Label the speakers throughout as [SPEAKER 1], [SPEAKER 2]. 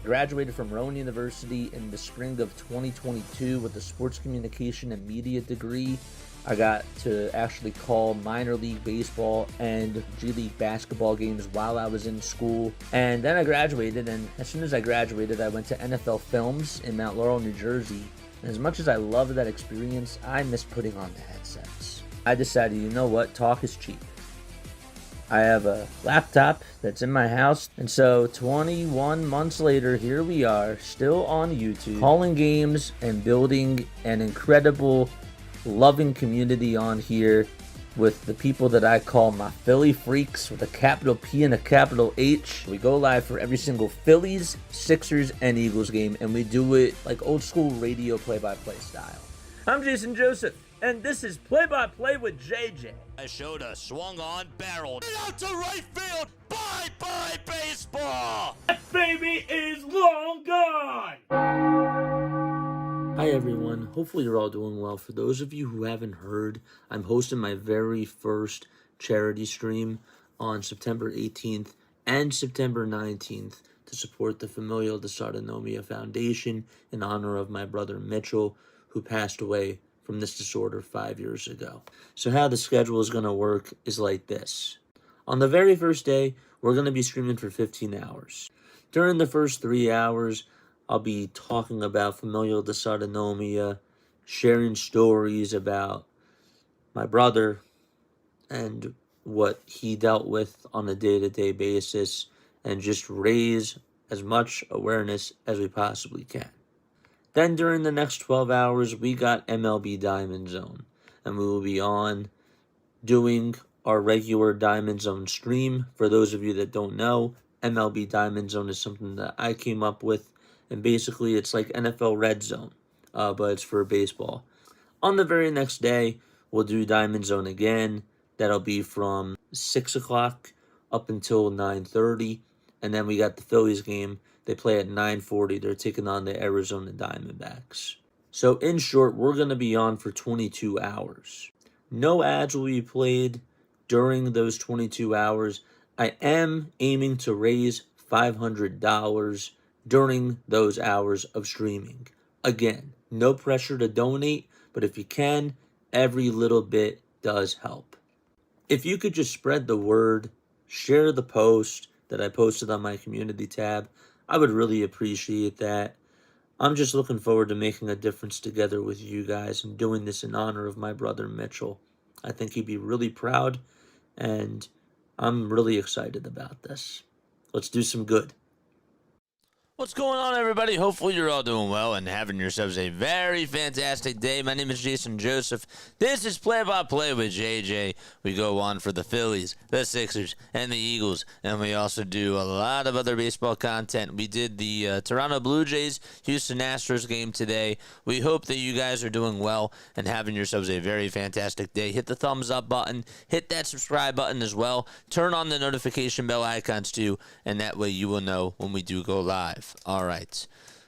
[SPEAKER 1] Graduated from Rowan University in the spring of 2022 with a sports communication and media degree. I got to actually call minor league baseball and G League basketball games while I was in school. And then I graduated, and as soon as I graduated, I went to NFL Films in Mount Laurel, New Jersey. And as much as I loved that experience, I miss putting on the headsets. I decided, you know what, talk is cheap. I have a laptop that's in my house, and so 21 months later, here we are, still on YouTube, calling games and building an incredible, loving community on here with the people that I call my Philly freaks with a capital P and a capital H. We go live for every single Phillies, Sixers, and Eagles game, and we do it like old school radio play-by-play style. I'm Jason Joseph, and this is Play-by-Play with JJ.
[SPEAKER 2] I showed a swung on, barreled out to right field. Bye-bye baseball.
[SPEAKER 1] That baby is long gone. Hi everyone, hopefully you're all doing well. For those of you who haven't heard, I'm hosting my very first charity stream on September 18th and September 19th to support the Familial Dysautonomia Foundation in honor of my brother Mitchell, who passed away from this disorder 5 years ago. So how the schedule is going to work is like this. On the very first day, we're going to be streaming for 15 hours. During the first 3 hours, I'll be talking about familial dysautonomia, sharing stories about my brother and what he dealt with on a day-to-day basis, and just raise as much awareness as we possibly can. Then during the next 12 hours, we got MLB Diamond Zone, and we will be on doing our regular Diamond Zone stream. For those of you that don't know, MLB Diamond Zone is something that I came up with, and basically it's like NFL Red Zone, but it's for baseball. On the very next day, we'll do Diamond Zone again. That'll be from 6 o'clock up until 9:30, and then we got the Phillies game. They play at 9:40. They're taking on the Arizona Diamondbacks. So in short, we're going to be on for 22 hours. No ads will be played during those 22 hours. I am aiming to raise $500 during those hours of streaming. Again, no pressure to donate, but if you can, every little bit does help. If you could just spread the word, share the post that I posted on my community tab, I would really appreciate that. I'm just looking forward to making a difference together with you guys and doing this in honor of my brother Mitchell. I think he'd be really proud, and I'm really excited about this. Let's do some good.
[SPEAKER 2] What's going on, everybody? Hopefully you're all doing well and having yourselves a very fantastic day. My name is Jason Joseph. This is Play-by-Play with JJ. We go on for the Phillies, the Sixers, and the Eagles, and we also do a lot of other baseball content. We did the Toronto Blue Jays, Houston Astros game today. We hope that you guys are doing well and having yourselves a very fantastic day. Hit the thumbs up button. Hit that subscribe button as well. Turn on the notification bell icons too, and that way you will know when we do go live. All right.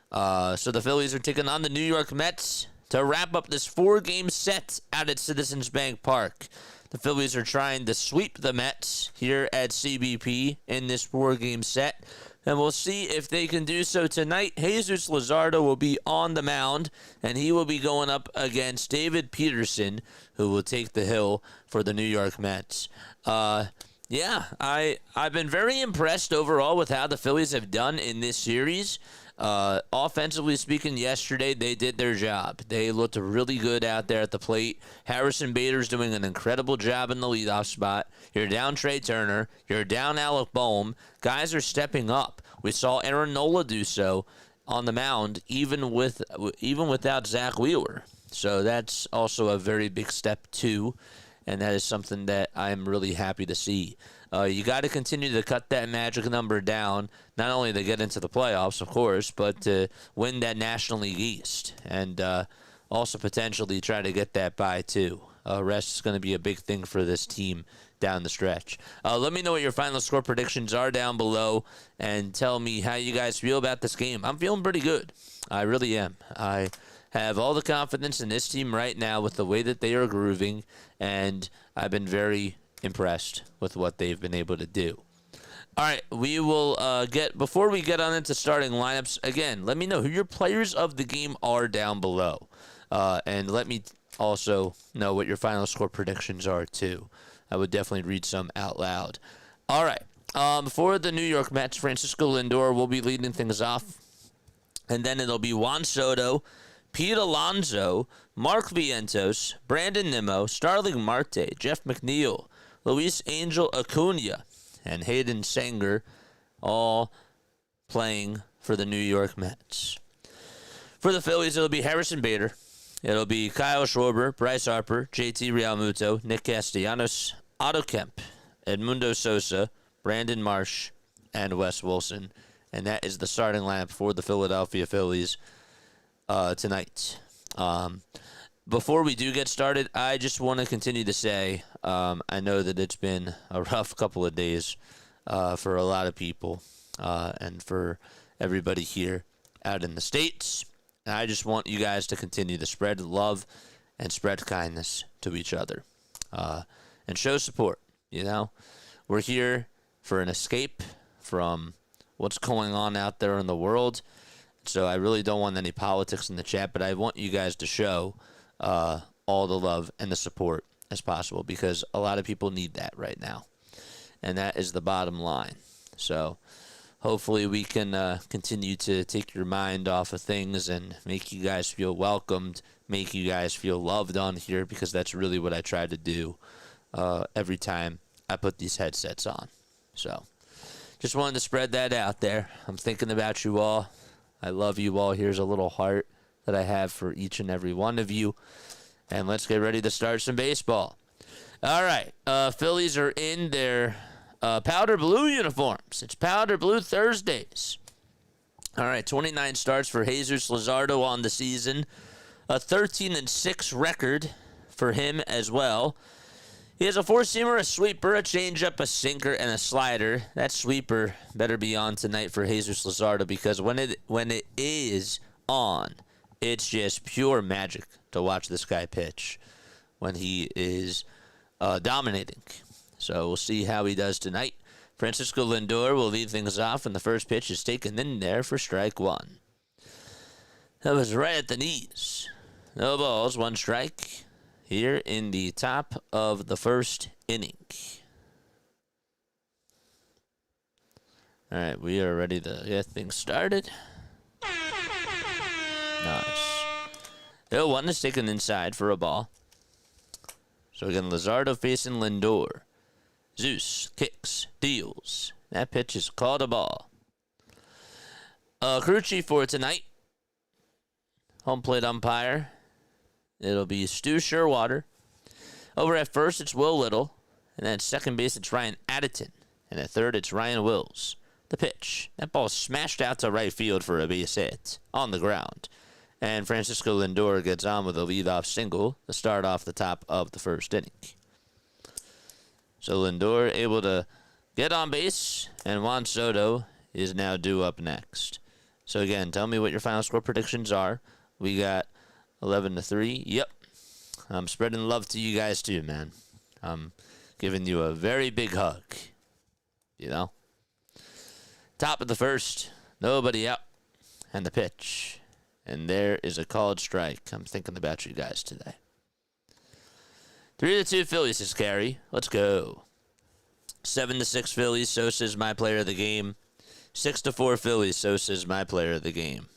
[SPEAKER 2] So the Phillies are taking on the New York Mets to wrap up this 4-game set out at Citizens Bank Park. The Phillies are trying to sweep the Mets here at CBP in this 4-game set, and we'll see if they can do so tonight. Jesus Luzardo will be on the mound, and he will be going up against David Peterson, who will take the hill for the New York Mets. Yeah, I've been very impressed overall with how the Phillies have done in this series. Offensively speaking, yesterday they did their job. They looked really good out there at the plate. Harrison Bader's doing an incredible job in the leadoff spot. You're down Trey Turner. You're down Alec Bohm. Guys are stepping up. We saw Aaron Nola do so on the mound, even without Zach Wheeler. So that's also a very big step too. And that is something that I'm really happy to see. You got to continue to cut that magic number down, not only to get into the playoffs, of course, but to win that National League East, and also potentially try to get that bye, too. Rest is going to be a big thing for this team down the stretch. Let me know what your final score predictions are down below, and tell me how you guys feel about this game. I'm feeling pretty good. I really am. I have all the confidence in this team right now with the way that they are grooving, and I've been very impressed with what they've been able to do. All right, we will before we get on into starting lineups, again, let me know who your players of the game are down below. And let me also know what your final score predictions are, too. I would definitely read some out loud. All right, for the New York Mets, Francisco Lindor will be leading things off. And then it'll be Juan Soto, Pete Alonso, Mark Vientos, Brandon Nimmo, Starling Marte, Jeff McNeil, Luis Angel Acuna, and Hayden Sanger, all playing for the New York Mets. For the Phillies, it'll be Harrison Bader. It'll be Kyle Schwarber, Bryce Harper, JT Realmuto, Nick Castellanos, Otto Kemp, Edmundo Sosa, Brandon Marsh, and Wes Wilson. And that is the starting lineup for the Philadelphia Phillies tonight. Before we do get started, I just want to continue to say I know that it's been a rough couple of days for a lot of people and for everybody here out in the States. And I just want you guys to continue to spread love and spread kindness to each other and show support. You know, we're here for an escape from what's going on out there in the world. So I really don't want any politics in the chat, but I want you guys to show all the love and the support as possible because a lot of people need that right now. And that is the bottom line. So hopefully we can continue to take your mind off of things and make you guys feel welcomed, make you guys feel loved on here because that's really what I try to do every time I put these headsets on. So just wanted to spread that out there. I'm thinking about you all. I love you all. Here's a little heart that I have for each and every one of you. And let's get ready to start some baseball. All right. Phillies are in their powder blue uniforms. It's powder blue Thursdays. All right. 29 starts for Jesus Luzardo on the season. A 13-6 record for him as well. He has a four-seamer, a sweeper, a changeup, a sinker, and a slider. That sweeper better be on tonight for Jesus Luzardo because when it is on, it's just pure magic to watch this guy pitch when he is dominating. So we'll see how he does tonight. Francisco Lindor will lead things off, and the first pitch is taken in there for strike one. That was right at the knees. No balls, one strike. Here in the top of the first inning. All right, we are ready to get things started. Nice. 0-1 is taken inside for a ball. So again, Luzardo facing Lindor. Zeus kicks, deals. That pitch is called a ball. Crew chief for tonight. Home plate umpire. It'll be Stu Sherwater. Over at first, it's Will Little. And then at second base, it's Ryan Additon. And at third, it's Ryan Wills. The pitch. That ball smashed out to right field for a base hit on the ground. And Francisco Lindor gets on with a leadoff single to start off the top of the first inning. So Lindor able to get on base, and Juan Soto is now due up next. So again, tell me what your final score predictions are. We got 11-3. Yep. I'm spreading love to you guys too, man. I'm giving you a very big hug. You know? Top of the first. Nobody out. And the pitch. And there is a called strike. I'm thinking about you guys today. 3-2 Phillies is carry. Let's go. 7-6 Phillies. Sosa's my player of the game. 6-4 Phillies. Sosa's my player of the game.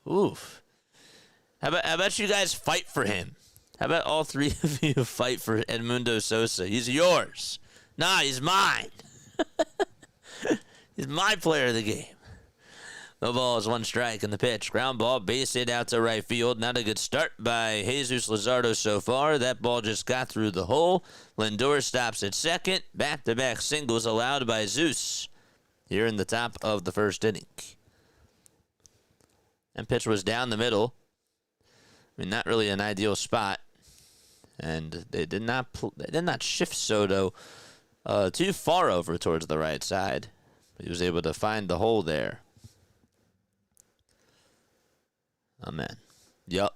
[SPEAKER 2] Oof. How about you guys fight for him? How about all three of you fight for Edmundo Sosa? He's yours. Nah, he's mine. He's my player of the game. No balls, one strike in the pitch. Ground ball, base hit out to right field. Not a good start by Jesus Luzardo so far. That ball just got through the hole. Lindor stops at second. Back-to-back singles allowed by Zeus here in the top of the first inning. And pitch was down the middle. I mean, not really an ideal spot. And they did not shift Soto too far over towards the right side. He was able to find the hole there. Oh, man. Yup.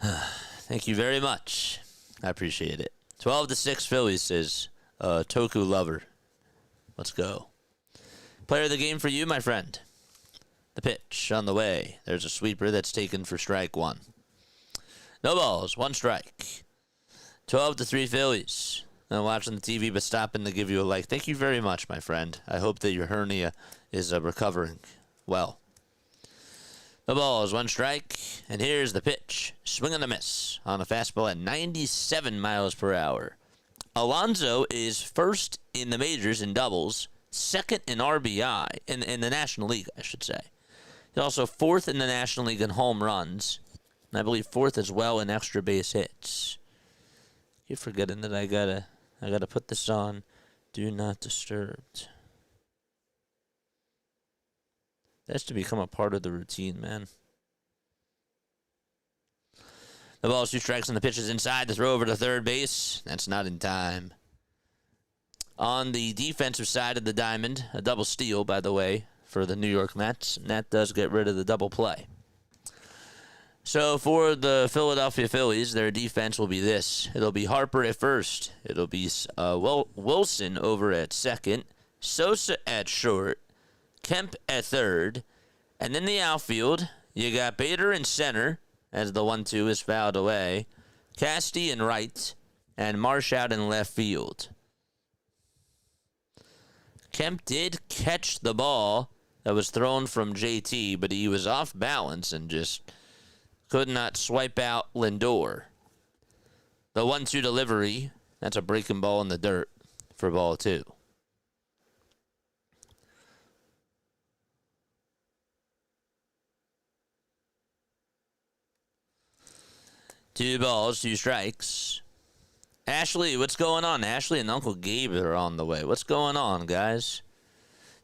[SPEAKER 2] Thank you very much. I appreciate it. 12-6 Phillies, says Toku lover. Let's go. Player of the game for you, my friend. The pitch on the way. There's a sweeper that's taken for strike one. No balls, one strike. 12-3 Phillies. I'm watching the TV, but stopping to give you a like. Thank you very much, my friend. I hope that your hernia is recovering well. No balls, one strike. And here's the pitch. Swing and a miss on a fastball at 97 miles per hour. Alonso is first in the majors in doubles, second in RBI, in the National League, I should say. He's also fourth in the National League in home runs, and I believe fourth as well in extra base hits. Keep forgetting that I gotta put this on Do Not Disturb. That's to become a part of the routine, man. The ball's 2 strikes and the pitch is inside. The throw over to third base. That's not in time. On the defensive side of the diamond, a double steal, by the way, for the New York Mets, and that does get rid of the double play. So for the Philadelphia Phillies, their defense will be this. It'll be Harper at first. It'll be Wilson over at second, Sosa at short, Kemp at third, and in the outfield, you got Bader in center, as the 1-2 is fouled away, Casty in right, and Marsh out in left field. Kemp did catch the ball that was thrown from JT, but he was off balance and just could not swipe out Lindor. The 1-2 delivery, that's a breaking ball in the dirt for ball 2. Two balls, 2 strikes. Ashley, what's going on? Ashley and Uncle Gabe are on the way. What's going on, guys?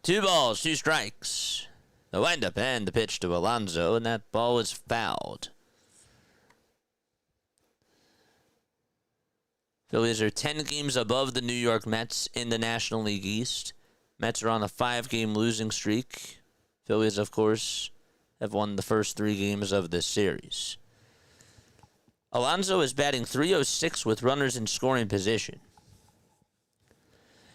[SPEAKER 2] 2 balls, 2 strikes. The windup and the pitch to Alonso, and that ball is fouled. Phillies are 10 games above the New York Mets in the National League East. Mets are on a 5-game losing streak. Phillies, of course, have won the first 3 games of this series. Alonso is batting .306 with runners in scoring position.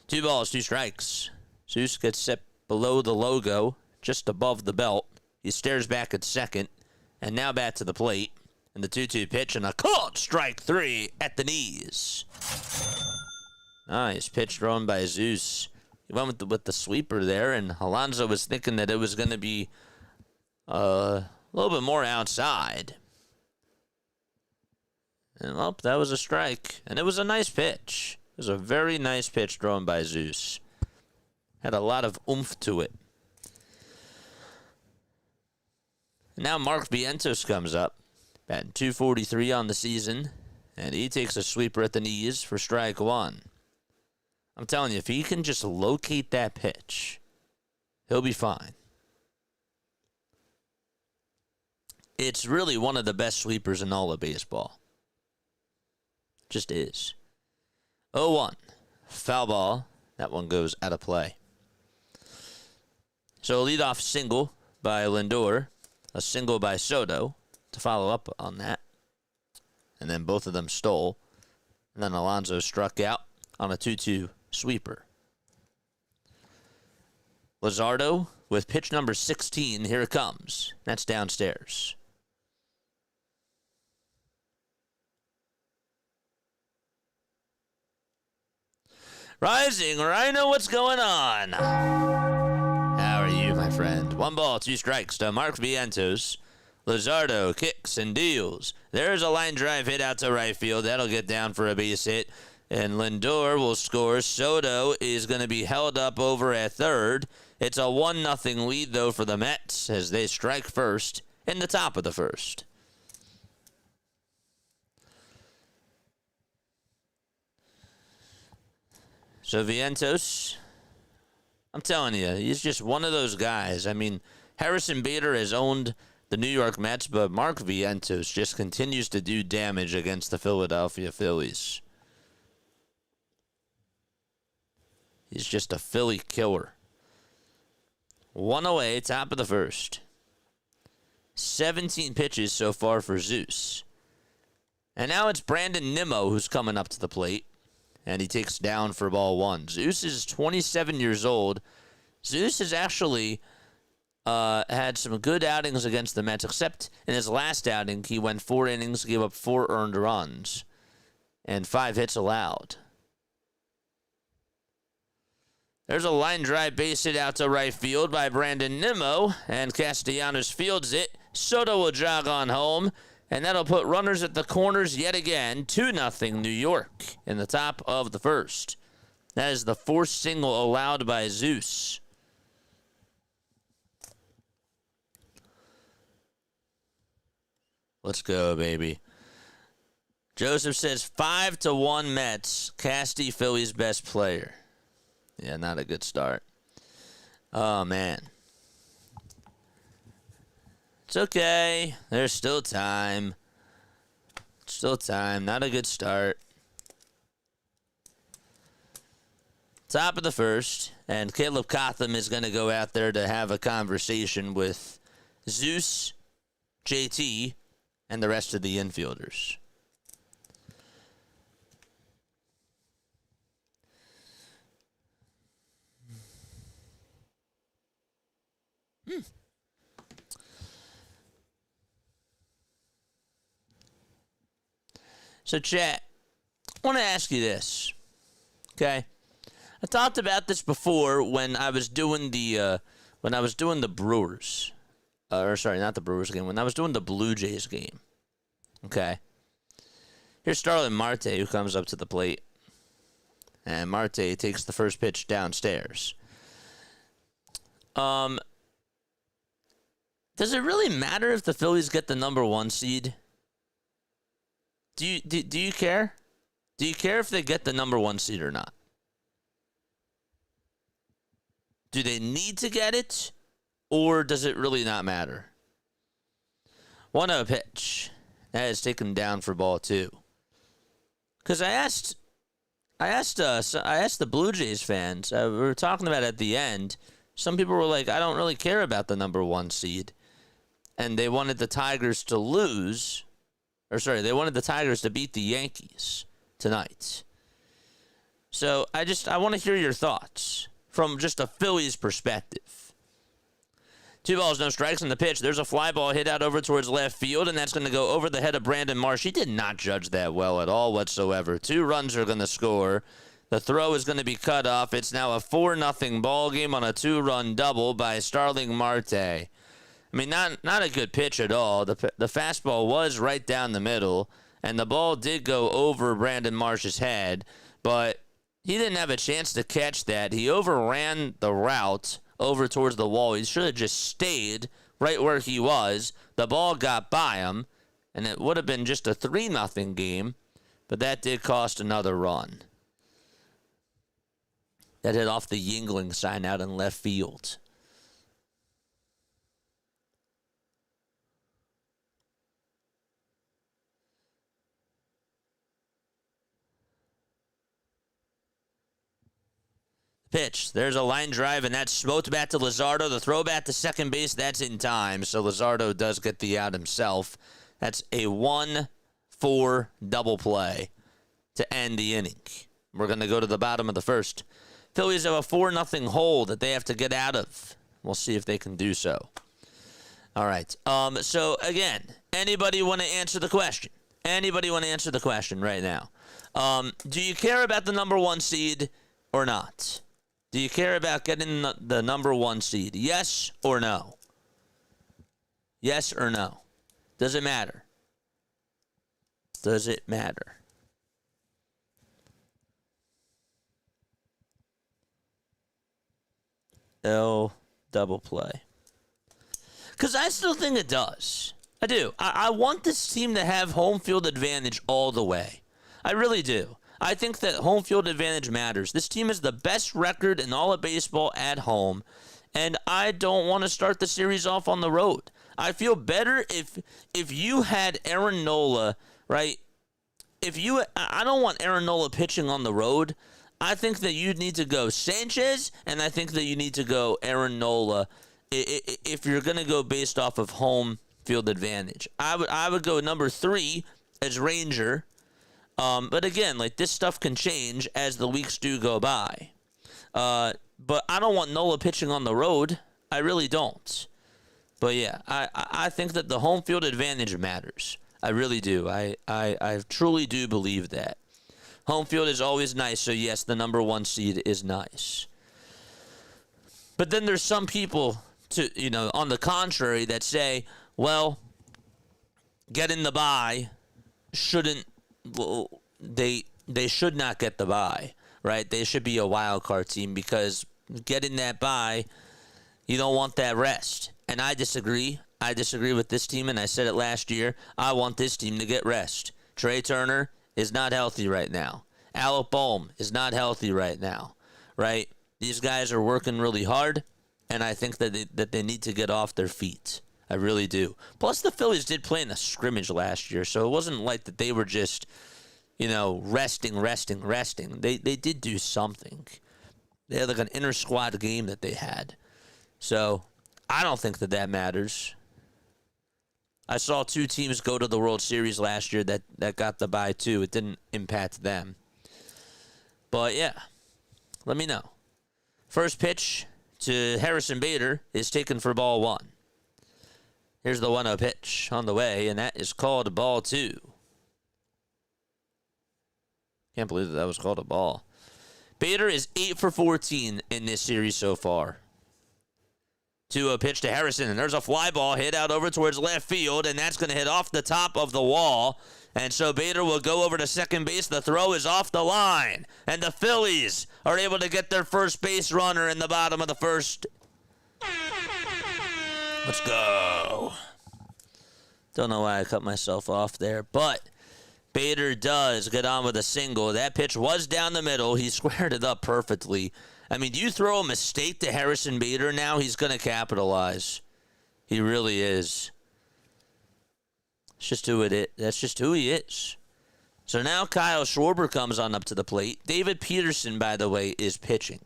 [SPEAKER 2] 2 balls, 2 strikes. Zeus gets set below the logo, just above the belt. He stares back at second, and now back to the plate. And the 2-2 pitch, and a called strike 3 at the knees. Nice pitch thrown by Zeus. He went with the sweeper there, and Alonso was thinking that it was going to be a little bit more outside. And, well, that was a strike. And it was a nice pitch. It was a very nice pitch thrown by Zeus. Had a lot of oomph to it. And now Mark Vientos comes up. Batting .243 on the season. And he takes a sweeper at the knees for strike 1. I'm telling you, if he can just locate that pitch, he'll be fine. It's really one of the best sweepers in all of baseball. Just is. 0-1. Foul ball. That one goes out of play. So a leadoff single by Lindor. A single by Soto to follow up on that. And then both of them stole. And then Alonso struck out on a 2-2 sweeper. Luzardo with pitch number 16. Here it comes. That's downstairs. Rising Rhino, what's going on? How are you, my friend? 1 ball, 2 strikes to Mark Vientos. Luzardo kicks and deals. There's a line drive hit out to right field. That'll get down for a base hit. And Lindor will score. Soto is going to be held up over at third. It's a 1-0 lead, though, for the Mets as they strike first in the top of the first. So Vientos, I'm telling you, he's just one of those guys. I mean, Harrison Bader has owned the New York Mets, but Mark Vientos just continues to do damage against the Philadelphia Phillies. He's just a Philly killer. 1 away, top of the first. 17 pitches so far for Zeus. And now it's Brandon Nimmo who's coming up to the plate. and he takes down for ball 1. Zeus is 27 years old. Zeus has actually had some good outings against the Mets, except in his last outing, he went 4 innings, gave up 4 earned runs, and 5 hits allowed. There's a line drive base hit out to right field by Brandon Nimmo, and Castellanos fields it. Soto will jog on home, and that'll put runners at the corners yet again. 2-0 New York in the top of the first. That is the 4th single allowed by Zeus. Let's go, baby. Joseph says 5-1 Mets. Casty, Phillies' best player. Yeah, not a good start. Oh, man. It's okay. There's still time. Still time. Not a good start. Top of the first. And Caleb Cotham is going to go out there to have a conversation with Zeus, JT, and the rest of the infielders. So, chat, I want to ask you this, okay? I talked about this before when I was doing the Brewers, or sorry, not the Brewers game. When I was doing the Blue Jays game, okay. Here's Starlin Marte, who comes up to the plate, and Marte takes the first pitch downstairs. Does it really matter if the Phillies get the number 1 seed? Do you care? Do you care if they get the number 1 seed or not? Do they need to get it, or does it really not matter? 1-0 pitch. That is taken down for ball 2. Because I asked the Blue Jays fans. We were talking about it at the end. Some people were like, I don't really care about the number 1 seed, and they wanted the Tigers to lose. They wanted the Tigers to beat the Yankees tonight. So I want to hear your thoughts from just a Phillies perspective. 2 balls, no strikes on the pitch. There's a fly ball hit out over towards left field, and that's going to go over the head of Brandon Marsh. He did not judge that well at all whatsoever. 2 runs are going to score. The throw is going to be cut off. It's now a 4-0 ball game on a 2-run double by Starling Marte. I mean, not a good pitch at all. The fastball was right down the middle, and the ball did go over Brandon Marsh's head, but he didn't have a chance to catch that. He overran the route over towards the wall. He should have just stayed right where he was. The ball got by him, and it would have been just a 3-0 game, but that did cost another run. That hit off the Yingling sign out in left field. Pitch. There's a line drive, and that's smoked back to Luzardo. The throw back to second base, that's in time, so Luzardo does get the out himself. That's a 1-4 double play to end the inning. We're going to go to the bottom of the first. Phillies have a 4-0 hole that they have to get out of. We'll see if they can do so. All right. So, again, anybody want to answer the question? Anybody want to answer the question right now? Do you care about the number 1 seed or not? Do you care about getting the number 1 seed? Yes or no? Yes or no? Does it matter? Does it matter? L double play. Because I still think it does. I do. I want this team to have home field advantage all the way. I really do. I think that home field advantage matters. This team has the best record in all of baseball at home, and I don't want to start the series off on the road. I feel better if you had Aaron Nola, right? I don't want Aaron Nola pitching on the road. I think that you need to go Sanchez, and I think that you need to go Aaron Nola if you're going to go based off of home field advantage. I would go number 3 as Ranger. But again, like, this stuff can change as the weeks do go by. But I don't want Nola pitching on the road. I really don't. But yeah, I think that the home field advantage matters. I really do. I truly do believe that. Home field is always nice, so yes, the number 1 seed is nice. But then there's some people, on the contrary, that say, well, getting the bye they should not get the bye, right? They should be a wild card team because getting that bye, you don't want that rest. And I disagree. I disagree with this team, and I said it last year. I want this team to get rest. Trey Turner is not healthy right now. Alec Bohm is not healthy right now, right? These guys are working really hard, and I think that they need to get off their feet. I really do. Plus, the Phillies did play in a scrimmage last year, so it wasn't like that they were just, resting. They did do something. They had like an inter-squad game that they had. So I don't think that matters. I saw 2 teams go to the World Series last year that got the bye too. It didn't impact them. But yeah, let me know. First pitch to Harrison Bader is taken for ball 1. Here's the 1-0 pitch on the way, and that is called ball 2. Can't believe that was called a ball. Bader is 8 for 14 in this series so far. 2-0 pitch to Harrison, and there's a fly ball hit out over towards left field, and that's going to hit off the top of the wall. And so Bader will go over to second base. The throw is off the line, and the Phillies are able to get their first base runner in the bottom of the first. Let's go. Don't know why I cut myself off there, but Bader does get on with a single. That pitch was down the middle. He squared it up perfectly. I mean, do you throw a mistake to Harrison Bader now? He's going to capitalize. He really is. It's just who it is. That's just who he is. So now Kyle Schwarber comes on up to the plate. David Peterson, by the way, is pitching.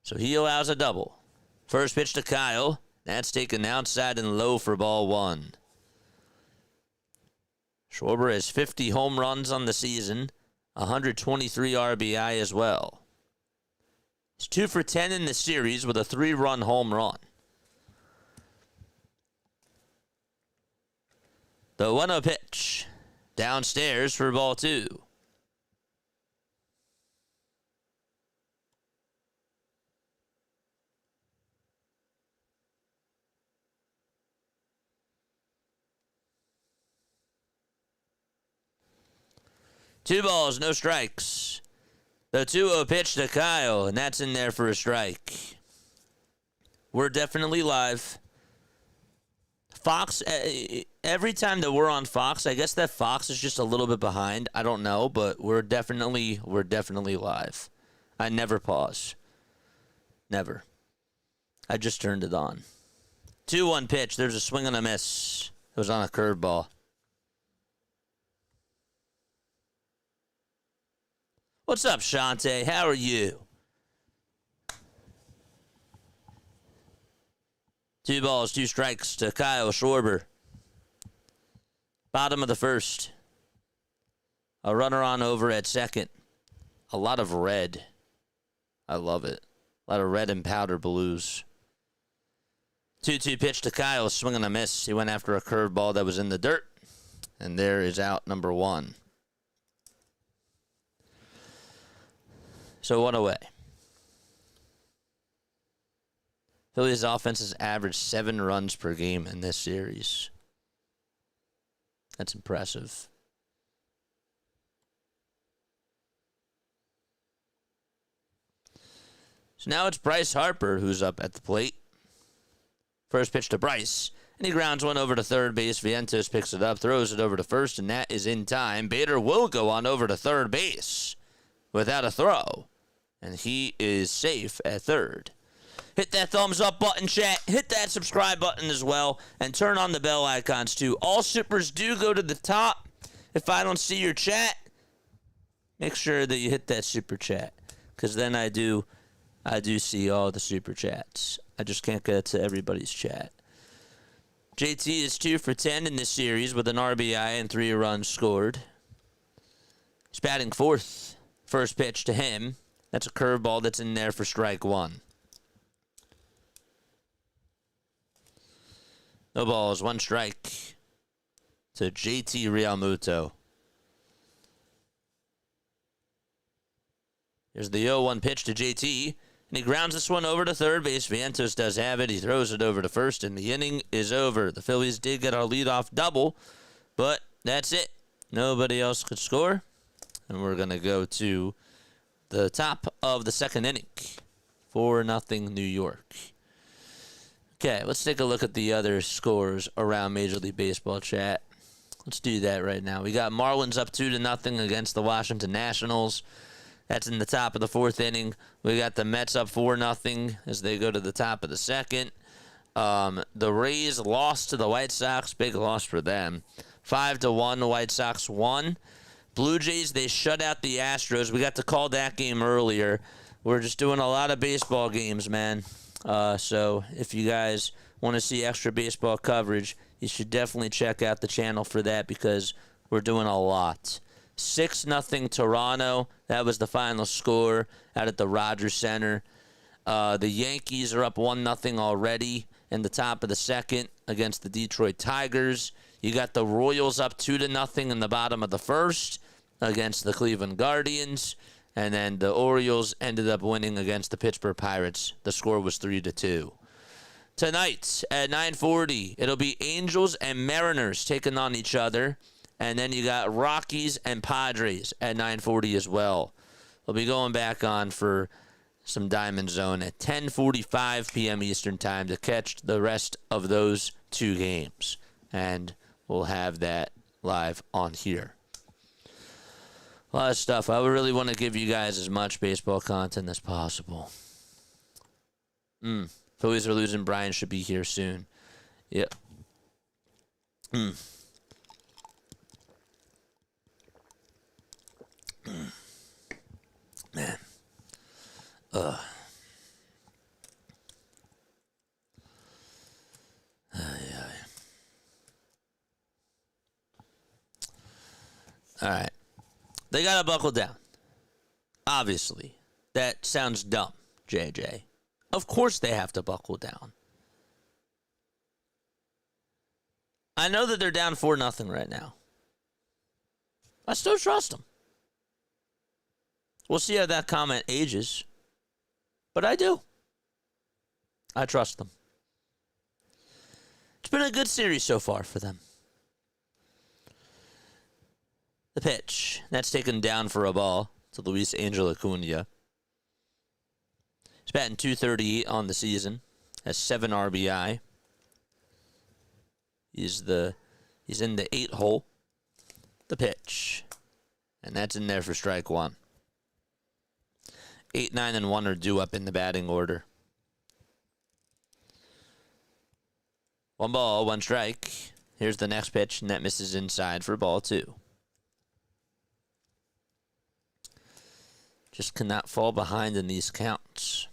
[SPEAKER 2] So he allows a double. First pitch to Kyle. That's taken outside and low for ball 1. Schwarber has 50 home runs on the season. 123 RBI as well. He's 2 for 10 in the series with a 3-run home run. The 1-0 pitch. Downstairs for ball 2. Two balls, no strikes. The 2-0 pitch to Kyle, and that's in there for a strike. We're definitely live. Fox, every time that we're on Fox, I guess that Fox is just a little bit behind. I don't know, but we're definitely live. I never pause. Never. I just turned it on. 2-1 pitch. There's a swing and a miss. It was on a curveball. What's up, Shante? How are you? 2 balls, 2 strikes to Kyle Schwarber. Bottom of the first. A runner on over at second. A lot of red. I love it. A lot of red and powder blues. 2-2 pitch to Kyle, swing and a miss. He went after a curveball that was in the dirt. And there is out number 1. So 1 away. Phillies offense has averaged 7 runs per game in this series. That's impressive. So now it's Bryce Harper who's up at the plate. First pitch to Bryce. And he grounds one over to third base. Vientos picks it up, throws it over to first, and that is in time. Bader will go on over to third base without a throw. And he is safe at third. Hit that thumbs up button, chat. Hit that subscribe button as well. And turn on the bell icons too. All supers do go to the top. If I don't see your chat, make sure that you hit that super chat. Because then I do see all the super chats. I just can't get to everybody's chat. JT is 2 for 10 in this series with an RBI and 3 runs scored. He's batting fourth. First pitch to him. That's a curveball that's in there for strike one. No balls, 1 strike to JT Realmuto. Here's the 0-1 pitch to JT. And he grounds this one over to third base. Vientos does have it. He throws it over to first, and the inning is over. The Phillies did get our leadoff double, but that's it. Nobody else could score. And we're going to go to the top of the second inning. 4-0 New York. Okay, let's take a look at the other scores around Major League Baseball chat. Let's do that right now. We got Marlins up 2-0 against the Washington Nationals. That's in the top of the fourth inning. We got the Mets up 4-0 as they go to the top of the second. The Rays lost to the White Sox. Big loss for them. 5-1, the White Sox won. Blue Jays, they shut out the Astros. We got to call that game earlier. We're just doing a lot of baseball games, man. So if you guys want to see extra baseball coverage, you should definitely check out the channel for that because we're doing a lot. 6-0 Toronto. That was the final score out at the Rogers Center. The Yankees are up 1-0 already in the top of the second against the Detroit Tigers. You got the Royals up 2-0 in the bottom of the first against the Cleveland Guardians. And then the Orioles ended up winning against the Pittsburgh Pirates. The score was 3-2. Tonight at 9:40, it'll be Angels and Mariners taking on each other. And then you got Rockies and Padres at 9:40 as well. We'll be going back on for some Diamond Zone at 10:45 p.m. Eastern Time to catch the rest of those two games. And we'll have that live on here. A lot of stuff. I would really want to give you guys as much baseball content as possible. Phillies are losing. Brian should be here soon. Yep. Man. Ugh. All right. They got to buckle down. Obviously. That sounds dumb, JJ. Of course they have to buckle down. I know that they're down 4-0 right now. I still trust them. We'll see how that comment ages. But I do. I trust them. It's been a good series so far for them. The pitch. That's taken down for a ball to Luis Angel Acuna. He's batting .238 on the season. Has 7 RBI. He's in the 8 hole. The pitch. And that's in there for strike one. 8, 9, and 1 are due up in the batting order. 1 ball, 1 strike. Here's the next pitch, and that misses inside for ball 2. Just cannot fall behind in these counts.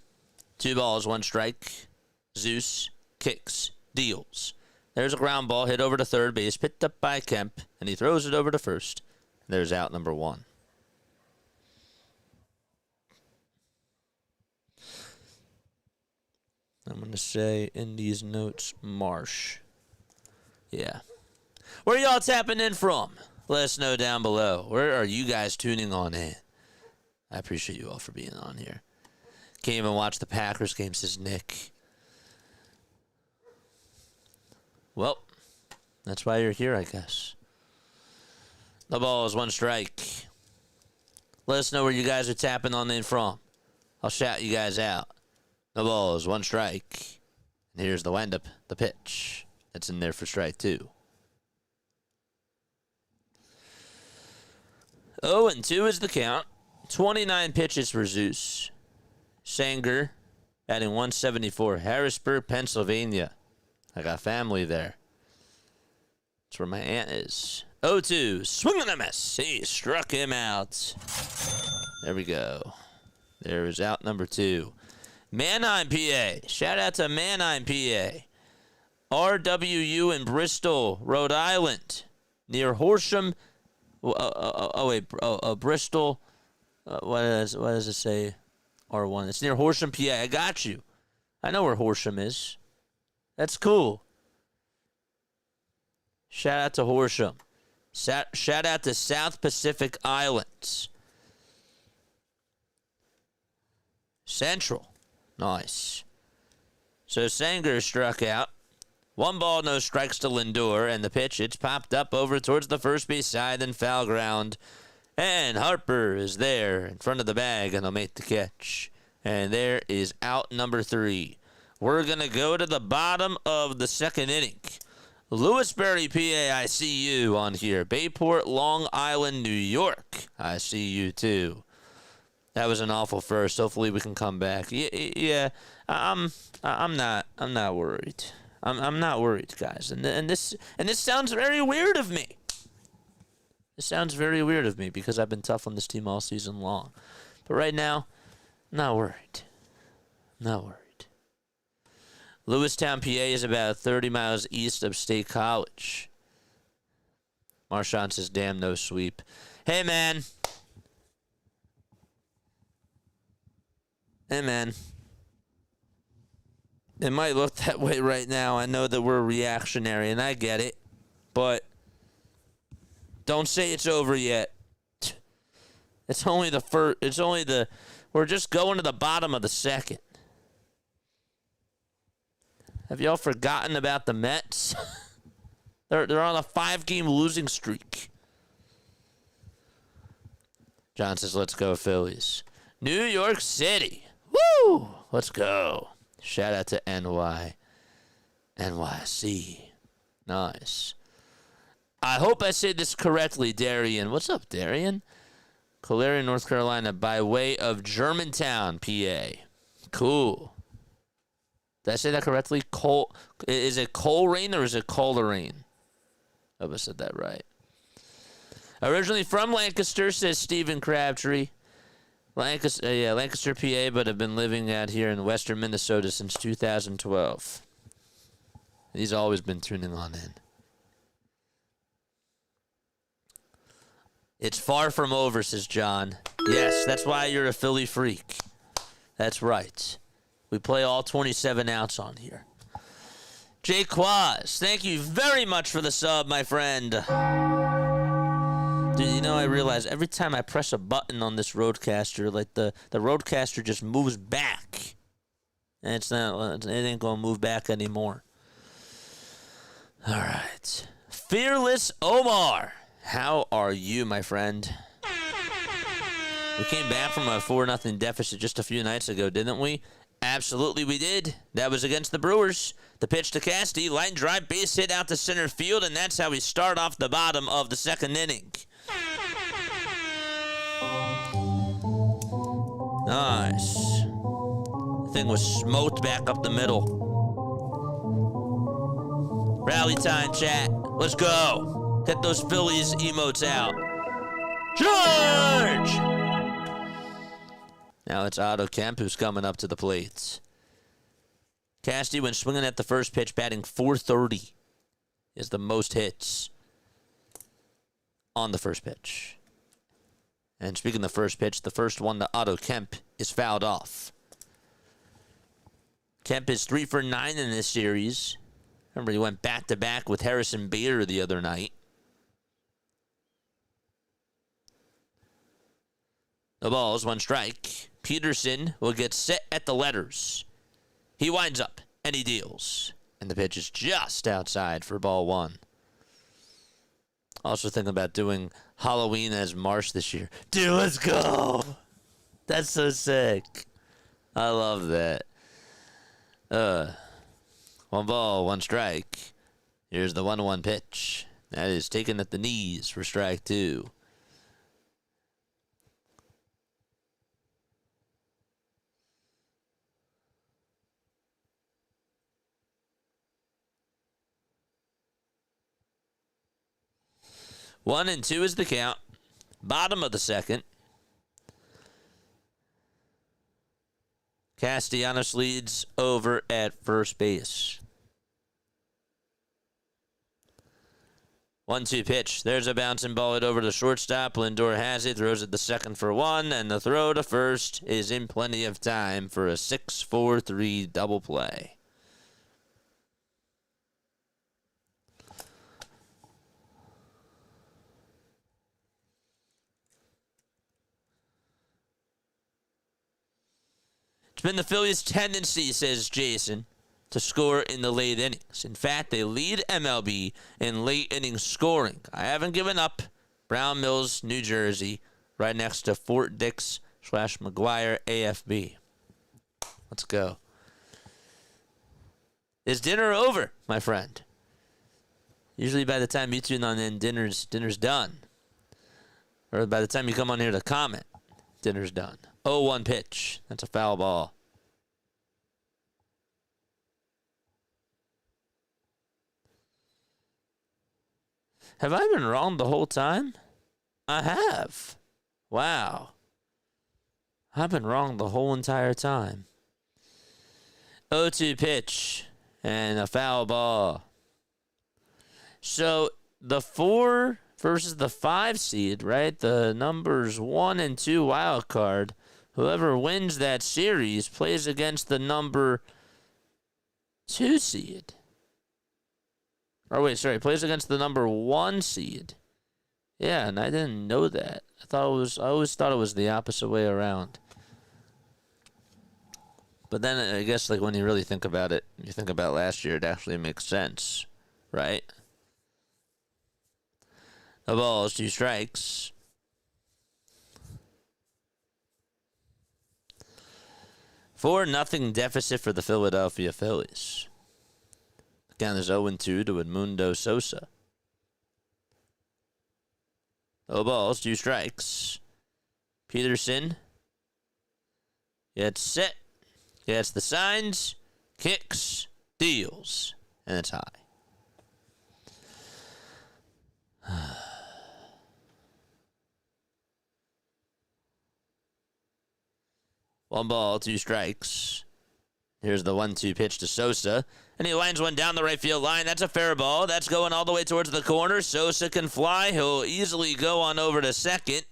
[SPEAKER 2] 2 balls, 1 strike. Zeus kicks, deals. There's a ground ball hit over to third base, picked up by Kemp, and he throws it over to first. There's out number 1. I'm going to say in these notes, Marsh. Yeah. Where y'all tapping in from? Let us know down below. Where are you guys tuning on in? I appreciate you all for being on here. Can't even watch the Packers game, says Nick. Well, that's why you're here, I guess. The ball is 1 strike. Let us know where you guys are tapping on in from. I'll shout you guys out. The ball is 1 strike. And here's the windup, the pitch. That's in there for strike 2. 0-2 is the count. 29 pitches for Zeus. Sanger batting .174. Harrisburg, Pennsylvania. I got family there. That's where my aunt is. 0-2. Swing and a miss. He struck him out. There we go. There is out number 2. Mannheim, PA. Shout out to Mannheim, PA. RWU in Bristol, Rhode Island, near Horsham. Bristol. What does it say? R1. It's near Horsham, PA. I got you. I know where Horsham is. That's cool. Shout out to Horsham. Shout out to South Pacific Islands. Central. Nice. So Sanger struck out. 1 ball, no strikes to Lindor, and the pitch, it's popped up over towards the first base side and foul ground. And Harper is there in front of the bag, and he'll make the catch. And there is out number 3. We're going to go to the bottom of the second inning. Lewisberry, PA, I see you on here. Bayport, Long Island, New York, I see you too. That was an awful first. Hopefully we can come back. Yeah, I'm not worried. I'm not worried, guys. And this sounds very weird of me. This sounds very weird of me because I've been tough on this team all season long. But right now, I'm not worried. Not worried. Lewistown, PA is about 30 miles east of State College. Marshawn says, damn, no sweep. Hey, man. Hey, man. It might look that way right now. I know that we're reactionary, and I get it. But don't say it's over yet. It's only the first. We're just going to the bottom of the second. Have y'all forgotten about the Mets? They're on a 5-game losing streak. John says, let's go Phillies. New York City. Woo! Let's go. Shout out to NYC. Nice. I hope I say this correctly, Darian. What's up, Darian? Coleraine, North Carolina, by way of Germantown, PA. Cool. Did I say that correctly? Is it Coleraine or is it Coleraine? I hope I said that right. Originally from Lancaster, says Stephen Crabtree. Lancaster, PA, but have been living out here in western Minnesota since 2012. He's always been tuning on in. It's far from over, says John. Yes, that's why you're a Philly freak. That's right. We play all 27 outs on here. Jay Quaz, thank you very much for the sub, my friend. Dude, you know, I realize every time I press a button on this Roadcaster, like the Roadcaster just moves back. And it ain't going to move back anymore. All right. Fearless Omar. How are you, my friend? We came back from a 4-0 deficit just a few nights ago, didn't we? Absolutely we did. That was against the Brewers. The pitch to Casti, line drive, base hit out to center field, and that's how we start off the bottom of the second inning. Nice. The thing was smoked back up the middle. Rally time, chat. Let's go. Get those Phillies emotes out. George! Now it's Otto Kemp who's coming up to the plate. Casti, when swinging at the first pitch, batting .430, is the most hits on the first pitch. And speaking of the first pitch, the first one to Otto Kemp is fouled off. Kemp is 3 for 9 in this series. Remember, he went back-to-back with Harrison Bader the other night. The ball's 1 strike. Peterson will get set at the letters. He winds up, and he deals. And the pitch is just outside for ball 1. Also thinking about doing Halloween as Marsh this year. Dude, let's go. That's so sick. I love that. 1 ball, 1 strike. Here's the 1-1 pitch. That is taken at the knees for strike 2. One and 2 is the count. Bottom of the second. Castellanos leads over at first base. 1-2 pitch. There's a bouncing ball it over to shortstop. Lindor has it, throws it to second for one, and the throw to first is in plenty of time for a 6-4-3 double play. It's been the Phillies' tendency, says Jason, to score in the late innings. In fact, they lead MLB in late innings scoring. I haven't given up. Brown Mills, New Jersey, right next to Fort Dix / McGuire AFB. Let's go. Is dinner over, my friend? Usually by the time you tune on in, dinner's done. Or by the time you come on here to comment, dinner's done. 0-1 pitch. That's a foul ball. Have I been wrong the whole time? I have. Wow. I've been wrong the whole entire time. 0-2 pitch and a foul ball. So the 4 versus the 5 seed, right? The numbers 1 and 2 wild card. Whoever wins that series plays against the number 2 seed. Or wait, sorry, plays against the number 1 seed. Yeah, and I didn't know that. I always thought it was the opposite way around. But then I guess like when you really think about it, you think about last year, it actually makes sense, right? The ball's 2 strikes. Four nothing deficit for the Philadelphia Phillies. Count is 0-2 to Edmundo Sosa. No balls, 2 strikes. Peterson gets set, gets the signs, kicks, deals, and it's high. One ball, 2 strikes. Here's the 1-2 pitch to Sosa. And he lines one down the right field line. That's a fair ball. That's going all the way towards the corner. Sosa can fly. He'll easily go on over to second.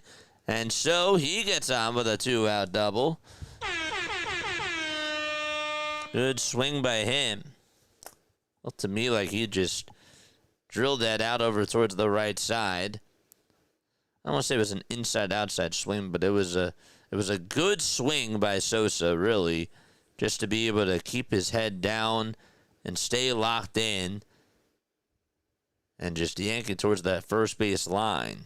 [SPEAKER 2] And so he gets on with a 2-out double. Good swing by him. Looked to me like he just drilled that out over towards the right side. I don't want to say it was an inside-outside swing, but it was a good swing by Sosa, really, just to be able to keep his head down and stay locked in and just yank it towards that first base line.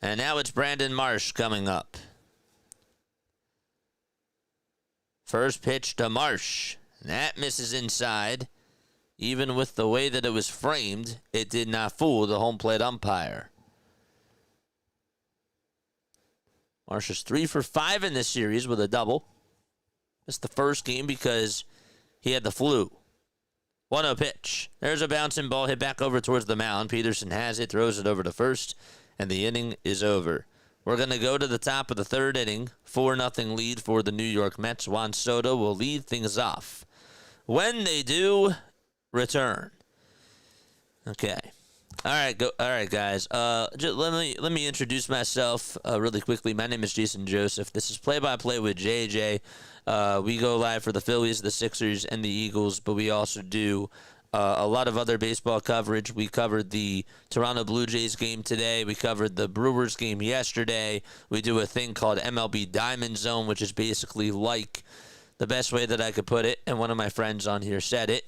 [SPEAKER 2] And now it's Brandon Marsh coming up. First pitch to Marsh. That misses inside. Even with the way that it was framed, it did not fool the home plate umpire. Marsh is 3 for 5 in this series with a double. Missed the first game because he had the flu. 1-0 pitch. There's a bouncing ball hit back over towards the mound. Peterson has it, throws it over to first, and the inning is over. We're going to go to the top of the third inning. 4-0 lead for the New York Mets. Juan Soto will lead things off. When they do, return. Okay. All right, guys. Just let me introduce myself really quickly. My name is Jason Joseph. This is Play-by-Play with JJ. We go live for the Phillies, the Sixers, and the Eagles, but we also do a lot of other baseball coverage. We covered the Toronto Blue Jays game today. We covered the Brewers game yesterday. We do a thing called MLB Diamond Zone, which is basically like the best way that I could put it, and one of my friends on here said it,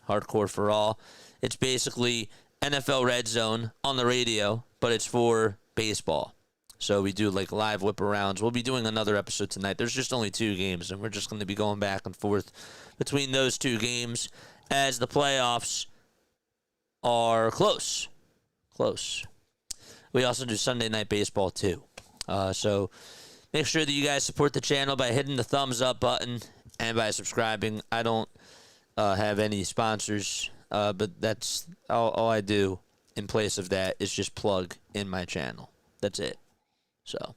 [SPEAKER 2] Hardcore for All. It's basically NFL Red Zone on the radio, but it's for baseball. So we do like live whip arounds. We'll be doing another episode tonight. There's just only 2 games, and we're just going to be going back and forth between those 2 games as the playoffs are close. We also do Sunday Night Baseball too. So make sure that you guys support the channel by hitting the thumbs up button and by subscribing. I don't have any sponsors, but that's all I do in place of that is just plug in my channel. That's it. So,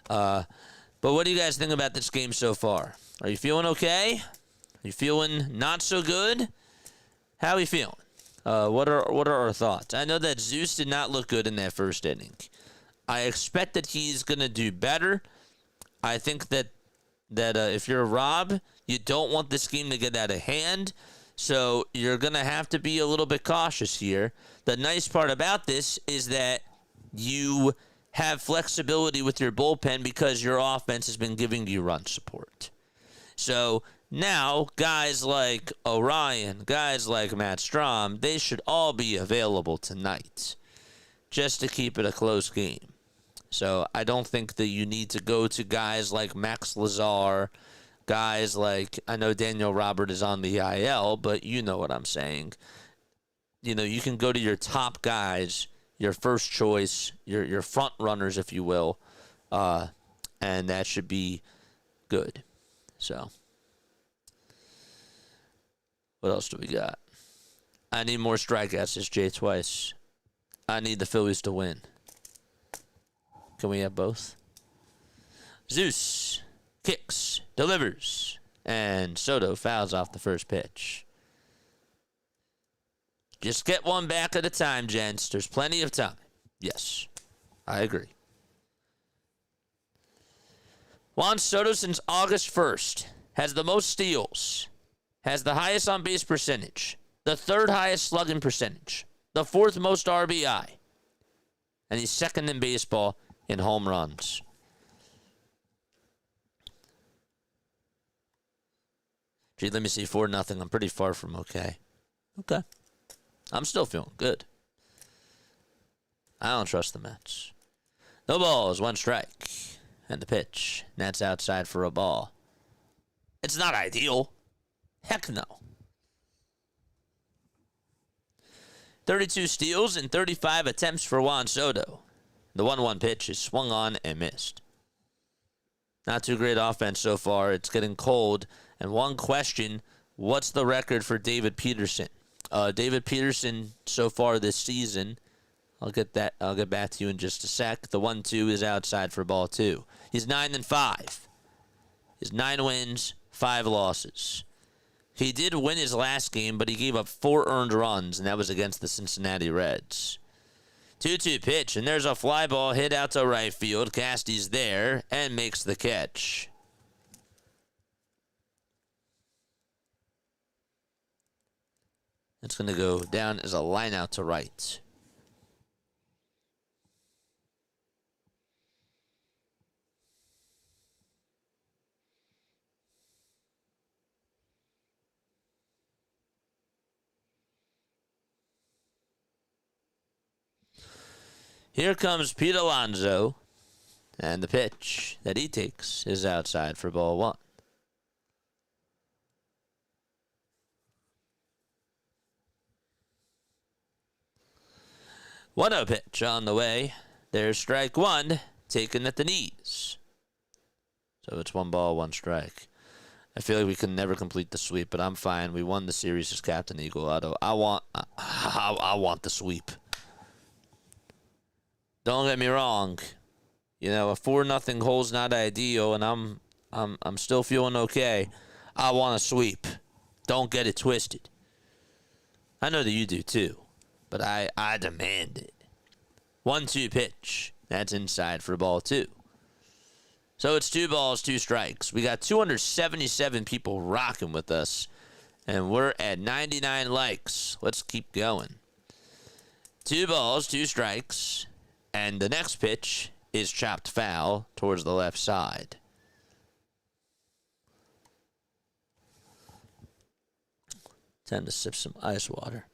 [SPEAKER 2] but what do you guys think about this game so far? Are you feeling okay? You feeling not so good? How are we feeling? What are our thoughts? I know that Zeus did not look good in that first inning. I expect that he's going to do better. I think that if you're Rob, you don't want this game to get out of hand, so you're going to have to be a little bit cautious here. The nice part about this is that you have flexibility with your bullpen because your offense has been giving you run support. So now, guys like Orion, guys like Matt Strom, they should all be available tonight just to keep it a close game. So I don't think that you need to go to guys like Max Lazar, guys like, I know Daniel Robert is on the IL, but you know what I'm saying. You know, you can go to your top guys, your first choice, your front runners, if you will, and that should be good. So, what else do we got? I need more strikeouts, says Jay twice. I need the Phillies to win. Can we have both? Zeus kicks, delivers, and Soto fouls off the first pitch. Just get one back at a time, gents. There's plenty of time. Yes, I agree. Juan Soto, since August 1st, has the most steals, has the highest on-base percentage, the third highest slugging percentage, the fourth most RBI, and he's second in baseball in home runs. Gee, let me see, 4-0. I'm pretty far from okay. Okay. I'm still feeling good. I don't trust the Mets. No balls, one strike. And the pitch. That's outside for a ball. It's not ideal. Heck no. 32 steals and 35 attempts for Juan Soto. The 1-1 pitch is swung on and missed. Not too great offense so far. It's getting cold. And one question, what's the record for David Peterson? David Peterson so far this season, I'll get back to you in just a sec. The 1-2 is outside for ball 2. He's 9-5. He's 9 wins, 5 losses. He did win his last game, but he gave up 4 earned runs, and that was against the Cincinnati Reds. 2-2 pitch, and there's a fly ball hit out to right field. Casty's there and makes the catch. It's going to go down as a line out to right. Here comes Pete Alonso, and the pitch that he takes is outside for ball 1. 1-0 pitch on the way. There's strike 1, taken at the knees. So it's 1 ball, 1 strike. I feel like we can never complete the sweep, but I'm fine. We won the series as Captain Eagle Auto. I want the sweep. Don't get me wrong. You know, a 4-0 hole's not ideal, and I'm still feeling okay. I want a sweep. Don't get it twisted. I know that you do too. But I demand it. 1-2 pitch. That's inside for ball 2. So it's 2 balls, 2 strikes. We got 277 people rocking with us. And we're at 99 likes. Let's keep going. 2 balls, 2 strikes. And the next pitch is chopped foul towards the left side. Time to sip some ice water.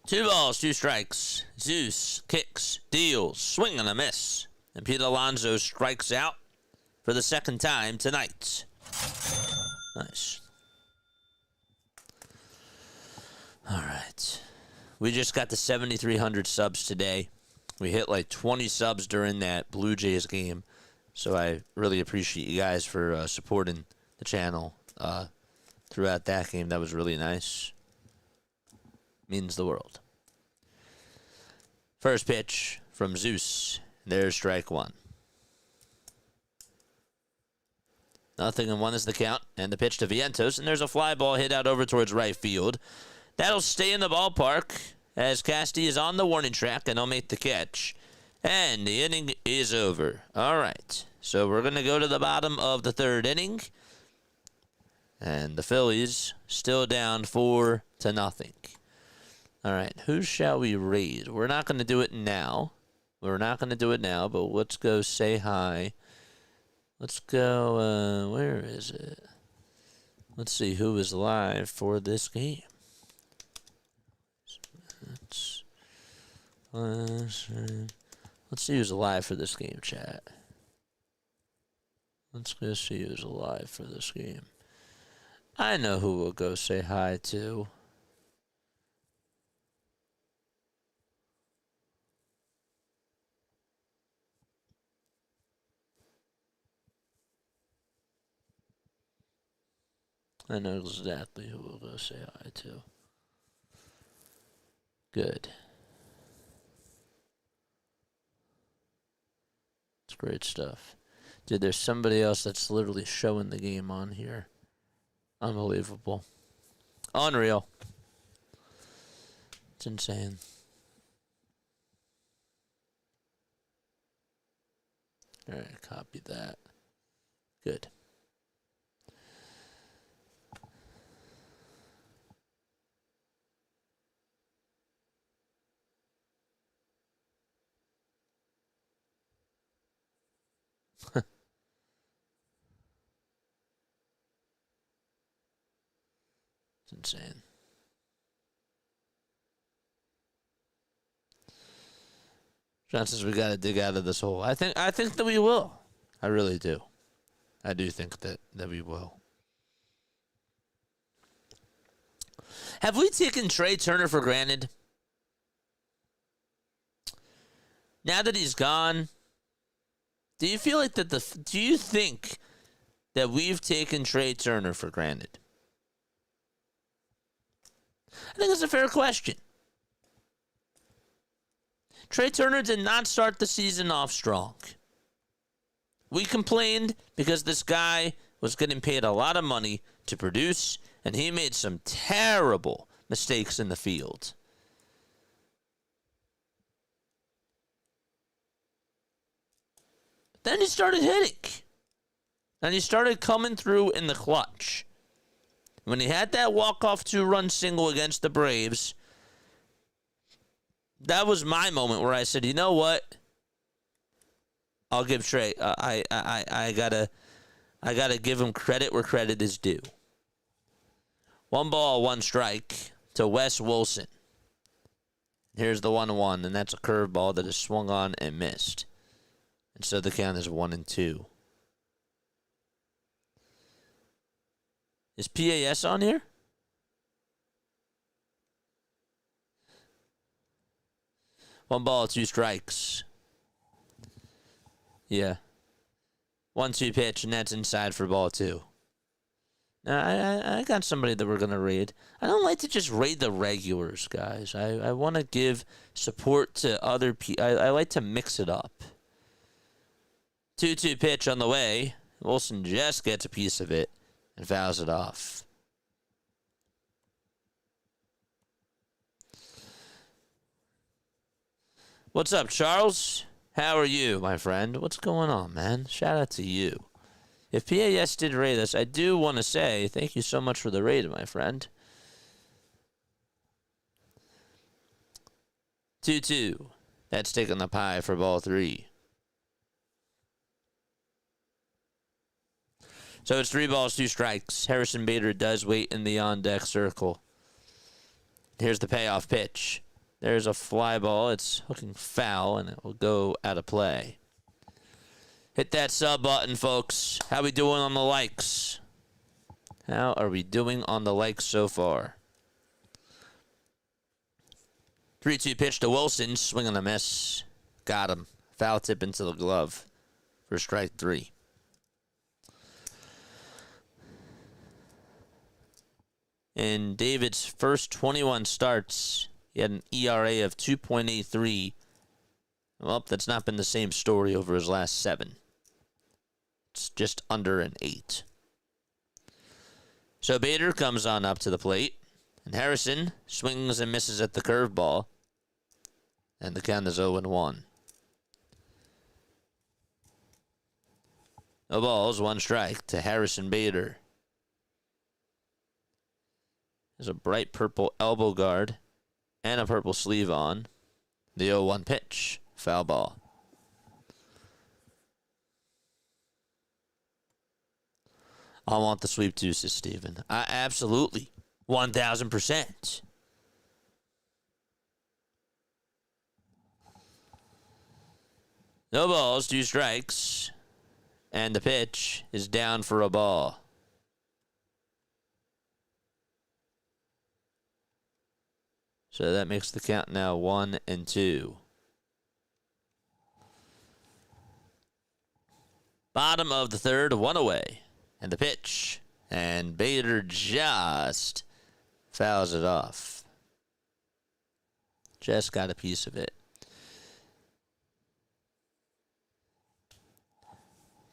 [SPEAKER 2] Two balls, 2 strikes. Zeus kicks, deals, swing and a miss. And Pete Alonso strikes out for the second time tonight. Nice. All right. We just got the 7,300 subs today. We hit like 20 subs during that Blue Jays game. So I really appreciate you guys for supporting the channel throughout that game. That was really nice. Means the world. First pitch from Zeus. There's strike 1. 0-1 is the count, and the pitch to Vientos, and there's a fly ball hit out over towards right field. That'll stay in the ballpark as Casty is on the warning track, and he'll make the catch. And the inning is over. All right, so we're going to go to the bottom of the third inning, and the Phillies still down 4-0. All right, who shall we raise? We're not going to do it now. But let's go say hi. Let's go, where is it? Let's see who is live for this game. Let's see who's alive for this game, chat. Let's go see who's alive for this game. I know who we'll go say hi to. I know exactly who we'll go say hi to. Good. It's great stuff. Dude, there's somebody else that's literally showing the game on here. Unbelievable. Unreal. It's insane. Alright, copy that. Good. It's insane. John says we got to dig out of this hole. I think that we will. I really do. I do think that we will. Have we taken Trey Turner for granted? Now that he's gone, do you feel like do you think that we've taken Trey Turner for granted? I think that's a fair question. Trey Turner did not start the season off strong. We complained because this guy was getting paid a lot of money to produce, and he made some terrible mistakes in the field. Then he started hitting. And he started coming through in the clutch. When he had that walk-off 2-run single against the Braves, that was my moment where I said, you know what? I'll give Trey. I gotta give him credit where credit is due. 1 ball, 1 strike to Wes Wilson. Here's the 1-1, and that's a curveball that is swung on and missed. And so the count is 1-2. Is PAS on here? One ball, 2 strikes. Yeah. 1-2 pitch, and that's inside for ball 2. Now, I got somebody that we're going to raid. I don't like to just raid the regulars, guys. I want to give support to other people. I like to mix it up. 2-2 pitch on the way. Wilson just gets a piece of it and fouls it off. What's up, Charles? How are you, my friend? What's going on, man? Shout out to you. If PAS did raid us, I do want to say thank you so much for the raid, my friend. 2-2. That's taking the pie for ball 3. So it's 3 balls, 2 strikes. Harrison Bader does wait in the on-deck circle. Here's the payoff pitch. There's a fly ball. It's hooking foul, and it will go out of play. Hit that sub button, folks. How we doing on the likes? How are we doing on the likes so far? 3-2 pitch to Wilson. Swing and a miss. Got him. Foul tip into the glove for strike 3. In David's first 21 starts, he had an ERA of 2.83. Well, that's not been the same story over his last 7. It's just under an 8. So Bader comes on up to the plate, and Harrison swings and misses at the curveball, and the count is 0-1. No balls, 1 strike to Harrison Bader. There's a bright purple elbow guard and a purple sleeve on. The 0-1 pitch, foul ball. I want the sweep too, says Steven. Absolutely. 1,000%. No balls, 2 strikes. And the pitch is down for a ball. So that makes the count now 1-2. Bottom of the third, 1 away. And the pitch. And Bader just fouls it off. Just got a piece of it.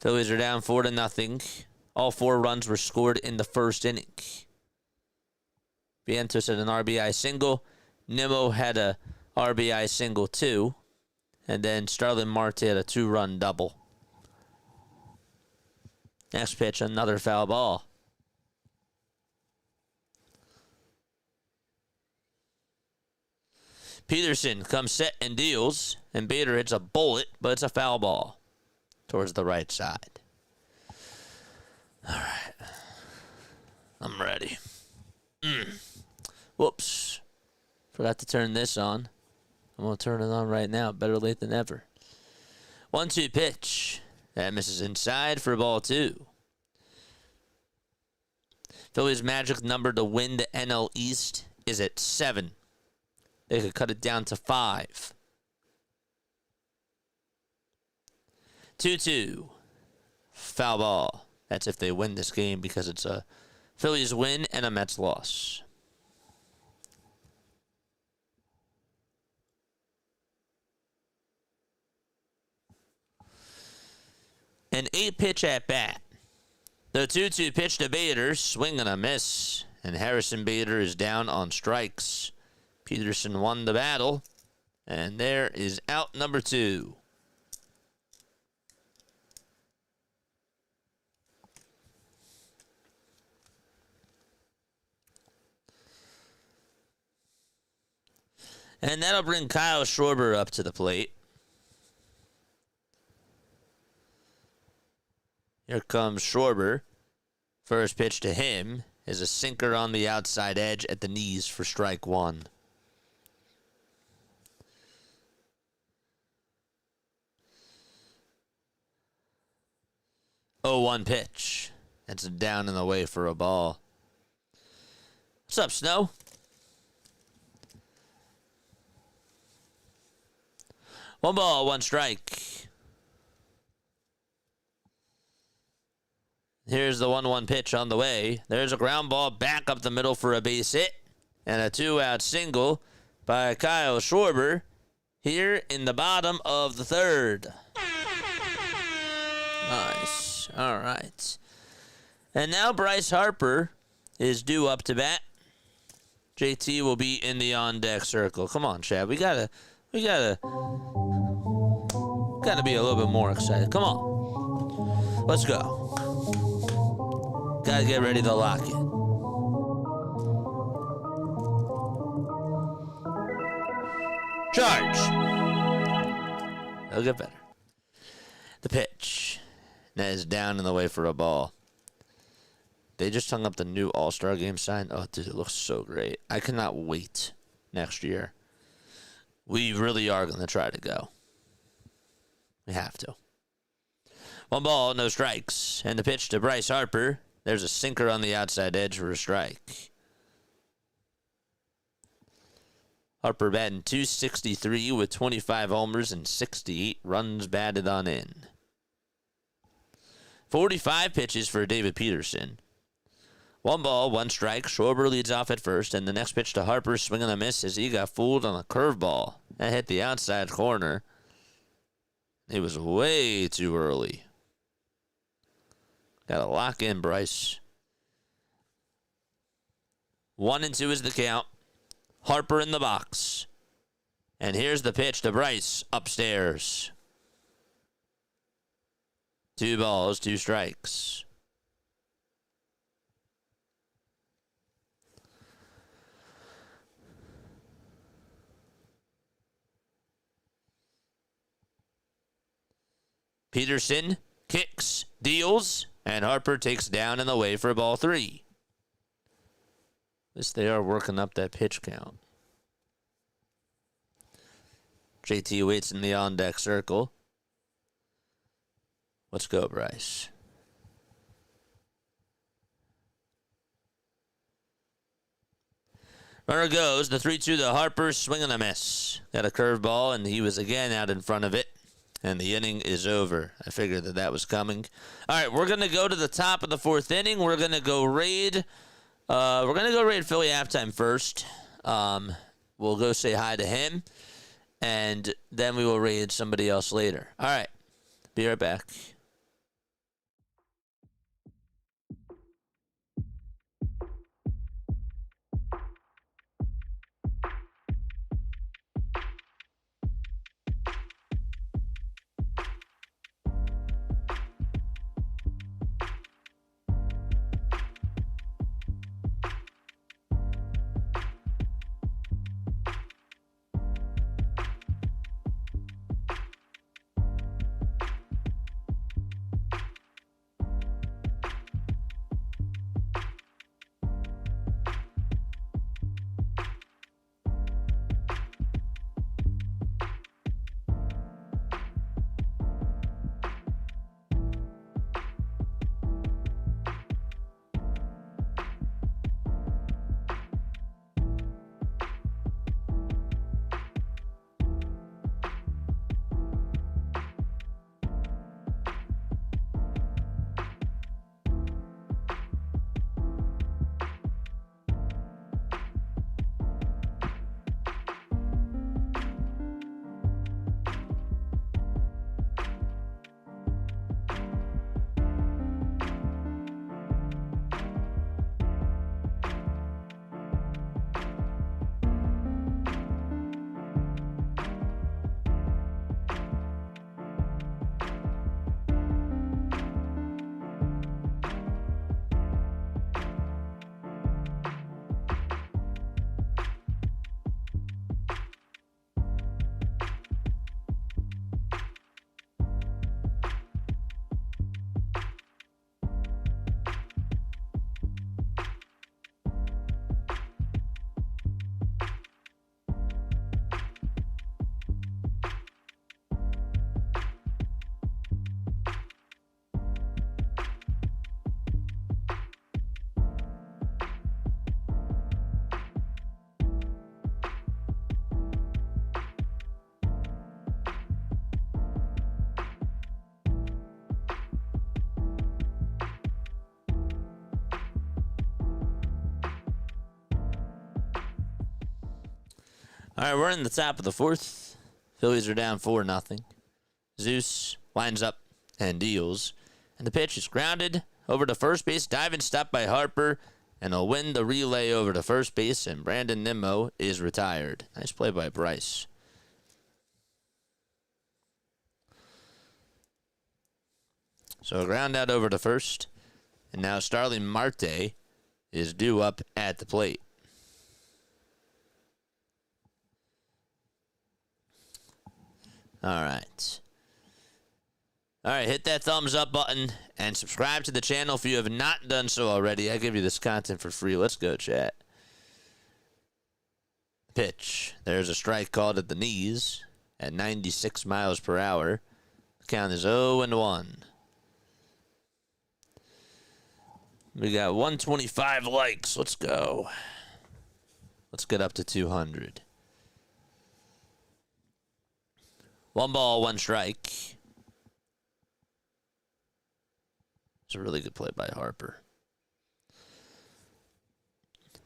[SPEAKER 2] Phillies are down 4-0. All 4 runs were scored in the first inning. Vientos had an RBI single. Nimmo had a RBI single too. And then Starlin Marte had a 2-run double. Next pitch, another foul ball. Peterson comes set and deals, and Bader hits a bullet, but it's a foul ball towards the right side. All right. I'm ready. Whoops. Forgot to turn this on. I'm going to turn it on right now. Better late than ever. 1-2 pitch. That misses inside for ball 2. Phillies' magic number to win the NL East is at 7. They could cut it down to 5. 2-2. Foul ball. That's if they win this game because it's a Phillies win and a Mets loss. An 8-pitch at bat. The 2-2 pitch to Bader, swing and a miss, and Harrison Bader is down on strikes. Peterson won the battle, and there is out number 2. And that'll bring Kyle Schwarber up to the plate. Here comes Schwarber. First pitch to him is a sinker on the outside edge at the knees for strike 1. Oh, 1 pitch. That's down and away for a ball. What's up, Snow? One ball, 1 strike. Here's the 1-1 pitch on the way. There's a ground ball back up the middle for a base hit. And a 2-out single by Kyle Schwarber here in the bottom of the third. Nice. All right. And now Bryce Harper is due up to bat. JT will be in the on-deck circle. Come on, Chad. We gotta be a little bit more excited. Come on. Let's go. Gotta get ready to lock it. Charge. It'll get better. The pitch. That is down in the way for a ball. They just hung up the new All-Star Game sign. Oh, dude, it looks so great. I cannot wait next year. We really are going to try to go. We have to. 1 ball, no strikes. And the pitch to Bryce Harper. There's a sinker on the outside edge for a strike. Harper batting .263 with 25 homers and 68 runs batted on in. 45 pitches for David Peterson. 1 ball, 1 strike. Schwarber leads off at first, and the next pitch to Harper, swing and a miss as he got fooled on a curveball. That hit the outside corner. It was way too early. Got to lock in Bryce. 1-2 is the count. Harper in the box. And here's the pitch to Bryce upstairs. 2 balls, 2 strikes. Peterson kicks, deals, and Harper takes down and away for ball 3. At least they are working up that pitch count. JT waits in the on-deck circle. Let's go, Bryce. Runner goes. The 3-2 to Harper. Swing and a miss. Got a curveball, and he was again out in front of it. And the inning is over. I figured that was coming. All right, we're going to go to the top of the 4th inning. We're going to go raid. Philly halftime first. We'll go say hi to him. And then we will raid somebody else later. All right. Be right back. All right, we're in the top of the 4th. Phillies are down 4-0. Zeus lines up and deals. And the pitch is grounded over to first base. Diving stop by Harper. And he'll win the relay over to first base. And Brandon Nimmo is retired. Nice play by Bryce. So a ground out over to first. And now Starling Marte is due up at the plate. All right. All right, hit that thumbs up button and subscribe to the channel if you have not done so already. I give you this content for free. Let's go, chat. Pitch. There's a strike called at the knees at 96 miles per hour. The count is 0-1. We got 125 likes. Let's go. Let's get up to 200. 1 ball, 1 strike. It's a really good play by Harper.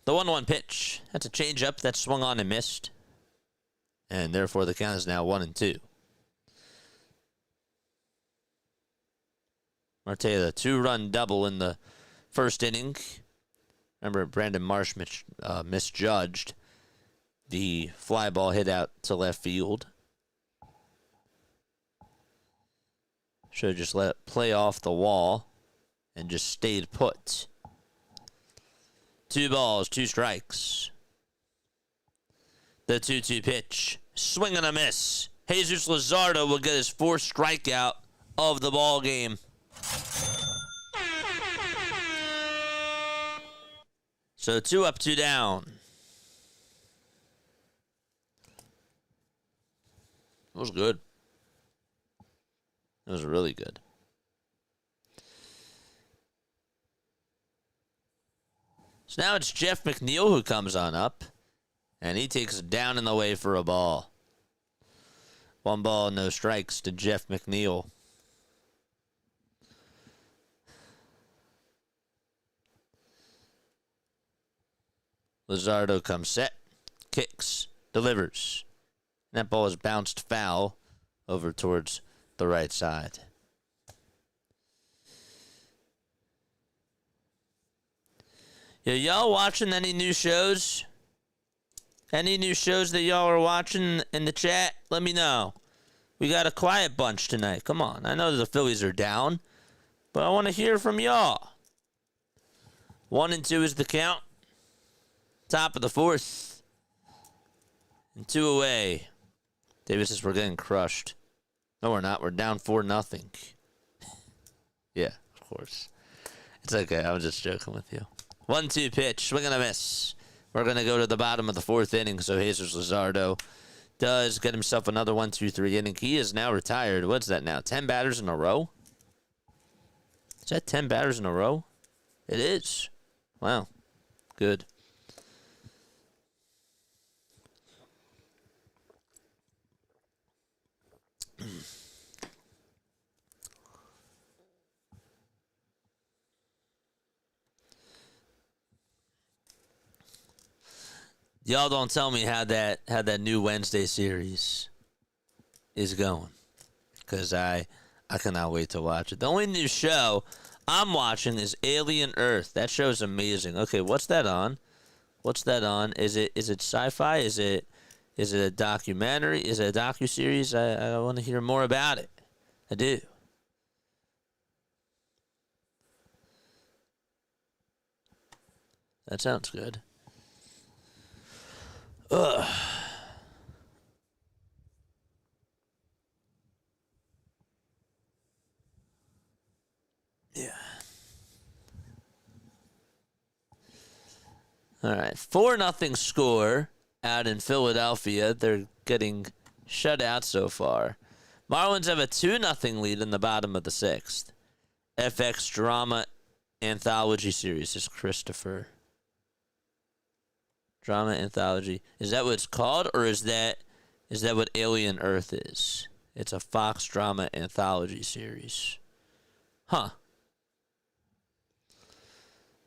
[SPEAKER 2] The 1-1 pitch. That's a changeup that swung on and missed. And therefore the count is now 1-2. Marte, the 2-run double in the first inning. Remember, Brandon Marsh misjudged the fly ball hit out to left field. Should have just let it play off the wall and just stayed put. 2 balls, 2 strikes. The 2-2 pitch. Swing and a miss. Jesus Luzardo will get his 4th strikeout of the ball game. So 2 up, 2 down. It was good. It was really good. So now it's Jeff McNeil who comes on up. And he takes it down and away for a ball. 1 ball, no strikes to Jeff McNeil. Luzardo comes set, kicks, delivers. And that ball is bounced foul over towards the right side. Yeah, y'all watching any new shows? Any new shows that y'all are watching in the chat? Let me know. We got a quiet bunch tonight. Come on. I know the Phillies are down, but I want to hear from y'all. 1-2 is the count. Top of the 4th. And 2 away. Davis says we're getting crushed. No, we're not. We're down 4-0. Yeah, of course. It's okay. I was just joking with you. 1-2 pitch. Swing and a miss. We're going to go to the bottom of the 4th inning, so Jesus Luzardo does get himself another 1-2-3 inning. He is now retired. What's that now? 10 batters in a row? Is that 10 batters in a row? It is. Wow. Good. Y'all don't tell me how that new Wednesday series is going, because I cannot wait to watch it. The only new show I'm watching is Alien Earth. That show's amazing. Okay, what's that on? What's that on? Is it sci-fi? Is it a documentary? Is it a docuseries? I want to hear more about it. I do. That sounds good. Ugh. Yeah. All right. 4-0 score out in Philadelphia. They're getting shut out so far. Marlins have a 2-0 lead in the bottom of the 6th. FX Drama Anthology Series is Christopher. Drama Anthology. Is that what it's called, or is that what Alien Earth is? It's a Fox Drama Anthology Series. Huh.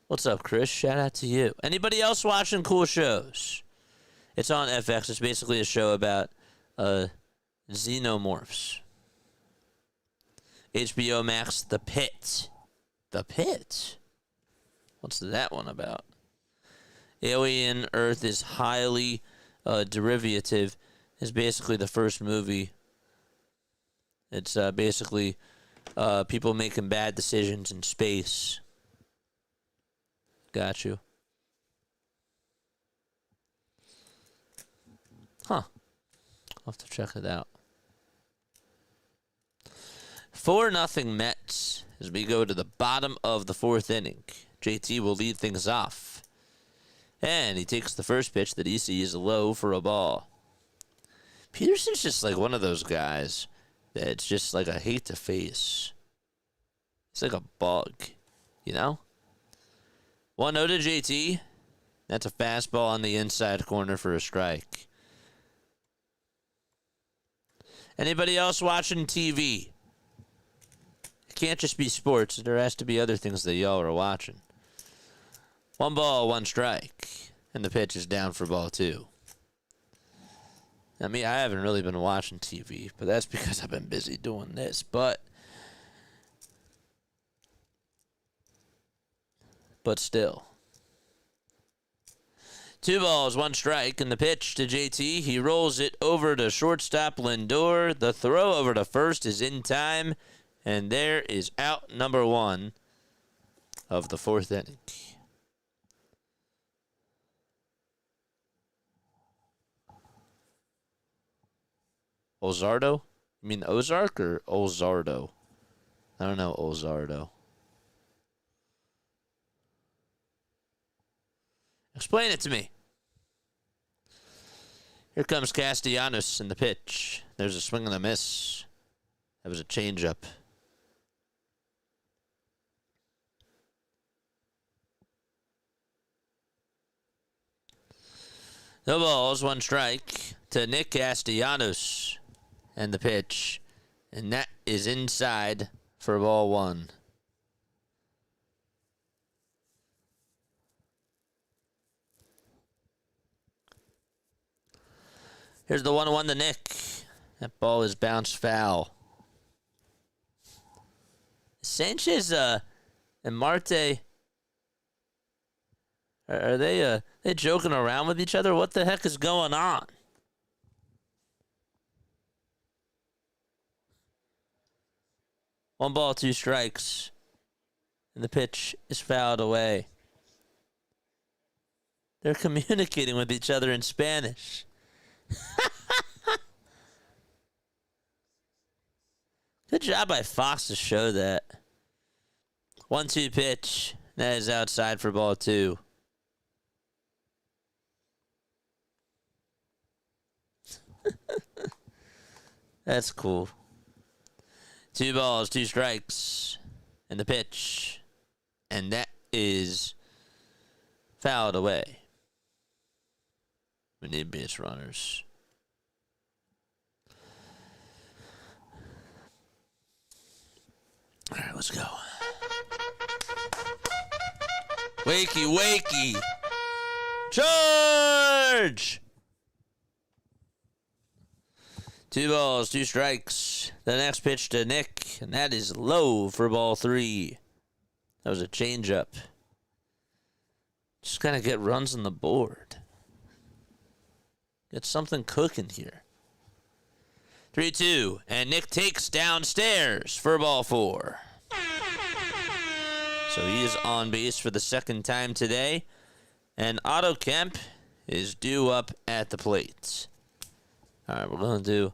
[SPEAKER 2] What's up, Chris? Shout out to you. Anybody else watching cool shows? It's on FX. It's basically a show about xenomorphs. HBO Max, The Pit. The Pit? What's that one about? Alien Earth is highly derivative. Is basically the first movie. It's basically people making bad decisions in space. Got you. Huh. I'll have to check it out. 4-0 Mets as we go to the bottom of the 4th inning. JT will lead things off. And he takes the first pitch that he sees low for a ball. Peterson's just like one of those guys that's just like I hate to face. It's like a bug, you know? 1-0 to JT. That's a fastball on the inside corner for a strike. Anybody else watching TV? It can't just be sports. There has to be other things that y'all are watching. 1 ball, 1 strike. And the pitch is down for ball 2. I mean, I haven't really been watching TV, but that's because I've been busy doing this. But but still. 2 balls, 1 strike, and the pitch to JT. He rolls it over to shortstop Lindor. The throw over to first is in time, and there is out number 1 of the 4th inning. Luzardo? You mean Ozark or Luzardo? I don't know Luzardo. Explain it to me. Here comes Castellanos in the pitch. There's a swing and a miss. That was a changeup. No balls, 1 strike to Nick Castellanos. And the pitch. And that is inside for ball 1. Here's the 1-1 to Nick. That ball is bounced foul. Sanchez and Marte, are they joking around with each other? What the heck is going on? One ball, 2 strikes. And the pitch is fouled away. They're communicating with each other in Spanish. Good job by Fox to show that. 1-2 pitch. That is outside for ball 2. That's cool. 2 balls, 2 strikes. And the pitch. And that is fouled away. We need base runners. All right, let's go. Wakey, wakey. Charge! 2 balls, 2 strikes. The next pitch to Nick, and that is low for ball 3. That was a changeup. Just gotta get runs on the board. Get something cooking here. 3-2, and Nick takes downstairs for ball 4. So he is on base for the 2nd time today, and Otto Kemp is due up at the plate. All right, we're gonna do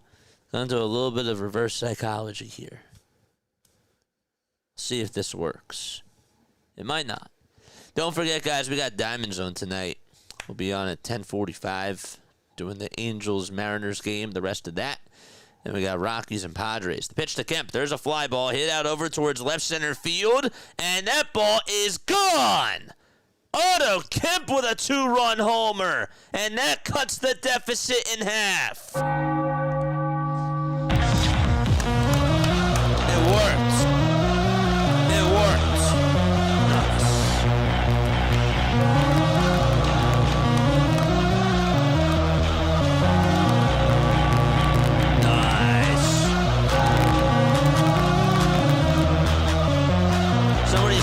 [SPEAKER 2] a little bit of reverse psychology here. See if this works. It might not. Don't forget, guys, we got Diamond Zone tonight. We'll be on at 10:45. Doing the Angels-Mariners game, the rest of that. And we got Rockies and Padres. The pitch to Kemp. There's a fly ball hit out over towards left center field. And that ball is gone. Otto Kemp with a 2-run homer. And that cuts the deficit in half. It worked. It worked.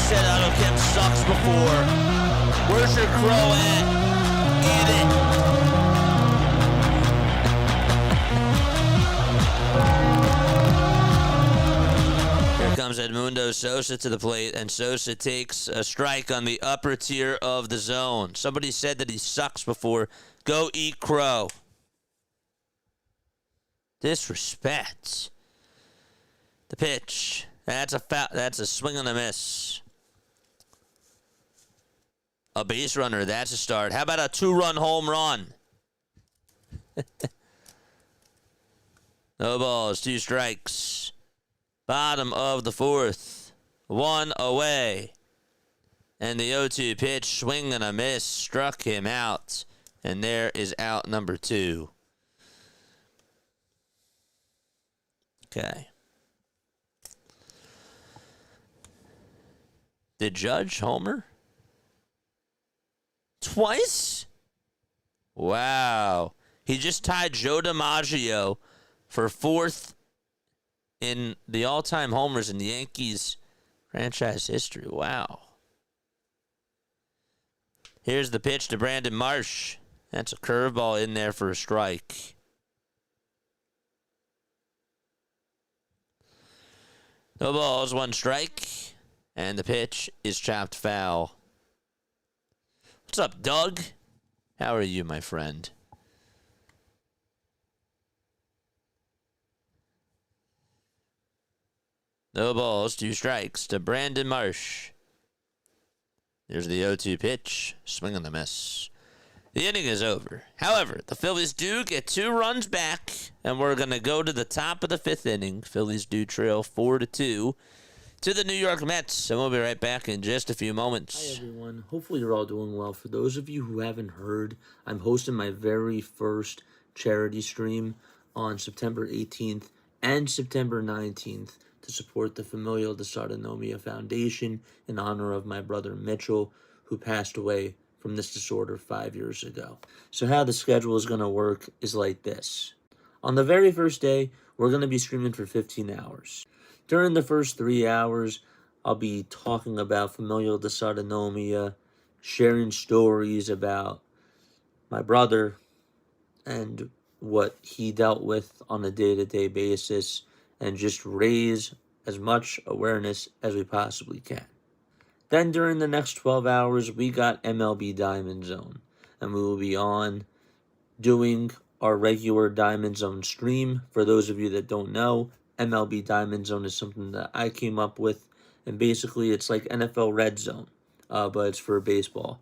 [SPEAKER 2] Said Otto Kemp sucks before. Where's your crow at? Eat it. Here comes Edmundo Sosa to the plate, and Sosa takes a strike on the upper tier of the zone. Somebody said that he sucks before. Go eat crow. Disrespect. The pitch. That's a foul. That's a swing and a miss. A base runner, that's a start. How about a 2-run home run? No balls, 2 strikes. Bottom of the 4th. 1 away. And the 0-2 pitch, swing and a miss, struck him out. And there is out number 2. Okay. Did Judge homer? Twice? Wow. He just tied Joe DiMaggio for 4th in the all-time homers in the Yankees franchise history. Wow. Here's the pitch to Brandon Marsh. That's a curveball in there for a strike. No balls, one strike. And the pitch is chopped foul. What's up, Doug? How are you, my friend? No balls, two strikes to Brandon Marsh. There's the 0-2 pitch. Swing and a miss. The inning is over. However, the Phillies do get 2 runs back, and we're going to go to the top of the 5th inning. Phillies do trail 4-2 to the New York Mets, and we'll be right back in just a few moments.
[SPEAKER 1] Hi, everyone. Hopefully you're all doing well. For those of you who haven't heard, I'm hosting my very first charity stream on September 18th and September 19th to support the Familial Dysautonomia Foundation in honor of my brother Mitchell, who passed away from this disorder 5 years ago. So how the schedule is going to work is like this. On the very first day, we're going to be streaming for 15 hours. During the first 3 hours, I'll be talking about familial dysautonomia, sharing stories about my brother and what he dealt with on a day-to-day basis, and just raise as much awareness as we possibly can. Then during the next 12 hours, we got MLB Diamond Zone, and we will be on doing our regular Diamond Zone stream. For those of you that don't know, MLB Diamond Zone is something that I came up with, and basically it's like NFL Red Zone, but it's for baseball.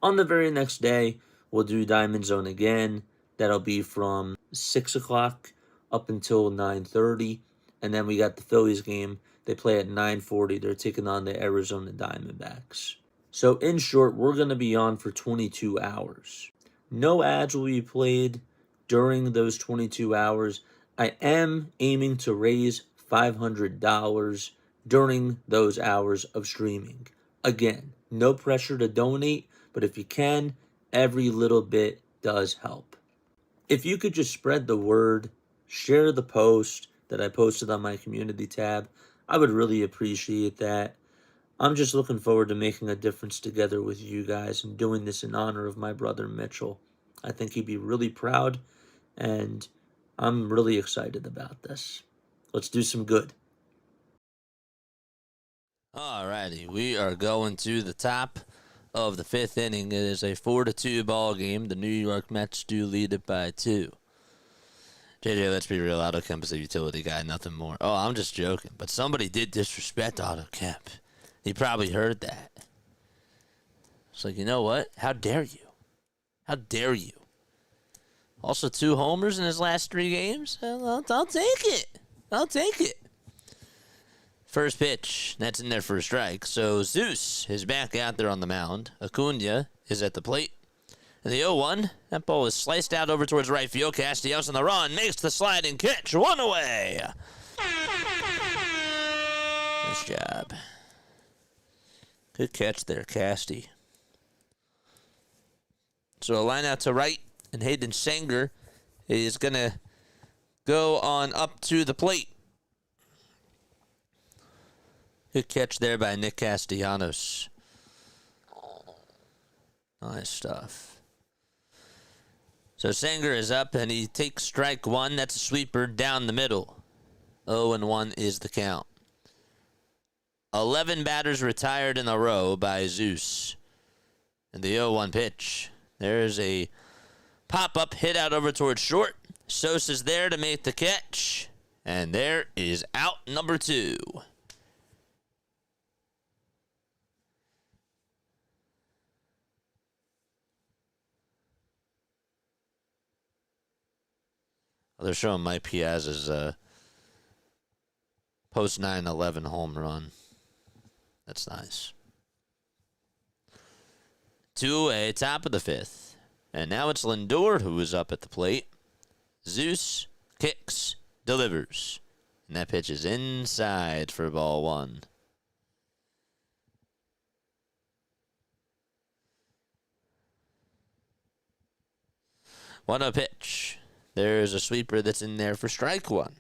[SPEAKER 1] On the very next day, we'll do Diamond Zone again. That'll be from 6 o'clock up until 9:30, and then we got the Phillies game. They play at 9:40. They're taking on the Arizona Diamondbacks. So in short, we're going to be on for 22 hours. No ads will be played during those 22 hours. I am aiming to raise $500 during those hours of streaming. Again, no pressure to donate, but if you can, every little bit does help. If you could just spread the word, share the post that I posted on my community tab, I would really appreciate that. I'm just looking forward to making a difference together with you guys and doing this in honor of my brother Mitchell. I think he'd be really proud, and I'm really excited about this. Let's do some good.
[SPEAKER 2] Alrighty, we are going to the top of the 5th inning. It is a 4-2 ball game. The New York Mets do lead it by 2. JJ, let's be real. Otto Kemp is a utility guy, nothing more. Oh, I'm just joking. But somebody did disrespect Otto Kemp. He probably heard that. It's like, you know what? How dare you? How dare you? Also, 2 homers in his last 3 games? I'll take it. I'll take it. First pitch, that's in there for a strike. So Zeus is back out there on the mound. Acuna is at the plate. And the 0-1, that ball is sliced out over towards right field. Castellanos on the run, makes the sliding catch. 1 away. Nice job. Good catch there, Casty. So a line out to right, and Hayden Sanger is going to go on up to the plate. Good catch there by Nick Castellanos. Nice stuff. So Sanger is up, and he takes strike 1. That's a sweeper down the middle. 0-1 is the count. 11 batters retired in a row by Zeus. And the 0-1 pitch. There's a pop-up hit out over towards short. Sosa's there to make the catch. And there is out number 2. They're showing Mike Piazza's post 9/11 home run. That's nice. 2 away, top of the 5th. And now it's Lindor who is up at the plate. Zeus kicks, delivers. And that pitch is inside for ball 1. One a pitch. There's a sweeper that's in there for strike 1.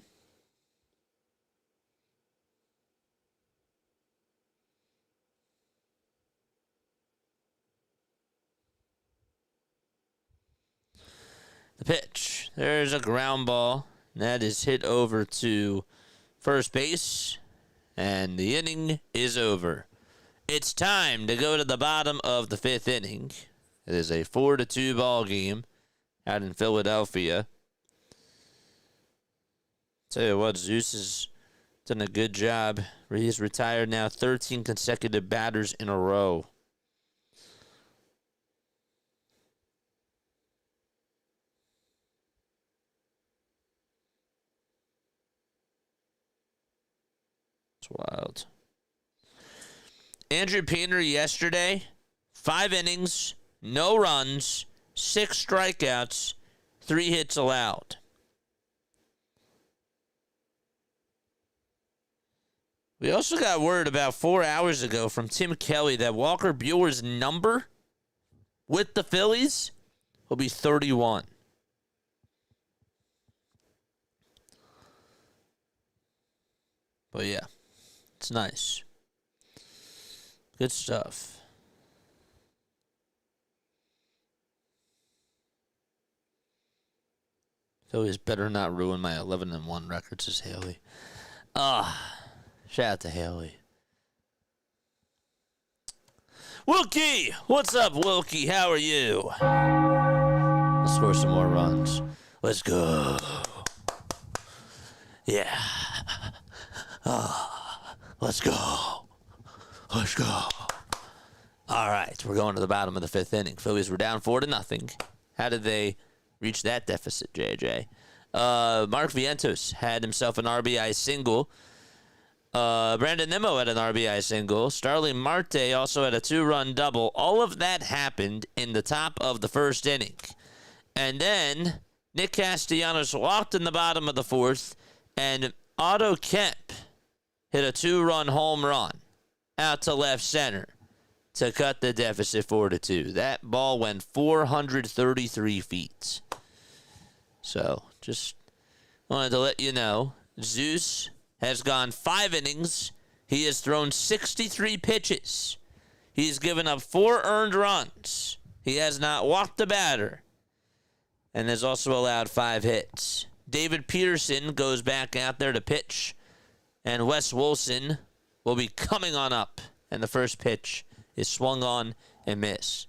[SPEAKER 2] The pitch. There's a ground ball. That is hit over to first base. And the inning is over. It's time to go to the bottom of the 5th inning. It is a 4-2 ball game out in Philadelphia. Tell you what, Zeus has done a good job. He's retired now 13 consecutive batters in a row. It's wild. Andrew Painter yesterday, 5 innings, no runs, 6 strikeouts, 3 hits allowed. We also got word about 4 hours ago from Tim Kelly that Walker Buehler's number with the Phillies will be 31. But yeah, it's nice. Good stuff. Phillies better not ruin my 11-1 record, says Haley. Shout out to Haley. Wilkie! What's up, Wilkie? How are you? Let's score some more runs. Let's go. Yeah. Let's go. Let's go. All right, we're going to the bottom of the 5th inning. Phillies were down 4-0. How did they reach that deficit, JJ? Mark Vientos had himself an RBI single. Brandon Nimmo had an RBI single. Starling Marte also had a 2-run double. All of that happened in the top of the 1st inning. And then Nick Castellanos walked in the bottom of the 4th, and Otto Kemp hit a 2-run home run out to left center to cut the deficit 4-2. That ball went 433 feet. So, just wanted to let you know, Zeus has gone 5 innings. He has thrown 63 pitches. He's given up 4 earned runs. He has not walked a batter and has also allowed 5 hits. David Peterson goes back out there to pitch, and Wes Wilson will be coming on up, and the first pitch is swung on and missed.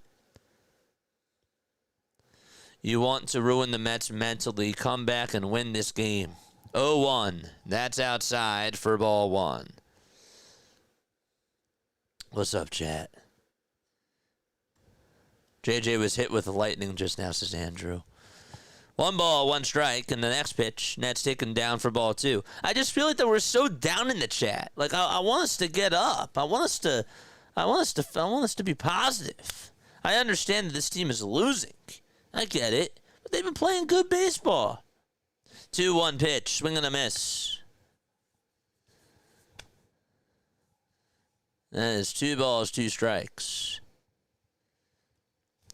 [SPEAKER 2] You want to ruin the Mets mentally, come back and win this game. 0-1. That's outside for ball 1. What's up, chat? JJ was hit with lightning just now, says Andrew. 1 ball, 1 strike, and the next pitch, Nets taken down for ball 2. I just feel like that we're so down in the chat. Like I want us to get up. I want us to be positive. I understand that this team is losing. I get it, but they've been playing good baseball. 2-1 pitch, swing and a miss. That is 2 balls, 2 strikes.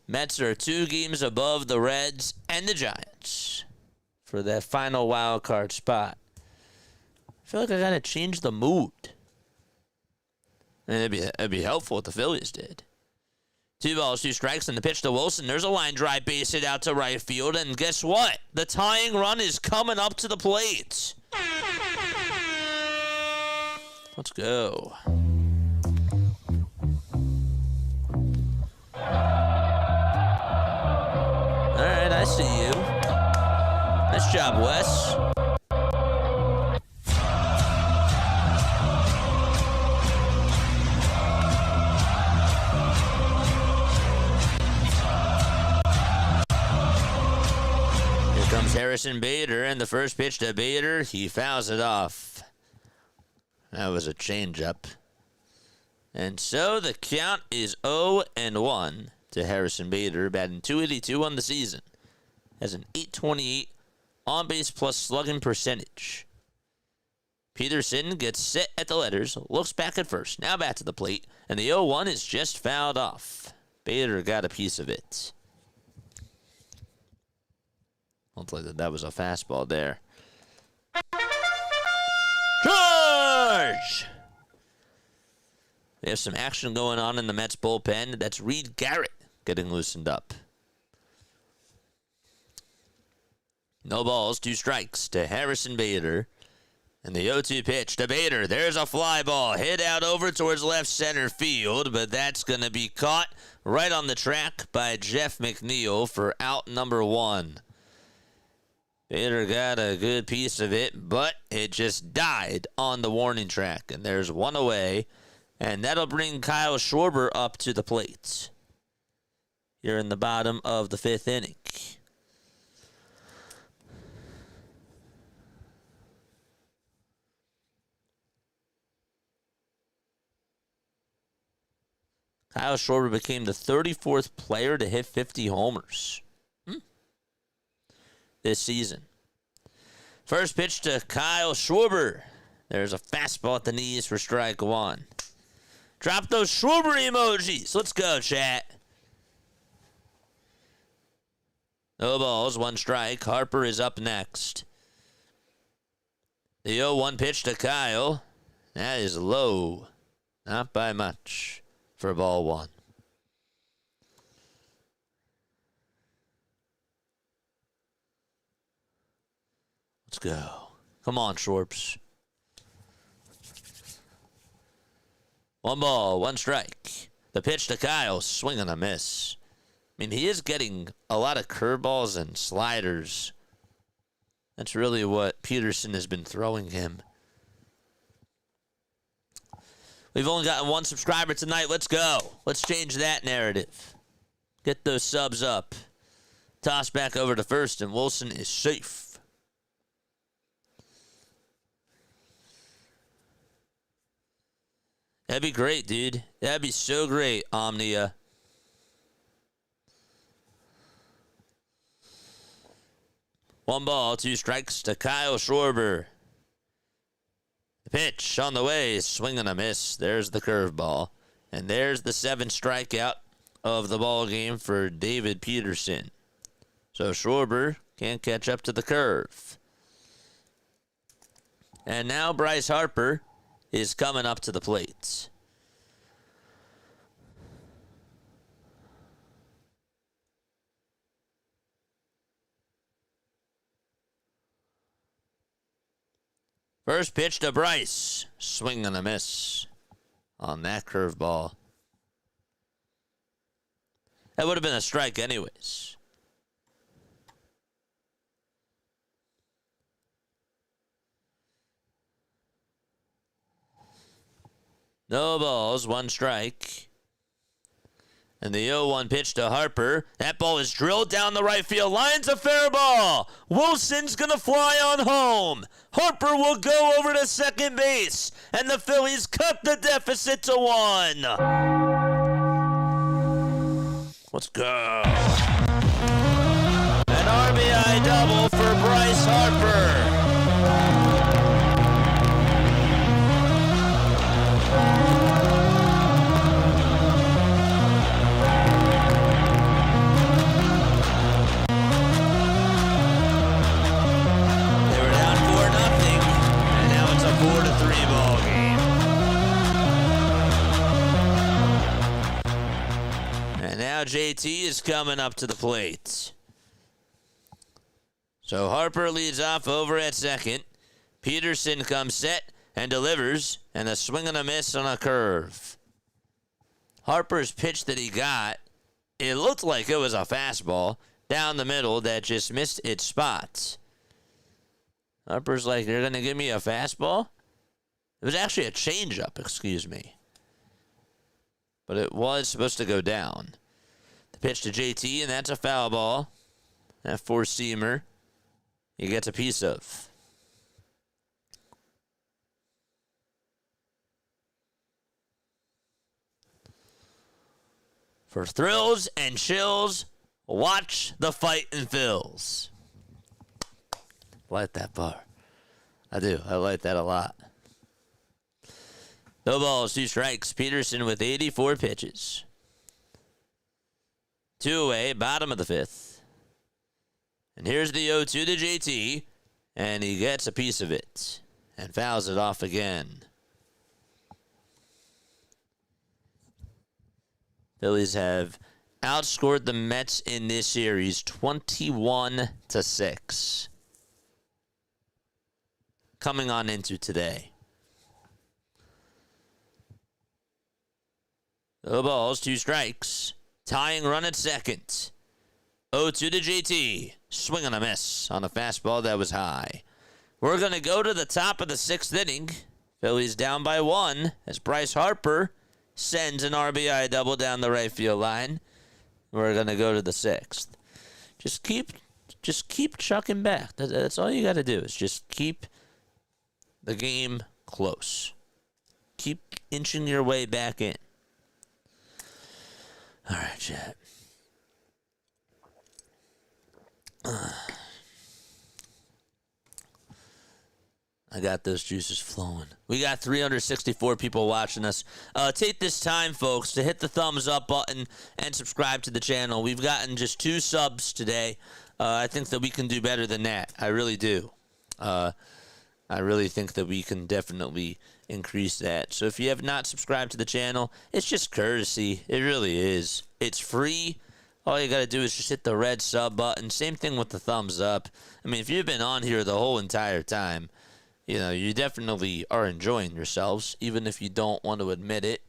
[SPEAKER 2] Mets are 2 games above the Reds and the Giants for that final wild card spot. I feel like I gotta change the mood. I mean, it'd be helpful if the Phillies did. 2 balls, 2 strikes, and the pitch to Wilson. There's a line drive base hit out to right field, and guess what? The tying run is coming up to the plate. Let's go. All right, I see you. Nice job, Wes. Here comes Harrison Bader, and the first pitch to Bader, he fouls it off. That was a changeup. And so the count is 0-1 to Harrison Bader, batting .282 on the season. Has an .828 on-base plus slugging percentage. Peterson gets set at the letters, looks back at first, now back to the plate, and the 0-1 is just fouled off. Bader got a piece of it. Looks like that was a fastball there. Charge! We have some action going on in the Mets bullpen. That's Reed Garrett getting loosened up. No balls, 2 strikes to Harrison Bader. And the 0-2 pitch to Bader. There's a fly ball hit out over towards left center field, but that's going to be caught right on the track by Jeff McNeil for out number 1. Bader got a good piece of it, but it just died on the warning track. And there's 1 away, and that'll bring Kyle Schwarber up to the plate here in the bottom of the 5th inning. Kyle Schwarber became the 34th player to hit 50 homers this season. First pitch to Kyle Schwarber. There's a fastball at the knees for strike 1. Drop those Schwarber emojis. Let's go, chat. No balls, 1 strike. Harper is up next. The 0-1 pitch to Kyle. That is low. Not by much. For ball 1. Let's go. Come on, Schwarps. 1 ball, 1 strike. The pitch to Kyle, swing and a miss. I mean, he is getting a lot of curveballs and sliders. That's really what Peterson has been throwing him. We've only gotten 1 subscriber tonight. Let's go. Let's change that narrative. Get those subs up. Toss back over to first, and Wilson is safe. That'd be great, dude. That'd be so great, Omnia. One ball, 2 strikes to Kyle Schwarber. The pitch on the way, swing and a miss. There's the curveball. And there's the 7th strikeout of the ball game for David Peterson. So Schwarber can't catch up to the curve. And now Bryce Harper is coming up to the plate. First pitch to Bryce. Swing and a miss on that curveball. That would have been a strike anyways. No balls, 1 strike. And the 0-1 pitch to Harper. That ball is drilled down the right field. Line's a fair ball. Wilson's going to fly on home. Harper will go over to second base. And the Phillies cut the deficit to 1. Let's go. An RBI double for Bryce Harper. Ball game. And now JT is coming up to the plate. So Harper leads off over at second. Peterson comes set and delivers, and a swing and a miss on a curve. Harper's pitch that he got, it looked like it was a fastball down the middle that just missed its spots. Harper's like, "You're going to give me a fastball?" It was actually a changeup, excuse me. But it was supposed to go down. The pitch to JT, and that's a foul ball. That 4-seamer he gets a piece of. For thrills and chills, watch the fight in Phils. Like that bar. I do. I like that a lot. No balls, 2 strikes. Peterson with 84 pitches. 2 away, bottom of the 5th. And here's the 0-2 to JT, and he gets a piece of it and fouls it off again. Phillies have outscored the Mets in this series 21-6. coming on into today. No balls, 2 strikes. Tying run at second. 0-2 to JT. Swing and a miss on a fastball that was high. We're going to go to the top of the 6th inning. Phillies down by 1 as Bryce Harper sends an RBI double down the right field line. We're going to go to the 6th. Just keep chucking back. That's all you got to do is just keep the game close. Keep inching your way back in. All right, chat. I got those juices flowing. We got 364 people watching us. Take this time, folks, to hit the thumbs up button and subscribe to the channel. We've gotten just 2 subs today. I think that we can do better than that. I really do. I really think that we can definitely increase that. So if you have not subscribed to the channel, it's just courtesy. It really is. It's free. All you got to do is just hit the red sub button. Same thing with the thumbs up. I mean, if you've been on here the whole entire time, you know, you definitely are enjoying yourselves, even if you don't want to admit it,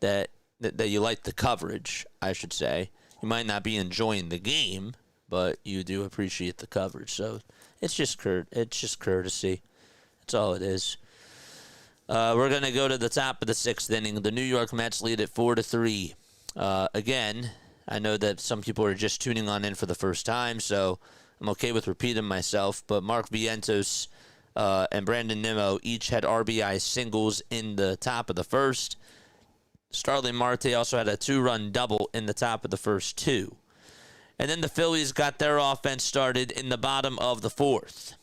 [SPEAKER 2] that you like the coverage, I should say. You might not be enjoying the game, but you do appreciate the coverage. So it's just courtesy. That's all it is. We're going to go to the top of the 6th inning. The New York Mets lead at 4-3. Again, I know that some people are just tuning on in for the first time, so I'm okay with repeating myself. But Mark Vientos and Brandon Nimmo each had RBI singles in the top of the 1st. Starling Marte also had a 2-run double in the top of the first 2. And then the Phillies got their offense started in the bottom of the 4th.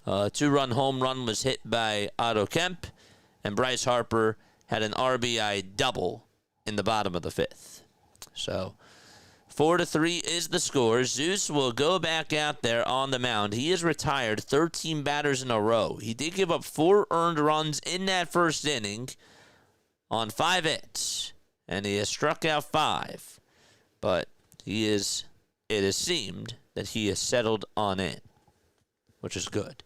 [SPEAKER 2] A 2-run home run was hit by Otto Kemp, and Bryce Harper had an RBI double in the bottom of the 5th. So 4-3 is the score. Zeus will go back out there on the mound. He has retired 13 batters in a row. He did give up 4 earned runs in that first inning on 5 hits, and he has struck out 5. But it has seemed that he has settled on in, which is good.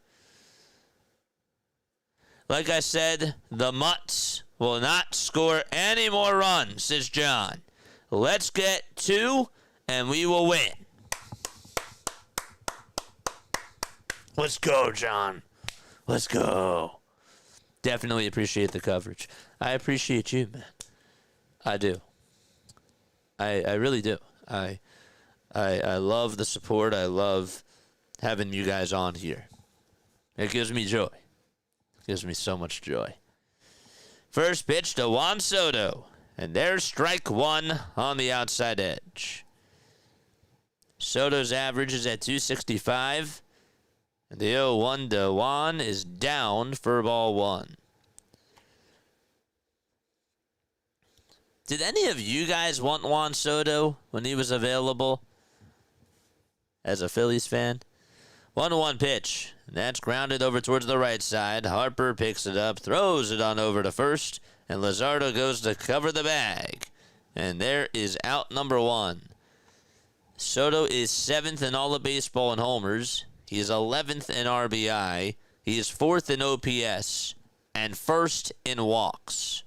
[SPEAKER 2] Like I said, the Mutts will not score any more runs, says John. Let's get 2, and we will win. Let's go, John. Let's go. Definitely appreciate the coverage. I appreciate you, man. I do. I really do. I love the support. I love having you guys on here. It gives me joy. It gives me so much joy. First pitch to Juan Soto. And there's strike 1 on the outside edge. Soto's average is at 265. And the 0-1 to Juan is down for ball 1. Did any of you guys want Juan Soto when he was available as a Phillies fan? 1-1 pitch. And that's grounded over towards the right side. Harper picks it up, throws it on over to first. And Luzardo goes to cover the bag. And there is out number 1. Soto is 7th in all of baseball in homers. He is 11th in RBI. He is 4th in OPS. And 1st in walks.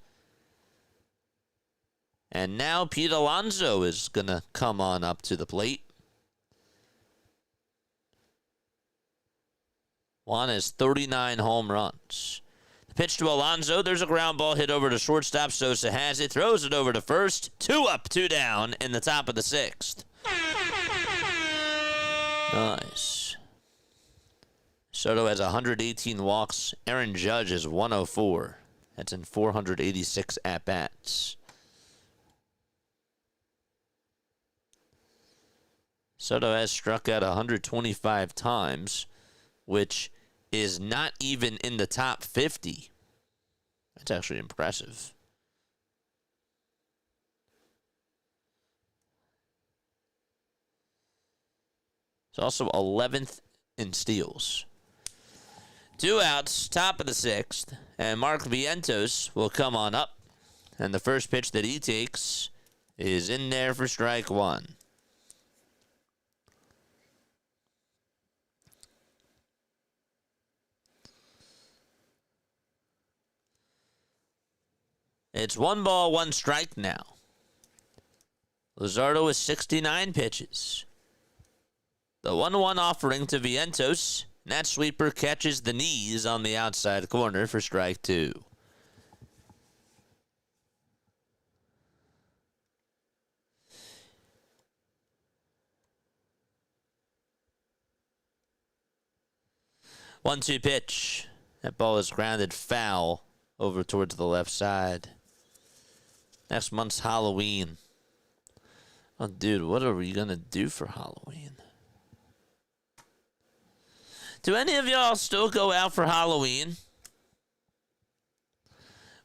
[SPEAKER 2] And now Pete Alonso is going to come on up to the plate. Juan has 39 home runs. Pitch to Alonso. There's a ground ball hit over to shortstop. Sosa has it. Throws it over to first. 2 up, 2 down in the top of the 6th. Nice. Soto has 118 walks. Aaron Judge is 104. That's in 486 at-bats. Soto has struck out 125 times, which is not even in the top 50. That's actually impressive. He's also 11th in steals. 2 outs, top of the 6th, and Mark Vientos will come on up. And the first pitch that he takes is in there for strike 1. It's 1-1 now. Luzardo is 69 pitches. The 1-1 offering to Vientos. And that sweeper catches the knees on the outside corner for strike 2. One-two pitch. That ball is grounded foul over towards the left side. Next month's Halloween. Oh, dude, what are we going to do for Halloween? Do any of y'all still go out for Halloween?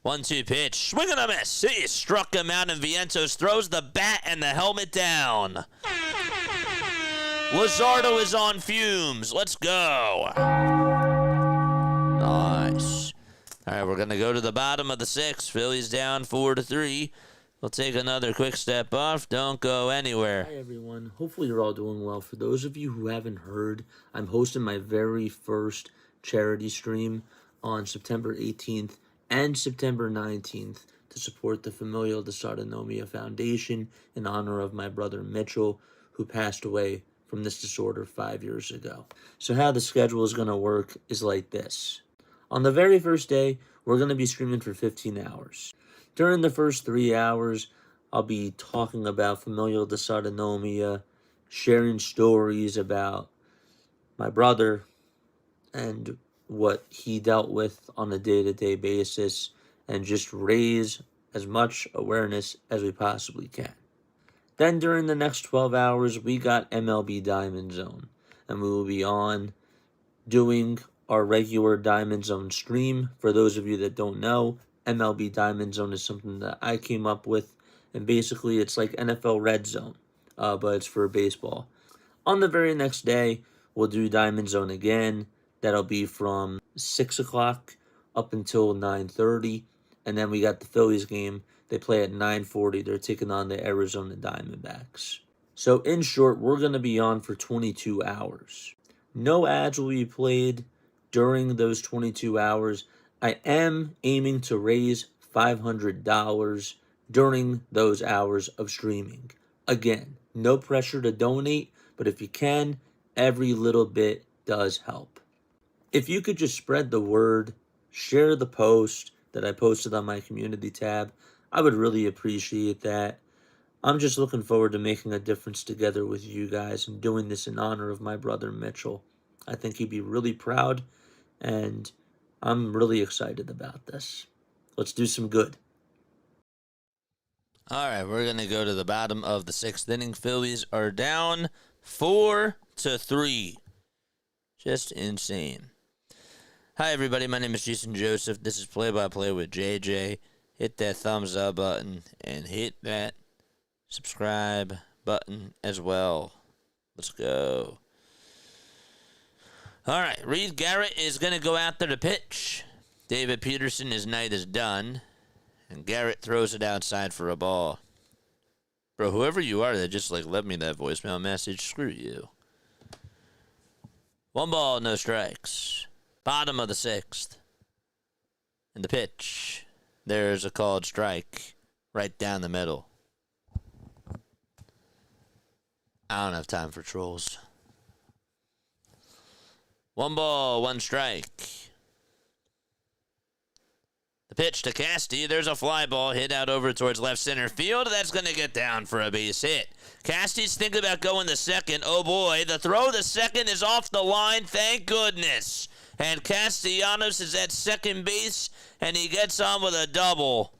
[SPEAKER 2] 1-2 pitch. Swing and a miss. He struck him out, and Vientos throws the bat and the helmet down. Luzardo is on fumes. Let's go. Nice. All right, we're going to go to the bottom of the 6th. Phillies down 4-3. We'll take another quick step off. Don't go anywhere.
[SPEAKER 1] Hi, everyone. Hopefully you're all doing well. For those of you who haven't heard, I'm hosting my very first charity stream on September 18th and September 19th to support the Familial Dysautonomia Foundation in honor of my brother Mitchell, who passed away from this disorder 5 years ago. So how the schedule is going to work is like this. On the very first day, we're going to be streaming for 15 hours. During the first 3 hours, I'll be talking about familial dysautonomia, sharing stories about my brother and what he dealt with on a day-to-day basis, and just raise as much awareness as we possibly can. Then during the next 12 hours, we got MLB Diamond Zone, and we will be on doing our regular Diamond Zone stream. For those of you that don't know, MLB Diamond Zone is something that I came up with, and basically it's like NFL Red Zone, but it's for baseball. On the very next day, we'll do Diamond Zone again. That'll be from 6 o'clock up until 9:30, and then we got the Phillies game. They play at 9:40. They're taking on the Arizona Diamondbacks. So in short, we're going to be on for 22 hours. No ads will be played during those 22 hours. I am aiming to raise $500 during those hours of streaming. Again, no pressure to donate, but if you can, every little bit does help. If you could just spread the word, share the post that I posted on my community tab, I would really appreciate that. I'm just looking forward to making a difference together with you guys and doing this in honor of my brother Mitchell. I think he'd be really proud, and I'm really excited about this. Let's do some good.
[SPEAKER 2] All right, we're going to go to the bottom of the 6th inning. Phillies are down 4-3. Just insane. Hi, everybody. My name is Jason Joseph. This is Play-by-Play with JJ. Hit that thumbs up button and hit that subscribe button as well. Let's go. All right, Reed Garrett is going to go out there to pitch. David Peterson, his night is done. And Garrett throws it outside for a ball. Bro, whoever you are that just, left me that voicemail message, screw you. 1 ball, no strikes. Bottom of the 6th. And the pitch. There's a called strike right down the middle. I don't have time for trolls. 1 ball, 1 strike. The pitch to Casty. There's a fly ball hit out over towards left center field. That's going to get down for a base hit. Casty's thinking about going to second. Oh, boy. The throw to second is off the line. Thank goodness. And Castellanos is at second base, and he gets on with a double.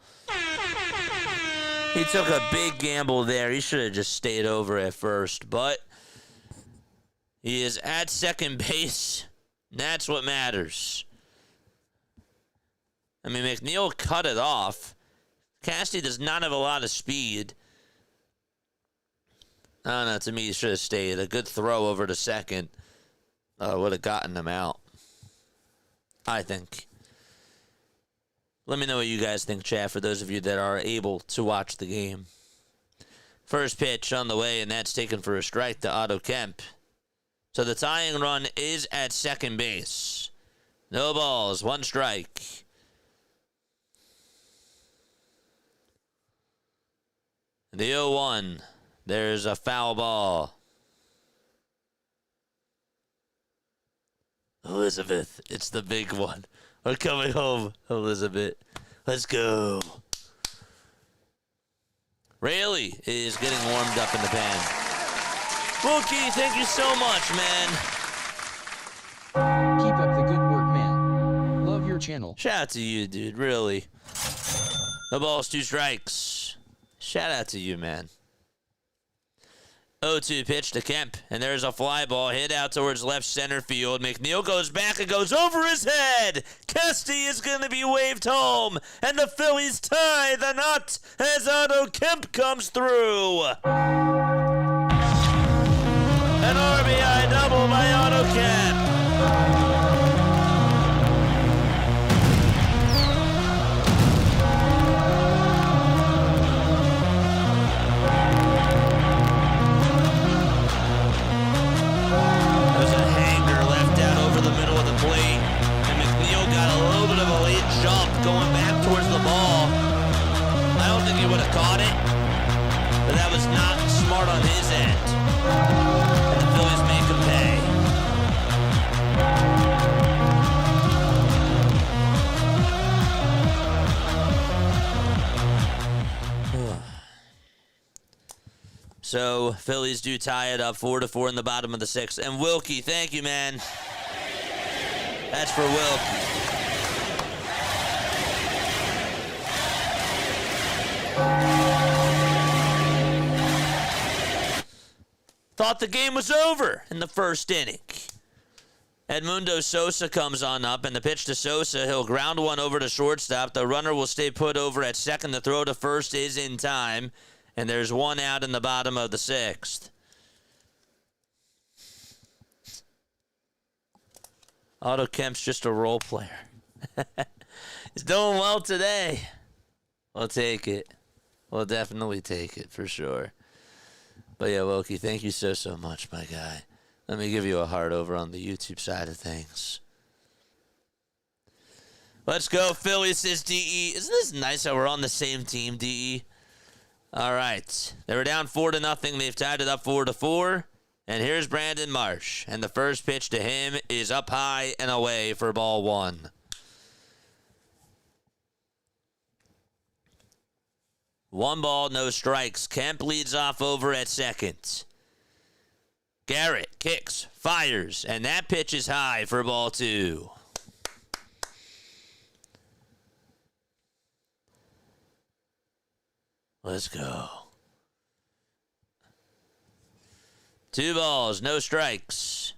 [SPEAKER 2] He took a big gamble there. He should have just stayed over at first, but he is at second base. And that's what matters. I mean, McNeil cut it off. Casty does not have a lot of speed. I don't know. To me, he should have stayed. A good throw over to second would have gotten him out, I think. Let me know what you guys think, chat, for those of you that are able to watch the game. First pitch on the way, and that's taken for a strike to Otto Kemp. So the tying run is at second base. No balls, 1 strike. The 0-1. There's a foul ball. Elizabeth, it's the big one. We're coming home, Elizabeth. Let's go. Rayleigh is getting warmed up in the pen. Wookie, thank you so much, man.
[SPEAKER 3] Keep up the good work, man. Love your channel.
[SPEAKER 2] Shout out to you, dude, really. No balls, 2 strikes. Shout out to you, man. 0-2 pitch to Kemp, and there's a fly ball hit out towards left center field. McNeil goes back and goes over his head. Kesty is going to be waved home, and the Phillies tie the knot as Otto Kemp comes through. An RBI double by Otto Kemp. Going back towards the ball. I don't think he would have caught it, but that was not smart on his end. And the Phillies make him pay. So, Phillies do tie it up 4-4 in the bottom of the 6th. And Wilkie, thank you, man. That's for Wilkie. Thought the game was over in the first inning. Edmundo Sosa comes on up, and the pitch to Sosa. He'll ground one over to shortstop. The runner will stay put over at second. The throw to first is in time, and there's 1 out in the bottom of the 6th. Otto Kemp's just a role player. He's doing well today. We'll take it. We'll definitely take it for sure. But yeah, Wilkie, thank you so much, my guy. Let me give you a heart over on the YouTube side of things. Let's go, Phillies, says DE. Isn't this nice how we're on the same team, DE? All right. They were down 4-0. They've tied it up 4-4. And here's Brandon Marsh. And the first pitch to him is up high and away for ball 1. 1 ball, no strikes. Kemp leads off over at second. Garrett kicks, fires, and that pitch is high for ball 2. Let's go. 2 balls, no strikes.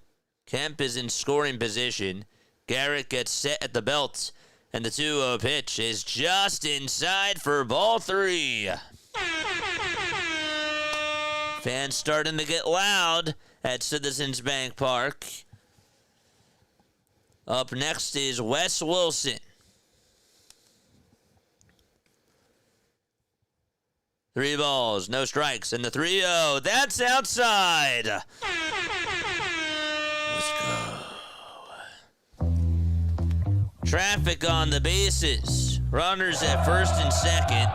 [SPEAKER 2] Kemp is in scoring position. Garrett gets set at the belt. And the 2-0 pitch is just inside for ball 3. Fans starting to get loud at Citizens Bank Park. Up next is Wes Wilson. 3 balls, no strikes, and the 3-0. That's outside. Let's go. Traffic on the bases. Runners at first and second.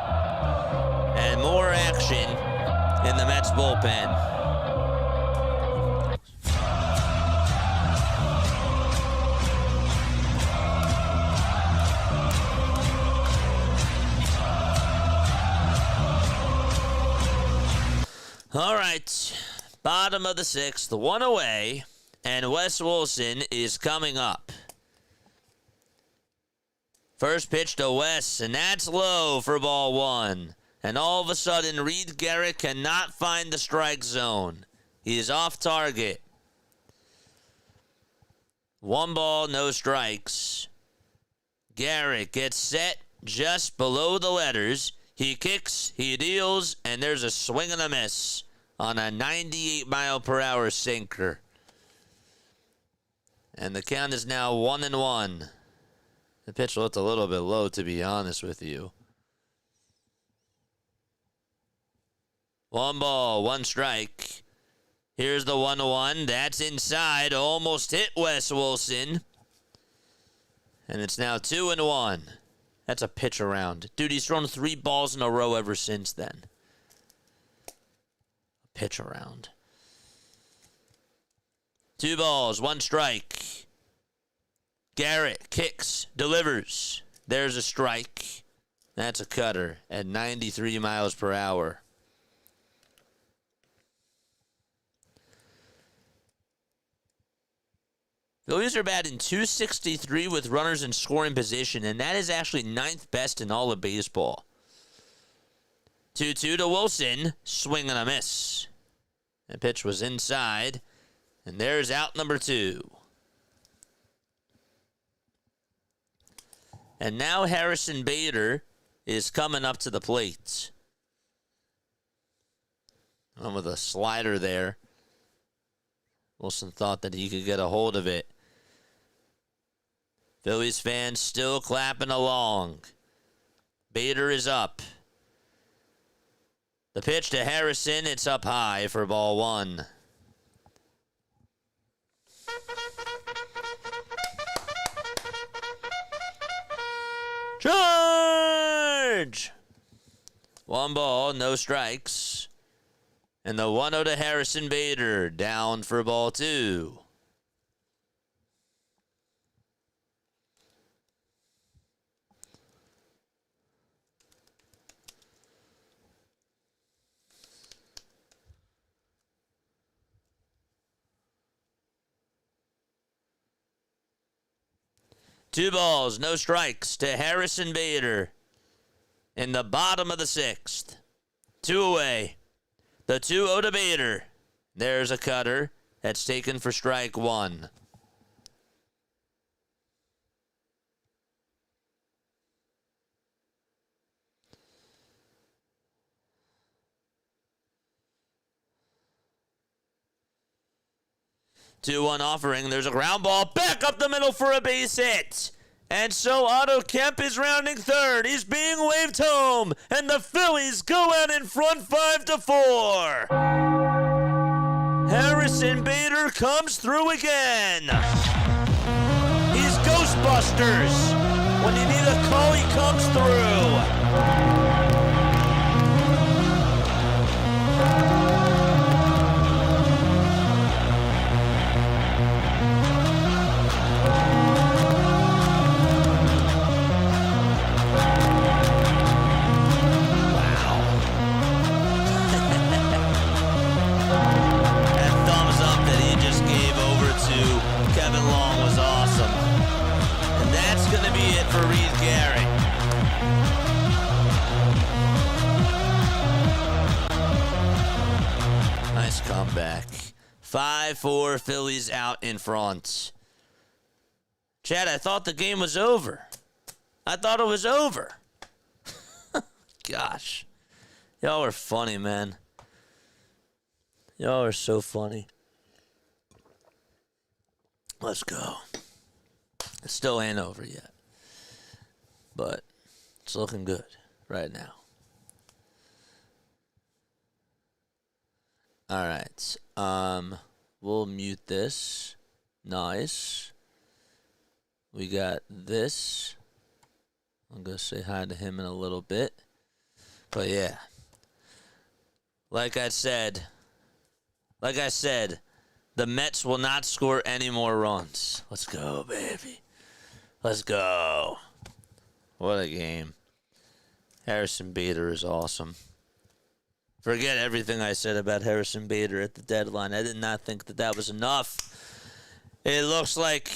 [SPEAKER 2] And more action in the Mets bullpen. All right. Bottom of the 6th. 1 away. And Wes Wilson is coming up. First pitch to Wes, and that's low for ball 1. And all of a sudden, Reed Garrett cannot find the strike zone. He is off target. 1 ball, no strikes. Garrett gets set just below the letters. He kicks, he deals, and there's a swing and a miss on a 98-mile-per-hour sinker. And the count is now 1-1. The pitch looked a little bit low, to be honest with you. 1 ball, 1 strike. Here's the 1-1. That's inside. Almost hit Wes Wilson. And it's now 2-1. That's a pitch around. Dude, he's thrown 3 balls in a row ever since then. pitch around. 2 balls, 1 strike. Garrett kicks, delivers. There's a strike. That's a cutter at 93 miles per hour. Phillies are batting .263 with runners in scoring position, and that is actually 9th best in all of baseball. 2-2 to Wilson, swing and a miss. The pitch was inside, and there's out number 2. And now Harrison Bader is coming up to the plate. And with a slider there. Wilson thought that he could get a hold of it. Phillies fans still clapping along. Bader is up. The pitch to Harrison, it's up high for ball 1. Charge! 1 ball, no strikes. And the 1-0 to Harrison Bader, down for ball 2. Two balls, no strikes to Harrison Bader in the bottom of the 6th. 2 away. The 2-0 to Bader. There's a cutter that's taken for strike 1. Two-one offering. There's a ground ball back up the middle for a base hit. And so Otto Kemp is rounding 3rd. He's being waved home. And the Phillies go out in front 5-4. Harrison Bader comes through again. He's Ghostbusters. When you need a call, he comes through. For Reed Garrett. Nice comeback. 5-4 Phillies out in front. Chad, I thought the game was over. I thought it was over. Gosh. Y'all are funny, man. Y'all are so funny. Let's go. It still ain't over yet. But it's looking good right now. All right. We'll mute this. Nice. We got this. I'm going to say hi to him in a little bit. But yeah. Like I said, the Mets will not score any more runs. Let's go, baby. Let's go. What a game. Harrison Bader is awesome. Forget everything I said about Harrison Bader at the deadline. I did not think that that was enough. It looks like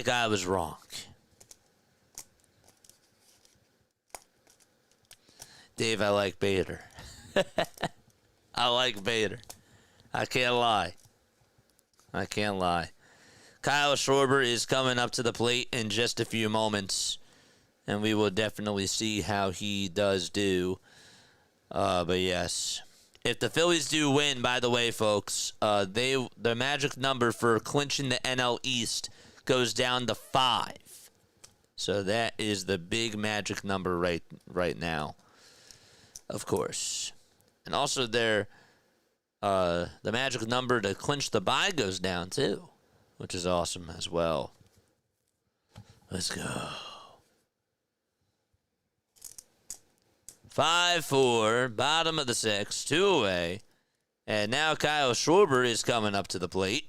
[SPEAKER 2] I was wrong. Dave, I like Bader. I like Bader. I can't lie. Kyle Schwarber is coming up to the plate in just a few moments. And we will definitely see how he does do. But yes. If the Phillies do win, by the way, folks, the magic number for clinching the NL East goes down to 5. So that is the big magic number right now. Of course. And also the magic number to clinch the bye goes down too, which is awesome as well. Let's go. 5-4, bottom of the 6th, 2 away. And now Kyle Schwarber is coming up to the plate.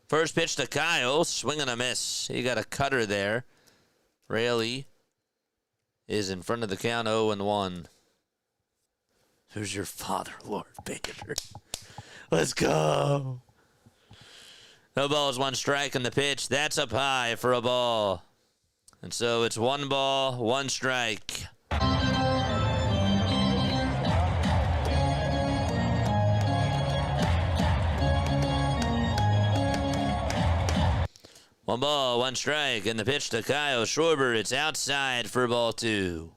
[SPEAKER 2] First pitch to Kyle, swing and a miss. He got a cutter there. Raley is in front of the count, 0-1. Who's your father, Lord Bader? Let's go. No balls, 1 strike on the pitch. That's up high for a ball. And so it's 1 ball, 1 strike. One ball, 1 strike, and the pitch to Kyle Schwarber. It's outside for ball 2.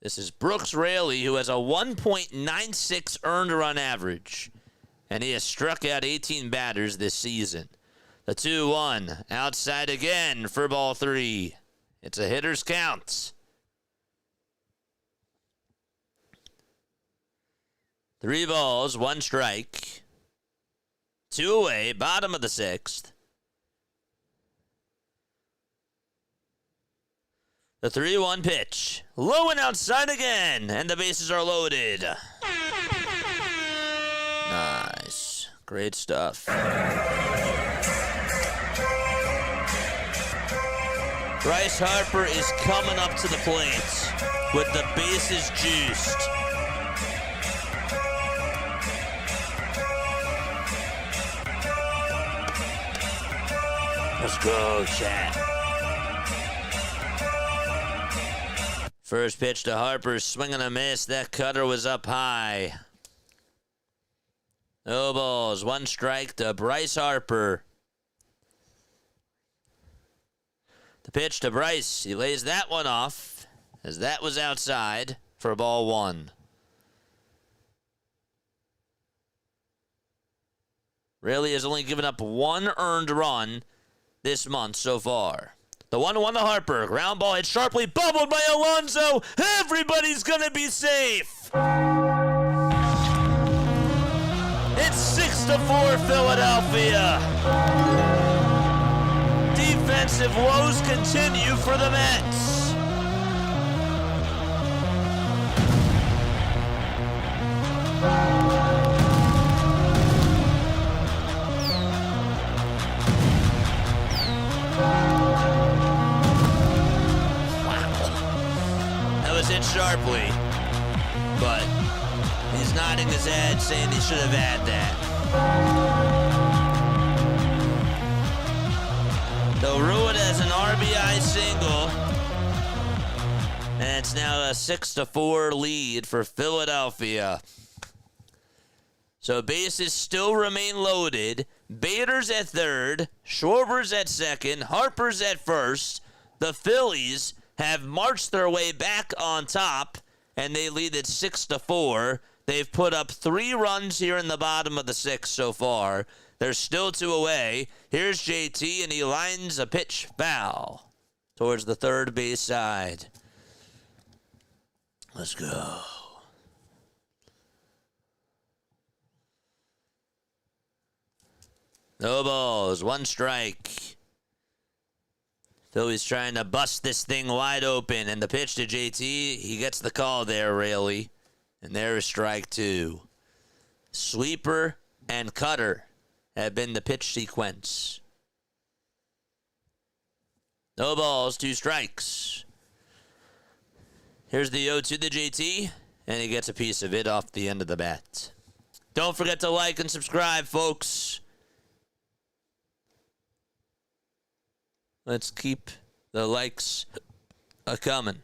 [SPEAKER 2] This is Brooks Raley, who has a 1.96 earned run average, and he has struck out 18 batters this season. The 2-1, outside again for ball 3. It's a hitter's count. 3 balls, 1 strike. 2 away, bottom of the 6th. The 3-1 pitch. Low and outside again, and the bases are loaded. Nice. Great stuff. Bryce Harper is coming up to the plate with the bases juiced. Let's go, chat. First pitch to Harper, swing and a miss. That cutter was up high. No balls, 1 strike to Bryce Harper. The pitch to Bryce. He lays that one off, as that was outside for ball 1. Raley has only given up 1 earned run this month so far. The 1-1 to Harper. Ground ball hit sharply, bubbled by Alonso. Everybody's going to be safe. It's 6-4 Philadelphia. Defensive woes continue for the Mets. Hit sharply, but he's nodding his head saying he should have had that. They'll rule it as an RBI single, and it's now a 6-4 lead for Philadelphia. So bases still remain loaded. Bader's at third, Schwarber's at second, Harper's at first. The Phillies have marched their way back on top, and they lead at 6-4. They've put up 3 runs here in the bottom of the 6th so far. There's still 2 away. Here's JT, and he lines a pitch foul towards the third base side. Let's go. No balls, 1 strike. Phillies trying to bust this thing wide open, and the pitch to JT, he gets the call there, Raley. And there is strike 2. Sweeper and cutter have been the pitch sequence. No balls, 2 strikes. Here's the 0-2 to JT, and he gets a piece of it off the end of the bat. Don't forget to like and subscribe, folks. Let's keep the likes a-coming.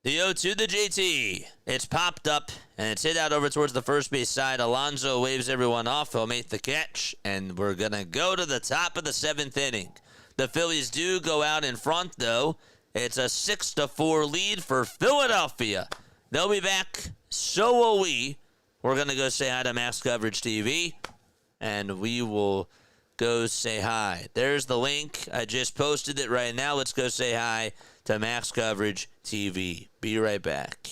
[SPEAKER 2] The 0-2 to JT. It's popped up, and it's hit out over towards the first base side. Alonso waves everyone off. He'll make the catch, and we're going to go to the top of the 7th inning. The Phillies do go out in front, though. It's a 6-4 lead for Philadelphia. They'll be back. So will we. We're going to go say hi to Max Coverage TV, and we will go say hi. There's the link. I just posted it right now. Let's go say hi to Max Coverage TV. Be right back.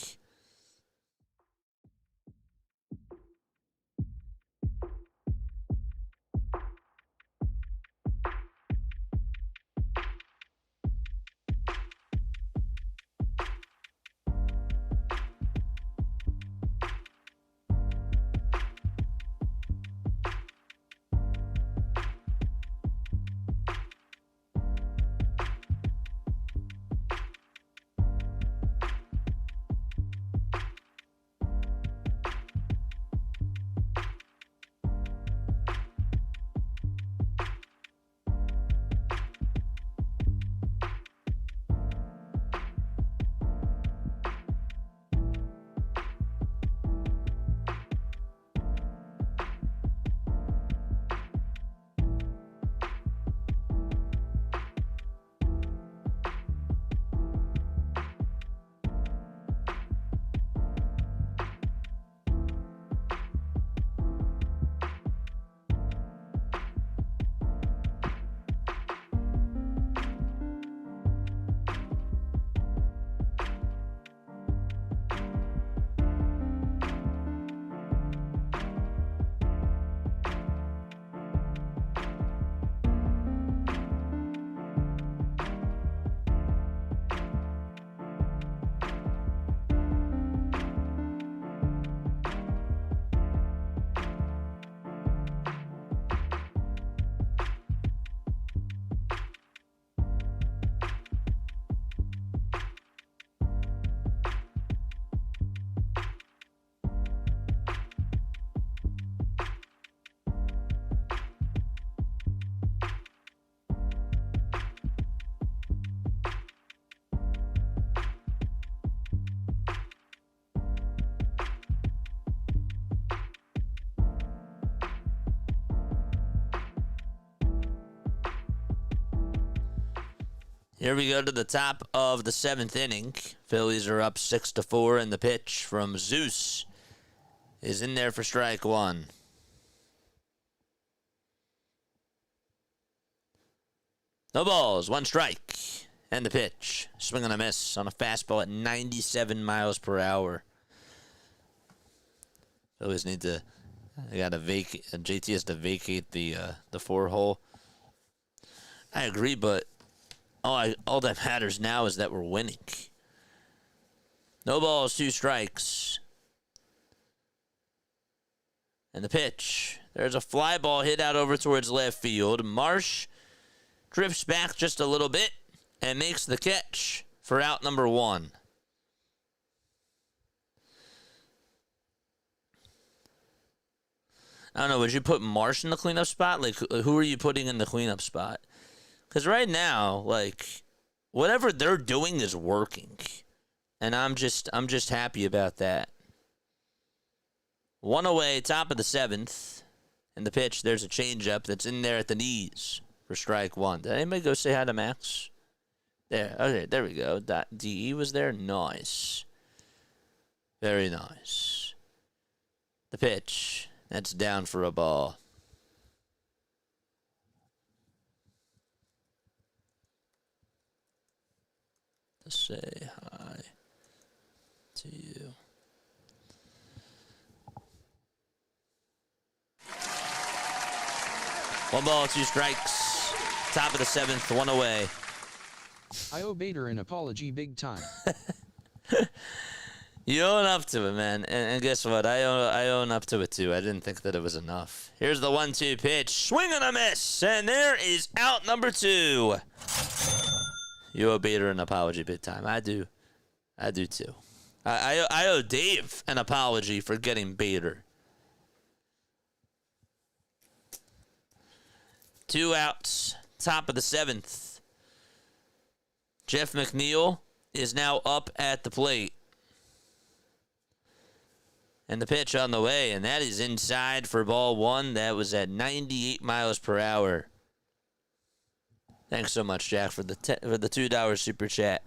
[SPEAKER 2] Here we go to the top of the 7th inning. Phillies are up 6-4, and the pitch from Zeus is in there for strike one. No balls, 1 strike. And the pitch. Swing and a miss on a fastball at 97 miles per hour. Phillies need to, they got to vacate, JT has to vacate the 4-hole. I agree, but all that matters now is that we're winning. No balls, 2 strikes. And the pitch. There's a fly ball hit out over towards left field. Marsh drifts back just a little bit and makes the catch for out number 1. I don't know, would you put Marsh in the cleanup spot? Like, who are you putting in the cleanup spot? Because right now, like, whatever they're doing is working. And I'm just happy about that. 1 away, top of the 7th. And the pitch, there's a changeup that's in there at the knees for strike 1. Did anybody go say hi to Max? There, okay, there we go. DE was there. Nice. Very nice. The pitch, that's down for a ball. Say hi to you. One ball, 2 strikes. Top of the 7th, 1 away.
[SPEAKER 3] I owe Bader an apology big time.
[SPEAKER 2] You own up to it, man. And guess what? I own up to it, too. I didn't think that it was enough. Here's the 1-2 pitch. Swing and a miss. And there is out number 2. You owe Bader an apology big time. I do. I do, too. I owe Dave an apology for getting Bader. 2 outs. Top of the 7th. Jeff McNeil is now up at the plate. And the pitch on the way, and that is inside for ball 1. That was at 98 miles per hour. Thanks so much, Jack, for the $2 super chat.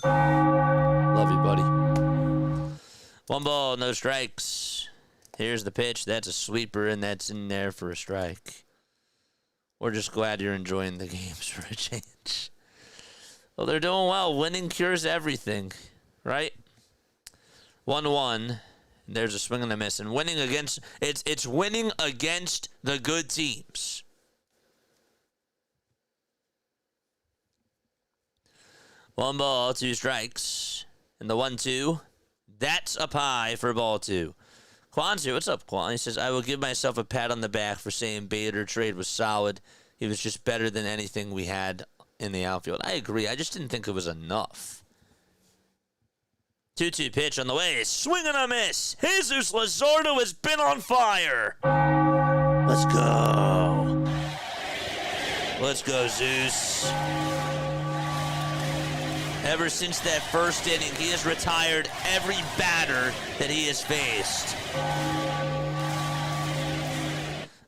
[SPEAKER 2] Love you, buddy. 1 ball, no strikes. Here's the pitch. That's a sweeper, and that's in there for a strike. We're just glad you're enjoying the games for a change. Well, they're doing well. Winning cures everything, right? 1-1. There's a swing and a miss. And winning against it's winning against the good teams. One ball, 2 strikes. And the 1-2. That's up high for ball 2. Quan's here. What's up, Quan? He says, I will give myself a pat on the back for saying Bader trade was solid. He was just better than anything we had in the outfield. I agree. I just didn't think it was enough. 2-2 pitch on the way. Swing and a miss. Jesus Luzardo has been on fire. Let's go. Let's go, Zeus. Ever since that first inning, he has retired every batter that he has faced.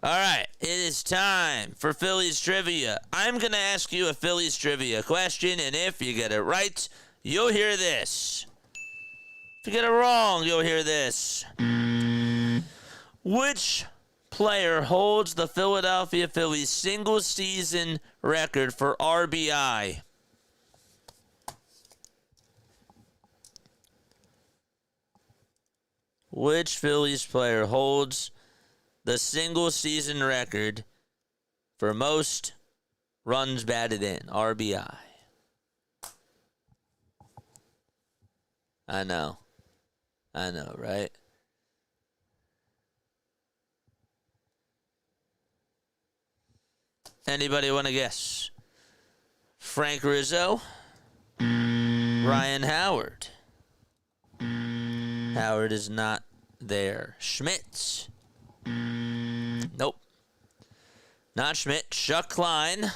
[SPEAKER 2] All right, it is time for Phillies Trivia. I'm going to ask you a Phillies Trivia question, and if you get it right, you'll hear this. If you get it wrong, you'll hear this. Which player holds the Philadelphia Phillies single-season record for RBI? Which Phillies player holds the single-season record for most runs batted in, RBI? I know, right? Anybody want to guess? Frank Rizzo? Ryan Howard? Howard is not there. Schmidt? Nope. Not Schmidt. Chuck Klein.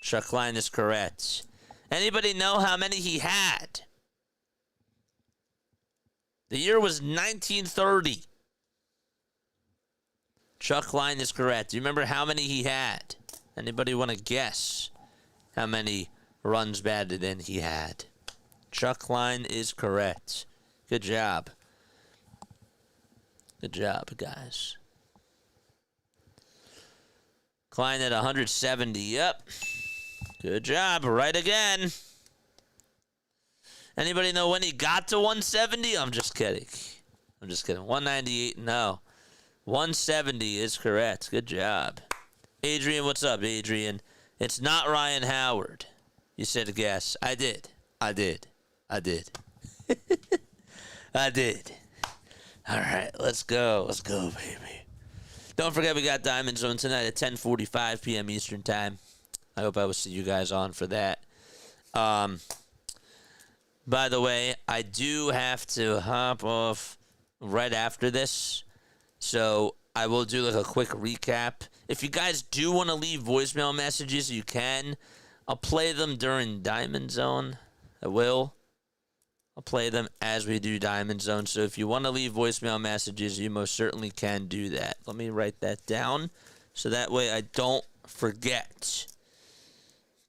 [SPEAKER 2] Chuck Klein is correct. Anybody know how many he had? The year was 1930. Chuck Klein is correct. Do you remember how many he had? Anybody want to guess? how many runs batted in he had. Chuck Line is correct. Good job. Good job, guys. Klein at 170. Yep. Good job. Right again. Anybody know when he got to 170? I'm just kidding. 198, no. 170 is correct. Good job. Adrian, what's up, Adrian? It's not Ryan Howard. You said a guess. I did. I did. I did. All right, let's go. Let's go, baby. Don't forget we got Diamond Zone tonight at 10:45 p.m. Eastern Time. I hope I will see you guys on for that. By the way, I do have to hop off right after this, so I will do like a quick recap. If you guys do want to leave voicemail messages, you can. I'll play them during Diamond Zone. I will. I'll play them as we do Diamond Zone. So if you want to leave voicemail messages, you most certainly can do that. Let me write that down so that way I don't forget.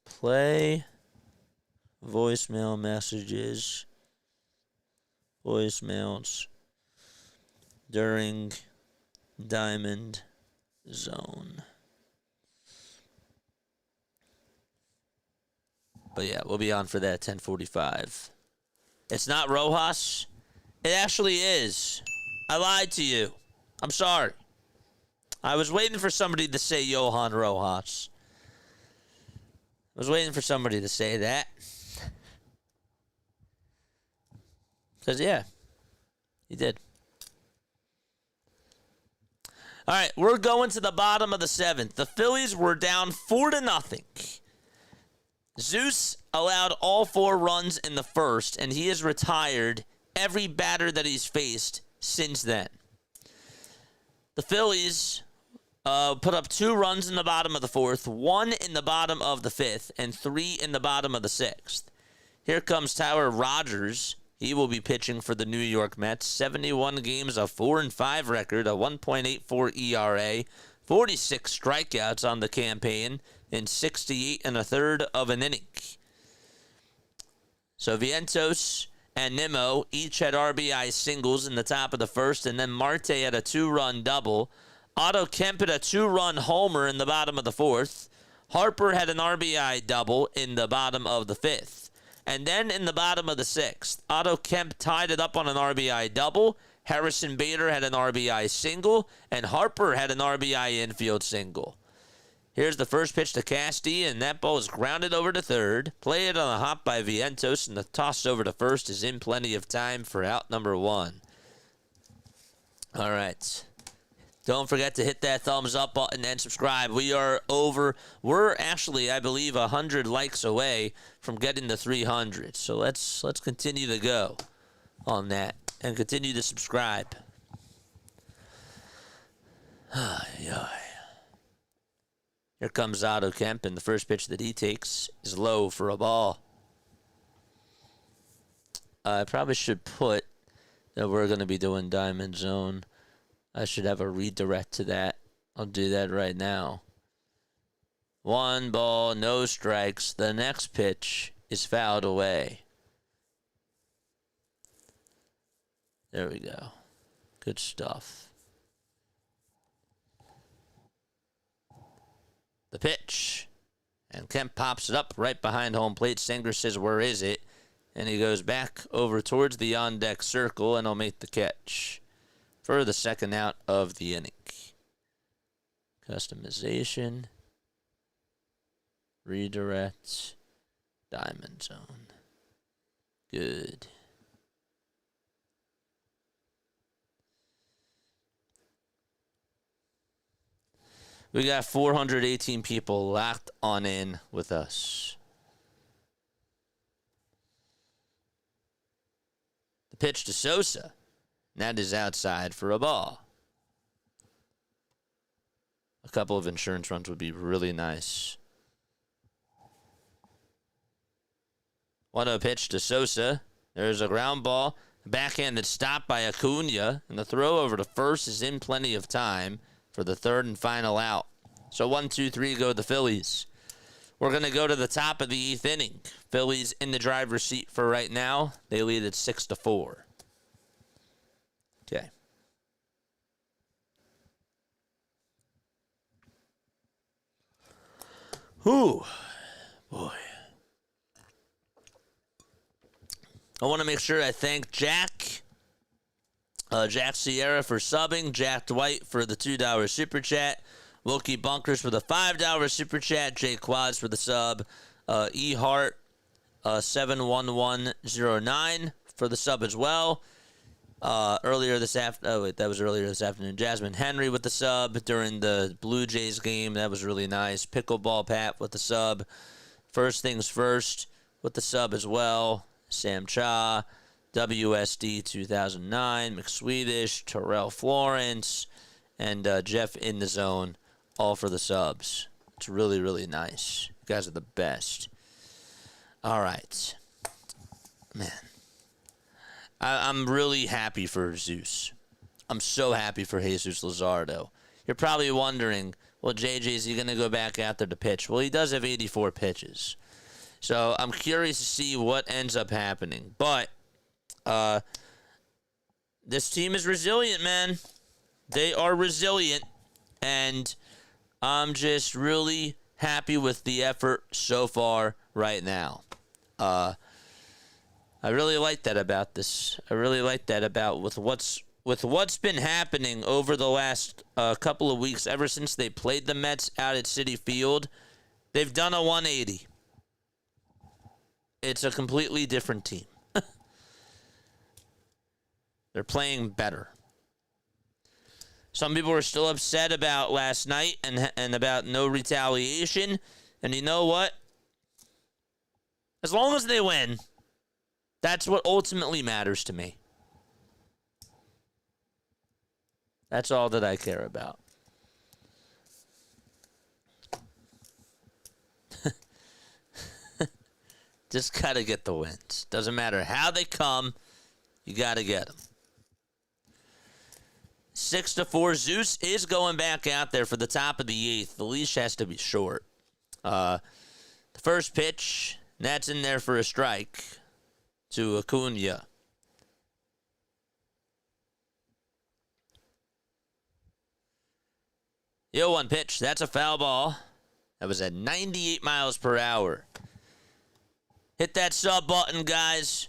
[SPEAKER 2] Play voicemail messages. Voicemails during Diamond Zone. But yeah, we'll be on for that 10:45. It's not Rojas. It actually is. I lied to you. I'm sorry. I was waiting for somebody to say Johan Rojas. I was waiting for somebody to say that. Because, yeah, he did. All right, we're going to the bottom of the seventh. The Phillies were down 4-0. Zeus allowed all 4 runs in the first, and he has retired every batter that he's faced since then. The Phillies put up 2 runs in the bottom of the 4th, 1 in the bottom of the 5th, and 3 in the bottom of the 6th. Here comes Tyler Rogers. He will be pitching for the New York Mets. 71 games, a 4-5 record, a 1.84 ERA, 46 strikeouts on the campaign, in 68 1/3 of an inning. So Vientos and Nimmo each had RBI singles in the top of the first, and then Marte had a 2-run double. Otto Kemp had a 2-run homer in the bottom of the 4th. Harper had an RBI double in the bottom of the 5th. And then in the bottom of the 6th, Otto Kemp tied it up on an RBI double. Harrison Bader had an RBI single, and Harper had an RBI infield single. Here's the first pitch to Casti, and that ball is grounded over to third. Play it on a hop by Vientos, and the toss over to first is in plenty of time for out number 1. All right. Don't forget to hit that thumbs up button and subscribe. We're actually, I believe, 100 likes away from getting to 300. So let's continue to go on that and continue to subscribe. Here comes Otto Kemp, and the first pitch that he takes is low for a ball. I probably should put that we're going to be doing Diamond Zone. I should have a redirect to that. I'll do that right now. 1 ball, no strikes. The next pitch is fouled away. There we go. Good stuff. The pitch. And Kemp pops it up right behind home plate. Singer says, "Where is it?" And he goes back over towards the on-deck circle, and he'll make the catch for the second out of the inning. Customization. Redirect. Diamond Zone. Good. We got 418 people locked on in with us. The pitch to Sosa. That is outside for a ball. A couple of insurance runs would be really nice. 1-0 pitch to Sosa. There's a ground ball. Backhanded stop by Acuna. And the throw over to first is in plenty of time for the third and final out. So 1, 2, 3 go the Phillies. We're going to go to the top of the 8th inning. Phillies in the driver's seat for right now. They lead at 6-4. Okay. Whew. Boy. I want to make sure I thank Jack Sierra for subbing, Jack Dwight for the $2 super chat, Wilkie Bunkers for the $5 super chat, Jay Quads for the sub, E Hart 71109 for the sub as well. Earlier this afternoon. Jasmine Henry with the sub during the Blue Jays game. That was really nice. Pickleball Pat with the sub. First Things First with the sub as well. Sam Cha, WSD 2009, McSwedish, Terrell Florence, and Jeff in the Zone, all for the subs. It's really, really nice. You guys are the best. All right. Man. I'm really happy for Zeus. I'm so happy for Jesus Luzardo. You're probably wondering, well, JJ, is he going to go back out there to pitch? Well, he does have 84 pitches. So I'm curious to see what ends up happening. But this team is resilient, man. They are resilient. And I'm just really happy with the effort so far right now. I really like that about this. I really like that about with what's been happening over the last couple of weeks, ever since they played the Mets out at Citi Field. They've done a 180. It's a completely different team. They're playing better. Some people are still upset about last night and about no retaliation. And you know what? As long as they win, that's what ultimately matters to me. That's all that I care about. Just got to get the wins. Doesn't matter how they come, you got to get them. 6-4. Zeus is going back out there for the top of the 8th. The leash has to be short. The first pitch, that's in there for a strike to Acuna. The 0-1 pitch, that's a foul ball. That was at 98 miles per hour. Hit that sub button, guys.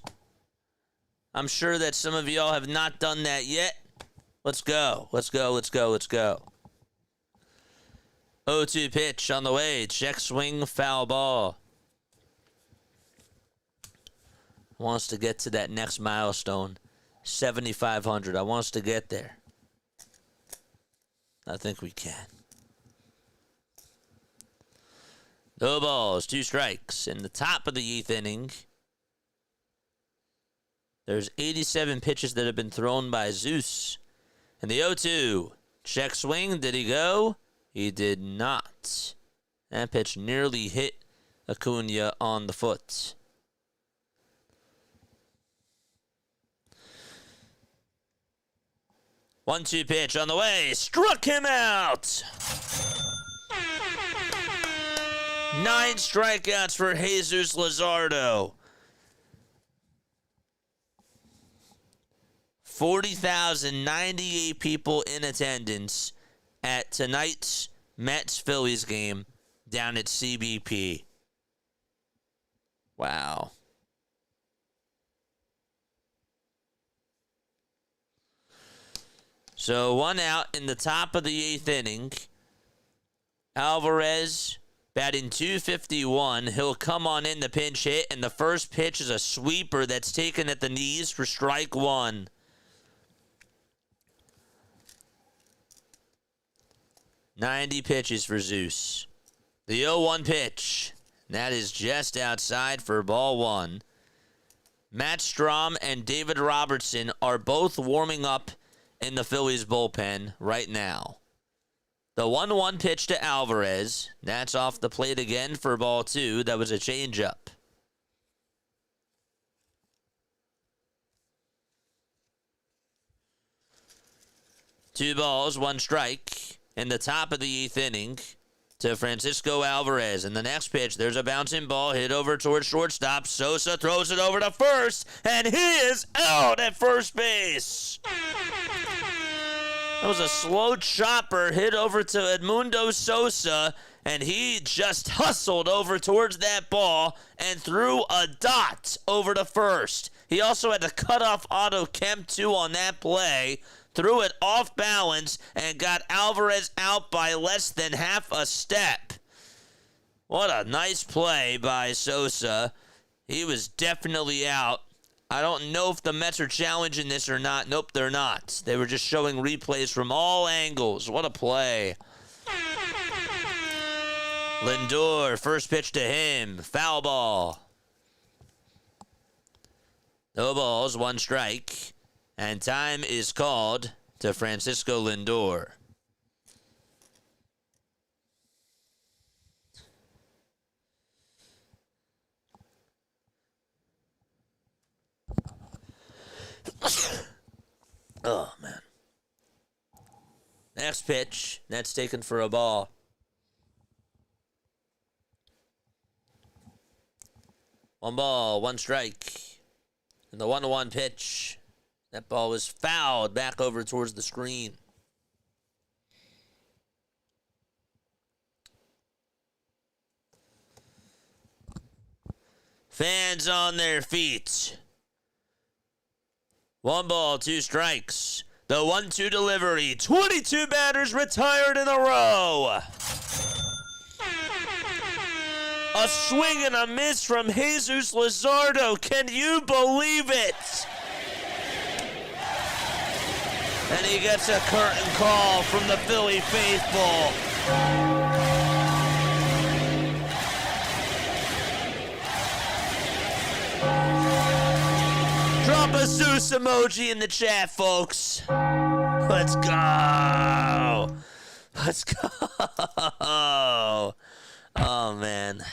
[SPEAKER 2] I'm sure that some of y'all have not done that yet. Let's go. Let's go. Let's go. Let's go. 0-2 pitch on the way. Check swing, foul ball. Want us to get to that next milestone. 7,500. I want us to get there. I think we can. No balls, 2 strikes. In the top of the 8th inning, there's 87 pitches that have been thrown by Zeus. And the 0-2, check swing, did he go? He did not. That pitch nearly hit Acuna on the foot. One-two pitch on the way, struck him out! 9 strikeouts for Jesus Luzardo. 40,098 people in attendance at tonight's Mets-Phillies game down at CBP. Wow. So 1 out in the top of the 8th inning. Alvarez batting .251. He'll come on in the pinch hit, and the first pitch is a sweeper that's taken at the knees for strike 1. .90 pitches for Zeus. The 0-1 pitch. That is just outside for ball 1. Matt Strahm and David Robertson are both warming up in the Phillies bullpen right now. The 1-1 pitch to Alvarez. That's off the plate again for ball 2. That was a changeup. Two balls, 1 strike in the top of the 8th inning to Francisco Alvarez. And the next pitch, there's a bouncing ball hit over towards shortstop. Sosa throws it over to first, and he is out at first base. That was a slow chopper hit over to Edmundo Sosa, and he just hustled over towards that ball and threw a dot over to first. He also had to cut off Otto Kemp, too, on that play. Threw it off balance and got Alvarez out by less than half a step. What a nice play by Sosa. He was definitely out. I don't know if the Mets are challenging this or not. Nope, they're not. They were just showing replays from all angles. What a play. Lindor, first pitch to him. Foul ball. No balls, one strike. And time is called to Francisco Lindor. Oh, man. Next pitch. That's taken for a ball. One ball, one strike. And the 1-1 pitch. That ball was fouled back over towards the screen. Fans on their feet. One ball, two strikes. The 1-2 delivery. 22 batters retired in a row. A swing and a miss from Jesus Luzardo. Can you believe it? And he gets a curtain call from the Philly faithful. Drop a Zeus emoji in the chat, folks. Let's go. Let's go. Oh, man.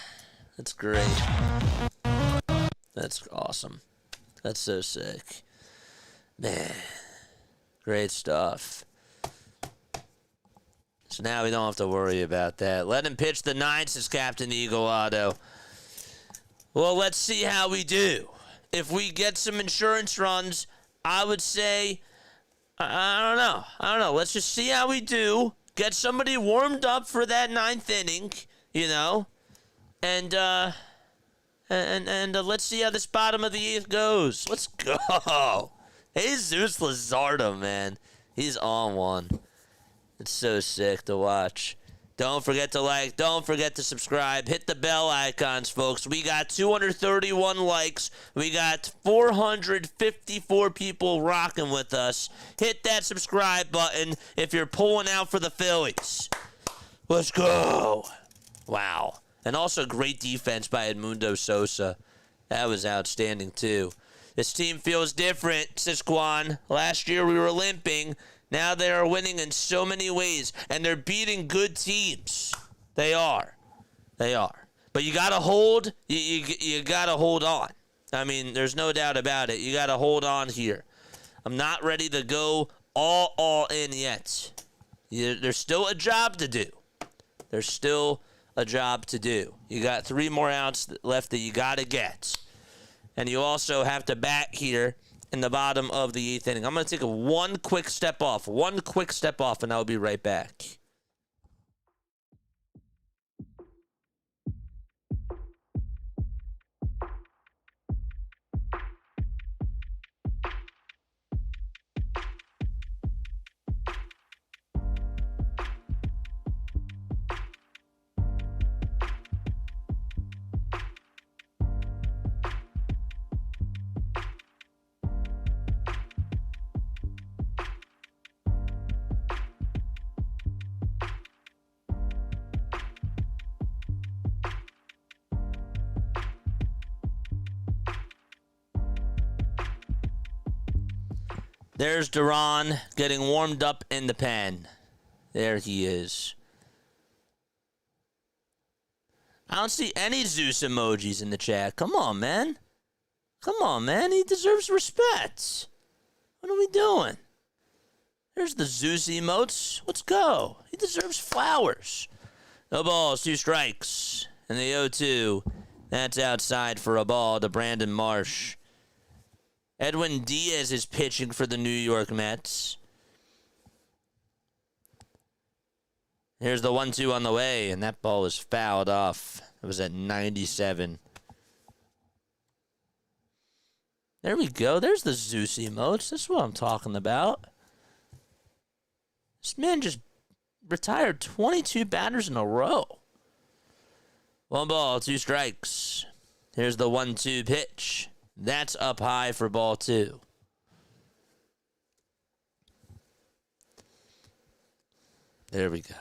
[SPEAKER 2] That's great. That's awesome. That's so sick. Man. Great stuff. So now we don't have to worry about that. Let him pitch the ninth, says Captain Eagle Otto. Well, let's see how we do. If we get some insurance runs, I would say, I don't know. Let's just see how we do. Get somebody warmed up for that ninth inning, you know, and let's see how this bottom of the eighth goes. Let's go. Jesus Luzardo, man. He's on one. It's so sick to watch. Don't forget to like. Don't forget to subscribe. Hit the bell icons, folks. We got 231 likes. We got 454 people rocking with us. Hit that subscribe button if you're pulling out for the Phillies. Let's go. Wow. And also great defense by Edmundo Sosa. That was outstanding, too. This team feels different, says Quan. Last year we were limping. Now they are winning in so many ways, and they're beating good teams. They are. They are. But you got to hold. You got to hold on. I mean, there's no doubt about it. You got to hold on here. I'm not ready to go all in yet. There's still a job to do. There's still a job to do. You got 3 more outs left that you got to get. And you also have to bat here in the bottom of the 8th inning. I'm going to take one quick step off, and I'll be right back. There's Duran getting warmed up in the pen. There he is. I don't see any Zeus emojis in the chat. Come on, man. Come on, man. He deserves respect. What are we doing? There's the Zeus emotes. Let's go. He deserves flowers. No balls, 2 strikes. And the 0-2. That's outside for a ball to Brandon Marsh. Edwin Diaz is pitching for the New York Mets. Here's the 1-2 on the way, and that ball was fouled off. It was at 97. There we go. There's the Zeus emotes. That's what I'm talking about. This man just retired 22 batters in a row. 1 ball, 2 strikes. Here's the 1-2 pitch. That's up high for ball 2. There we go.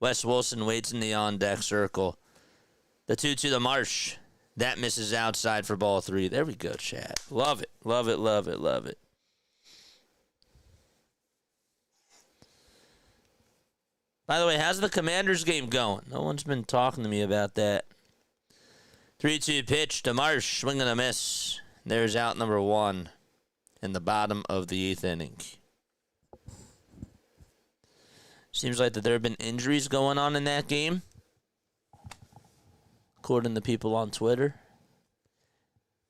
[SPEAKER 2] Wes Wilson waits in the on-deck circle. The 2-2 to Marsh. That misses outside for ball 3. There we go, chat. Love it, love it, love it, love it. By the way, how's the Commanders game going? No one's been talking to me about that. 3-2 pitch to Marsh. Swing and a miss. There's out number 1 in the bottom of the 8th inning. Seems like that there have been injuries going on in that game, according to people on Twitter.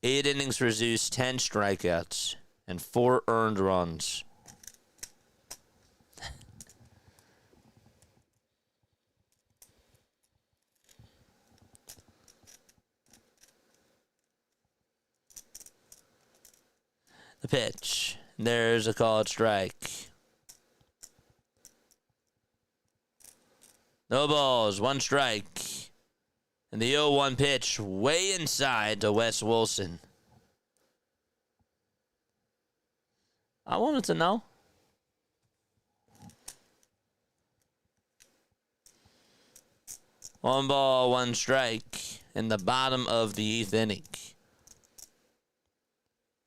[SPEAKER 2] 8 innings for Zeus, 10 strikeouts, and 4 earned runs. The pitch. There's a called strike. No balls, 1 strike. And the 0-1 pitch way inside to Wes Wilson. I wanted to know. One ball, 1 strike in the bottom of the 8th inning.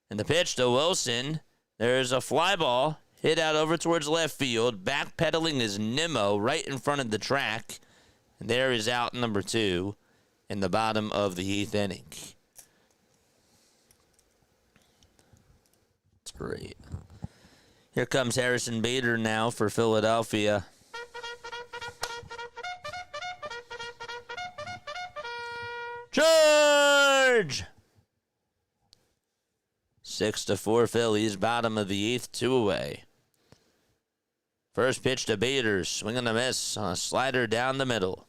[SPEAKER 2] And the pitch to Wilson. There's a fly ball. Hit out over towards left field. Backpedaling is Nimmo right in front of the track. And there is out number 2 in the bottom of the 8th inning. That's great. Here comes Harrison Bader now for Philadelphia. Charge! 6-4 Phillies, bottom of the 8th, 2 away. First pitch to Bader, swing and a miss on a slider down the middle.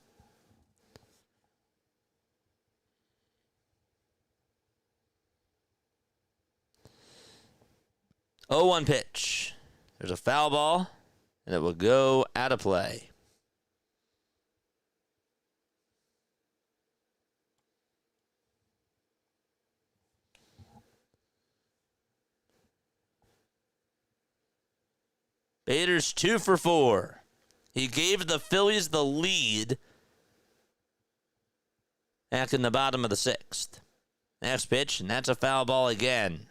[SPEAKER 2] Oh, 1 pitch. There's a foul ball, and it will go out of play. Bader's 2 for 4. He gave the Phillies the lead back in the bottom of the 6th. Next pitch, and that's a foul ball again.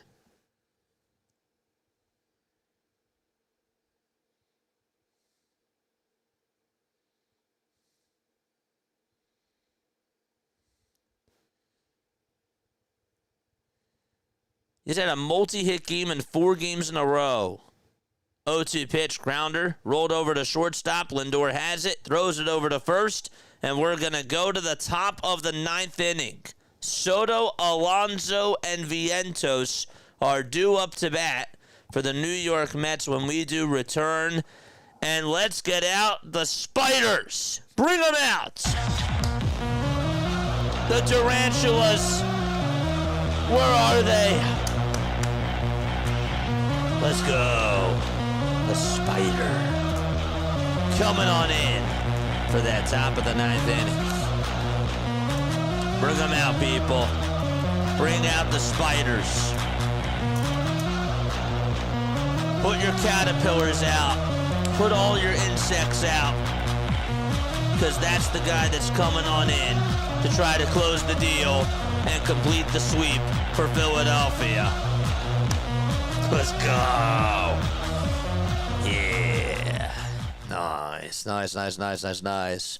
[SPEAKER 2] He's had a multi-hit game in 4 games in a row. 0-2 pitch, grounder, rolled over to shortstop. Lindor has it, throws it over to first, and we're going to go to the top of the 9th inning. Soto, Alonso, and Vientos are due up to bat for the New York Mets when we do return. And let's get out the spiders. Bring them out. The tarantulas. Where are they? Let's go. The spider coming on in for that top of the 9th inning. Bring them out, people. Bring out the spiders. Put your caterpillars out. Put all your insects out. Because that's the guy that's coming on in to try to close the deal and complete the sweep for Philadelphia. Let's go. Yeah. Nice, nice, nice, nice, nice, nice.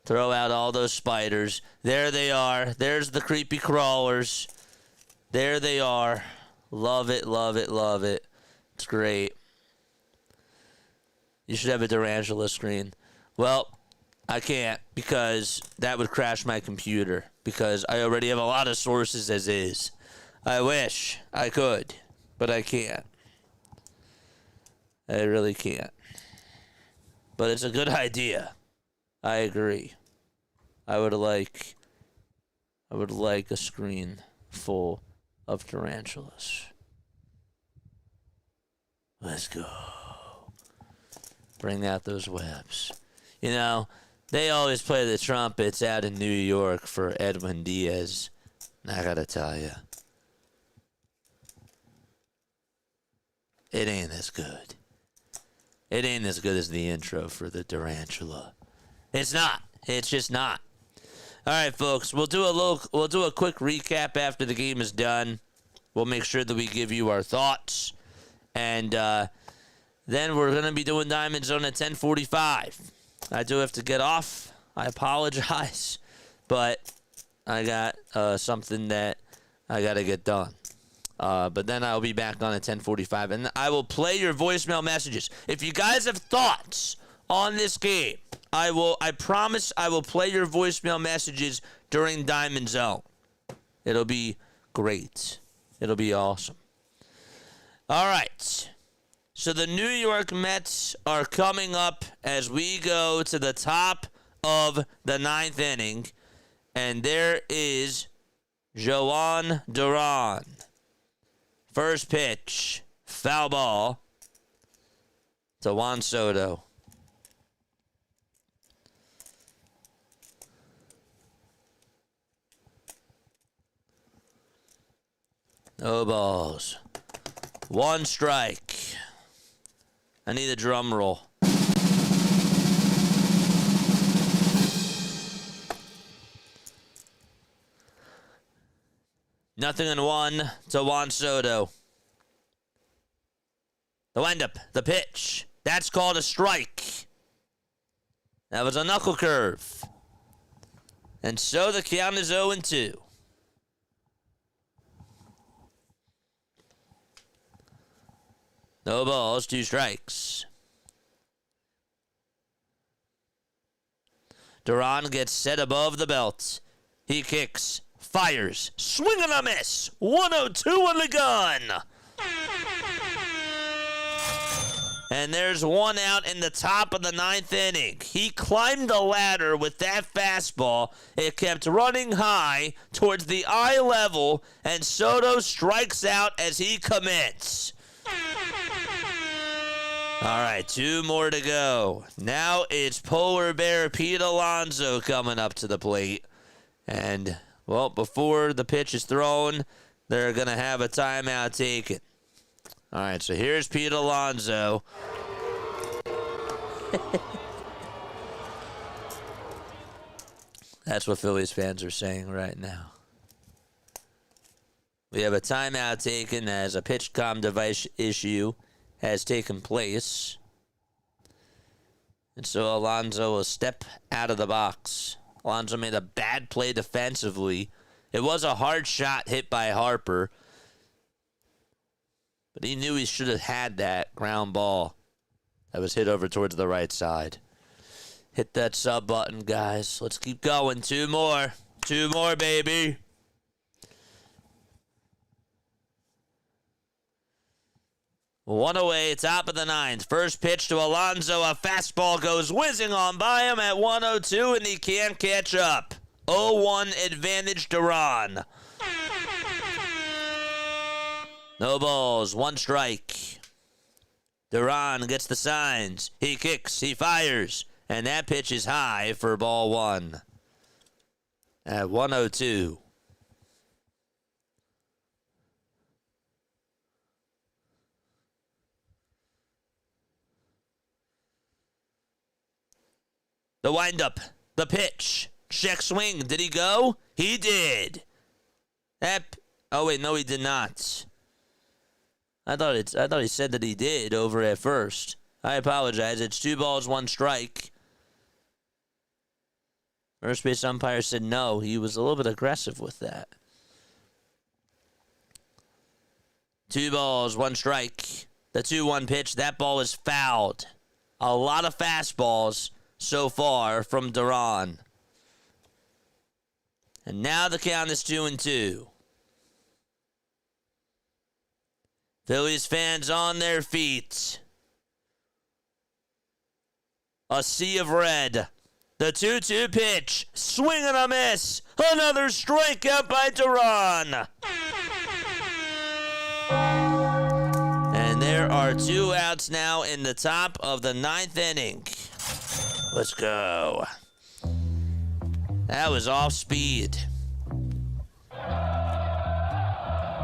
[SPEAKER 2] Throw out all those spiders. There they are. There's the creepy crawlers. There they are. Love it, love it, love it. It's great. You should have a tarantula screen. Well, I can't because that would crash my computer because I already have a lot of sources as is. I wish I could, but I can't. I really can't. But it's a good idea. I agree. I would like a screen full of tarantulas. Let's go. Bring out those webs. You know, they always play the trumpets out in New York for Edwin Diaz. I gotta tell you, it ain't as good. It ain't as good as the intro for the tarantula. It's not. It's just not. All right, folks. We'll do a quick recap after the game is done. We'll make sure that we give you our thoughts, and then we're gonna be doing Diamond Zone at 10:45. I do have to get off. I apologize, but I got something that I gotta get done. But then I'll be back on at 10:45, and I will play your voicemail messages. If you guys have thoughts on this game, I promise I will play your voicemail messages during Diamond Zone. It'll be great. It'll be awesome. All right. So the New York Mets are coming up as we go to the top of the ninth inning, and there is Joan Duran. First pitch, foul ball to Juan Soto. No balls. One strike. I need a drum roll. Nothing in one to Juan Soto. The windup, the pitch. That's called a strike. That was a knuckle curve. And so the count is 0-2. No balls, 2 strikes. Duran gets set above the belt. He kicks, fires, swing and a miss. 102 on the gun. And there's one out in the top of the ninth inning. He climbed the ladder with that fastball. It kept running high towards the eye level, and Soto strikes out as he commits. All right, 2 more to go. Now it's Polar Bear Pete Alonso coming up to the plate. And, well, before the pitch is thrown, they're going to have a timeout taken. All right, so here's Pete Alonso. That's what Phillies fans are saying right now. We have a timeout taken as a pitch comm device issue has taken place. And so Alonso will step out of the box. Alonso made a bad play defensively. It was a hard shot hit by Harper, but he knew he should have had that ground ball that was hit over towards the right side. Hit that sub button, guys. Let's keep going. 2 more. 2 more, baby. One away, top of the ninth. First pitch to Alonso. A fastball goes whizzing on by him at 102, and he can't catch up. 0-1 advantage Duran. No balls, 1 strike. Duran gets the signs. He kicks, he fires, and that pitch is high for ball 1 at 102. The windup, the pitch, check swing. Did he go? He did. Oh wait, no, he did not. I thought he said that he did over at first. I apologize. It's 2 balls, 1 strike. First base umpire said no. He was a little bit aggressive with that. 2 balls, 1 strike. The 2-1 pitch. That ball is fouled. A lot of fastballs. so far from Duran. And now the count is 2-2. Phillies fans on their feet. A sea of red. The 2-2 pitch. Swing and a miss. Another strikeout by Duran. And there are 2 outs now in the top of the 9th inning. Let's go. That was off speed.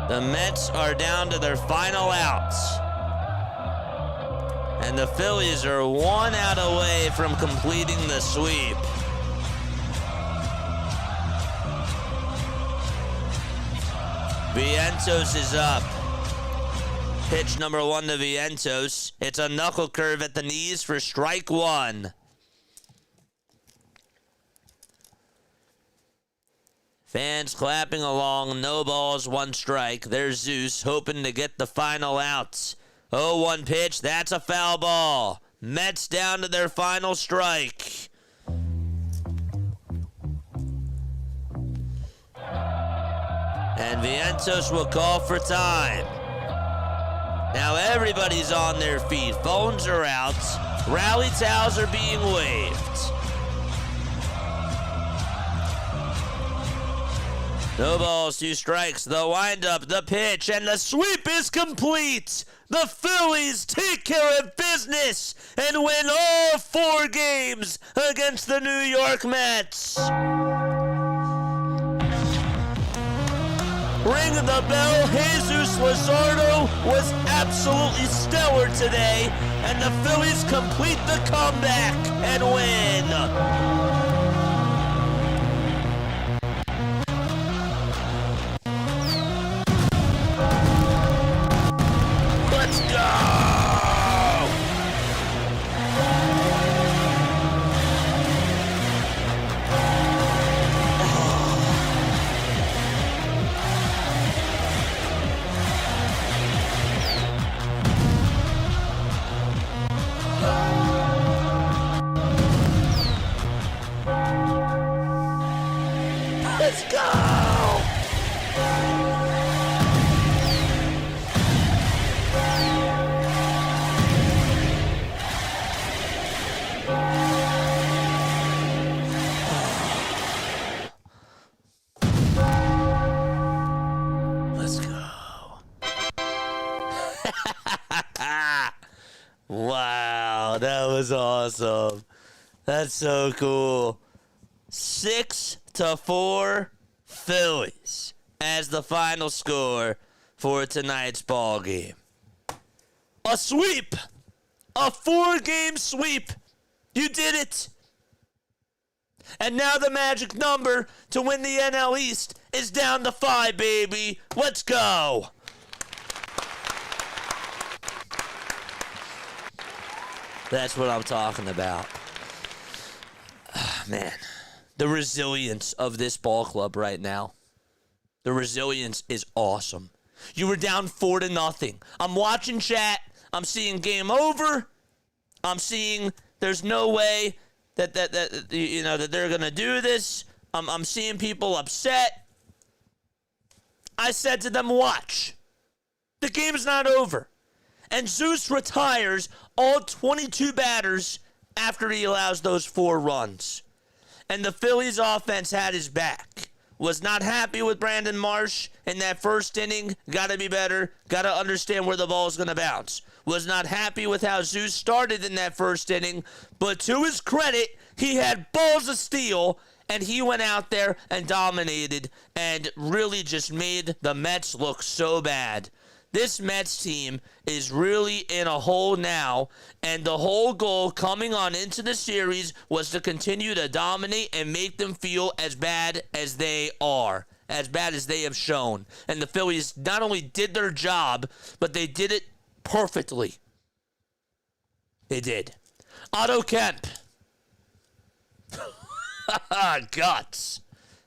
[SPEAKER 2] The Mets are down to their final outs. And the Phillies are 1 out away from completing the sweep. Vientos is up. Pitch number 1 to Vientos. It's a knuckle curve at the knees for strike 1. Fans clapping along, no balls, 1 strike. There's Zeus hoping to get the final outs. 0-1 pitch, that's a foul ball. Mets down to their final strike. And Vientos will call for time. Now everybody's on their feet. Phones are out. Rally towels are being waved. No balls, 2 strikes. The windup, the pitch, and the sweep is complete. The Phillies take care of business and win all 4 games against the New York Mets. Ring the bell. Jesus Luzardo was absolutely stellar today, and the Phillies complete the comeback and win. Let's go! Let's go! Let's go. Wow, that was awesome. That's so cool. 6-4 Phillies as the final score for tonight's ball game. A sweep! A 4-game sweep! You did it! And now the magic number to win the NL East is down to 5, baby. Let's go! That's what I'm talking about. Man, the resilience of this ball club right now. The resilience is awesome. You were down 4-0. I'm watching chat. I'm seeing game over. I'm seeing there's no way that they're gonna do this. I'm seeing people upset. I said to them, watch. The game's not over. And Zeus retires all 22 batters after he allows those 4 runs. And the Phillies offense had his back. Was not happy with Brandon Marsh in that first inning. Got to be better. Got to understand where the ball's going to bounce. Was not happy with how Zeus started in that first inning. But to his credit, he had balls of steel, and he went out there and dominated and really just made the Mets look so bad. This Mets team is really in a hole now, and the whole goal coming on into the series was to continue to dominate and make them feel as bad as they are, as bad as they have shown. And the Phillies not only did their job, but they did it perfectly. They did. Otto Kemp. Guts.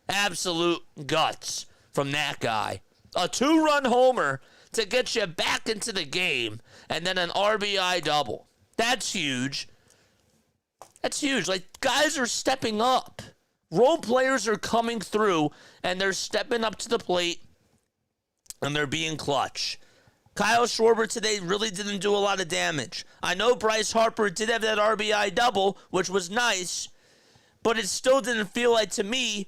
[SPEAKER 2] Absolute guts from that guy. A 2-run homer to get you back into the game, and then an RBI double. That's huge. That's huge. Like, guys are stepping up. Role players are coming through, and they're stepping up to the plate, and they're being clutch. Kyle Schwarber today really didn't do a lot of damage. I know Bryce Harper did have that RBI double, which was nice, but it still didn't feel like, to me,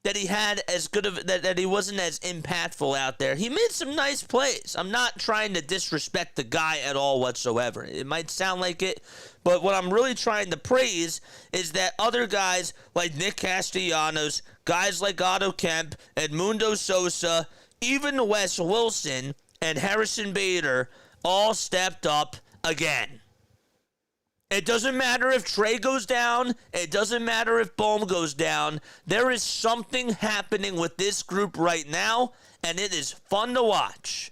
[SPEAKER 2] that he had as good of that he wasn't as impactful out there. He made some nice plays. I'm not trying to disrespect the guy at all whatsoever. It might sound like it, but what I'm really trying to praise is that other guys like Nick Castellanos, guys like Otto Kemp, Edmundo Sosa, even Wes Wilson and Harrison Bader all stepped up again. It doesn't matter if Trey goes down. It doesn't matter if Bohm goes down. There is something happening with this group right now, and it is fun to watch.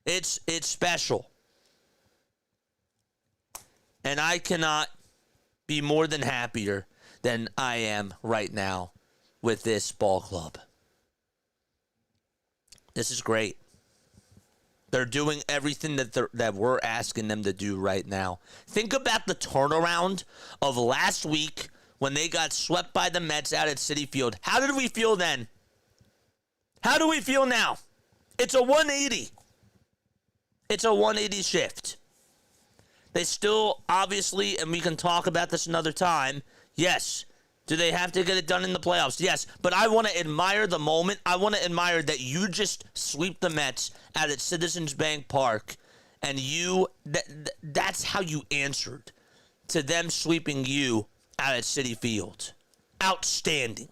[SPEAKER 2] It's special. And I cannot be more than happier than I am right now with this ball club. This is great. They're doing everything that we're asking them to do right now. Think about the turnaround of last week when they got swept by the Mets out at Citi Field. How did we feel then? How do we feel now? It's a 180. It's a 180 shift. They still, obviously, and we can talk about this another time, yes. Do they have to get it done in the playoffs? Yes. But I want to admire the moment. I want to admire that you just sweep the Mets out at Citizens Bank Park, and that's how you answered to them sweeping you out at Citi Field. Outstanding.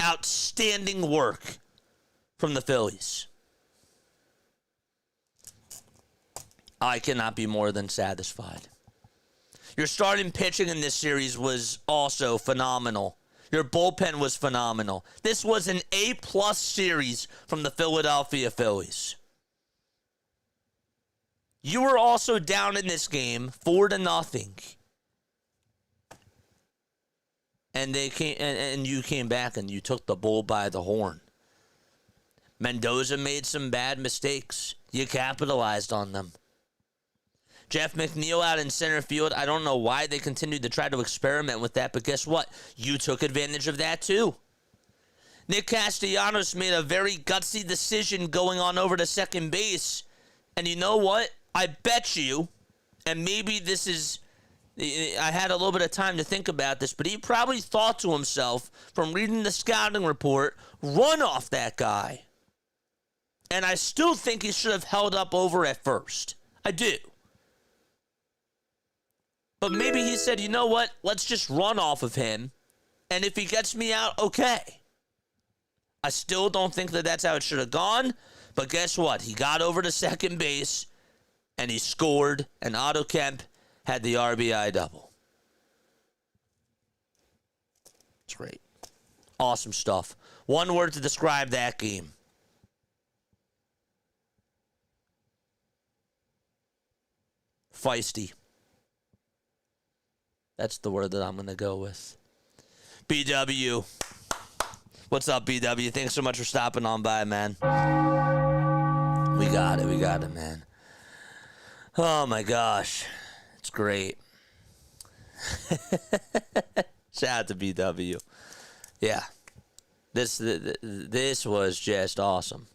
[SPEAKER 2] Outstanding work from the Phillies. I cannot be more than satisfied. Your starting pitching in this series was also phenomenal. Your bullpen was phenomenal. This was an A-plus series from the Philadelphia Phillies. You were also down in this game 4-0. And they came and you came back and you took the bull by the horn. Mendoza made some bad mistakes. You capitalized on them. Jeff McNeil out in center field. I don't know why they continued to try to experiment with that, but guess what? You took advantage of that too. Nick Castellanos made a very gutsy decision going on over to second base. And you know what? I bet you, and maybe this is, I had a little bit of time to think about this, but he probably thought to himself from reading the scouting report, run off that guy. And I still think he should have held up over at first. I do. But maybe he said, you know what? Let's just run off of him. And if he gets me out, okay. I still don't think that that's how it should have gone. But guess what? He got over to second base, and he scored, and Otto Kemp had the RBI double. It's great. Awesome stuff. One word to describe that game. Feisty. That's the word that I'm going to go with. BW. What's up, BW? Thanks so much for stopping on by, man. We got it. We got it, man. Oh, my gosh. It's great. Shout out to BW. Yeah. This was just awesome.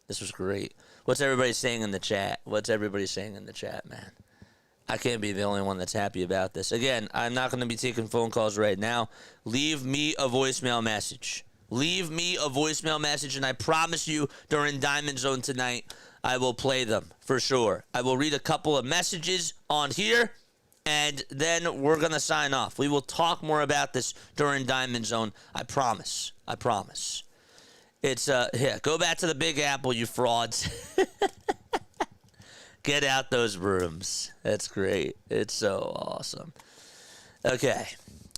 [SPEAKER 2] This was great. What's everybody saying in the chat? What's everybody saying in the chat, man? I can't be the only one that's happy about this. Again, I'm not going to be taking phone calls right now. Leave me a voicemail message. Leave me a voicemail message, and I promise you during Diamond Zone tonight, I will play them for sure. I will read a couple of messages on here, and then we're going to sign off. We will talk more about this during Diamond Zone. I promise. I promise. It's, here, go back to the Big Apple, you frauds. Get out those brooms. That's great. It's so awesome. Okay.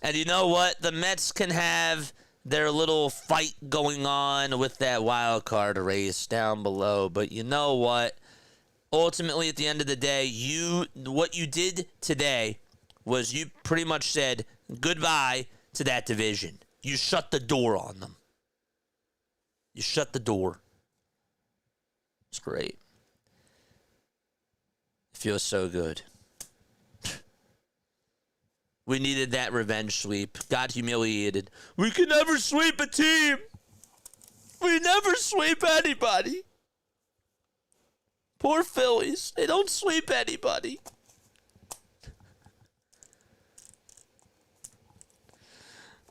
[SPEAKER 2] And you know what? The Mets can have their little fight going on with that wild card race down below. But you know what? Ultimately, at the end of the day, what you did today was you pretty much said goodbye to that division. You shut the door on them. You shut the door. It's great. Feels so good. We needed that revenge sweep. Got humiliated. We can never sweep a team. We never sweep anybody. Poor Phillies. They don't sweep anybody.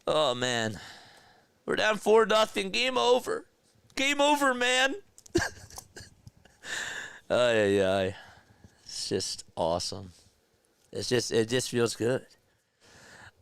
[SPEAKER 2] Oh, man. We're down 4-0. Game over. Game over, man. Ay, ay, ay. It's just awesome. It just feels good.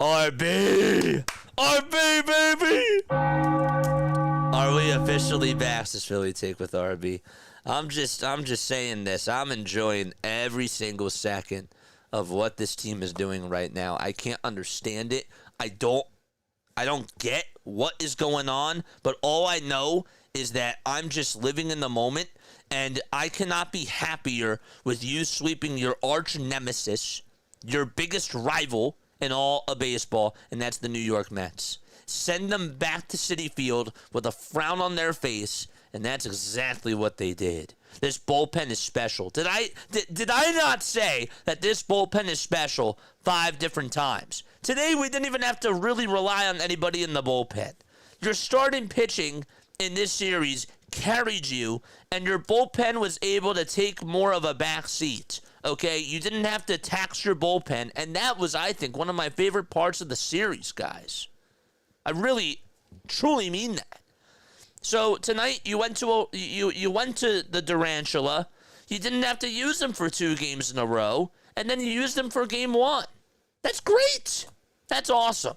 [SPEAKER 2] RB! RB, baby! Are we officially back? This Philly take with RB. I'm just saying this. I'm enjoying every single second of what this team is doing right now. I can't understand it. I don't get what is going on, but all I know is that I'm just living in the moment, and I cannot be happier with you sweeping your arch nemesis, your biggest rival in all of baseball, and that's the New York Mets. Send them back to Citi Field with a frown on their face, and that's exactly what they did. This bullpen is special. Did I not say that this bullpen is special 5 different times? Today, we didn't even have to really rely on anybody in the bullpen. Your starting pitching in this series carried you, and your bullpen was able to take more of a back seat. Okay, you didn't have to tax your bullpen, and that was, I think, one of my favorite parts of the series, guys. I really, truly mean that. So tonight you went to you went to the Durantula. You didn't have to use them for 2 games in a row, and then you used them for game 1. That's great. That's awesome.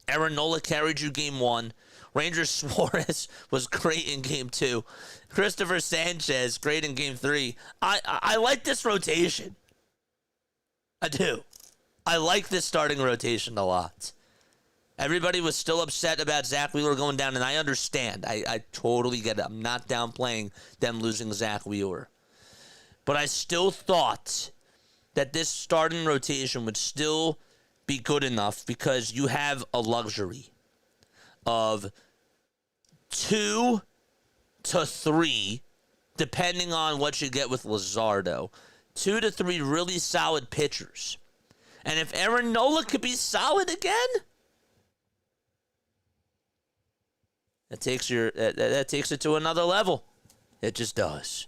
[SPEAKER 2] Aaron Nola carried you game 1. Ranger Suarez was great in game 2. Christopher Sanchez, great in game 3. I like this rotation. I do. I like this starting rotation a lot. Everybody was still upset about Zach Wheeler going down, and I understand. I totally get it. I'm not downplaying them losing Zach Wheeler. But I still thought that this starting rotation would still be good enough because you have a luxury of 2 to 3, depending on what you get with Luzardo, 2 to 3 really solid pitchers. And if Aaron Nola could be solid again, that takes it to another level. It just does.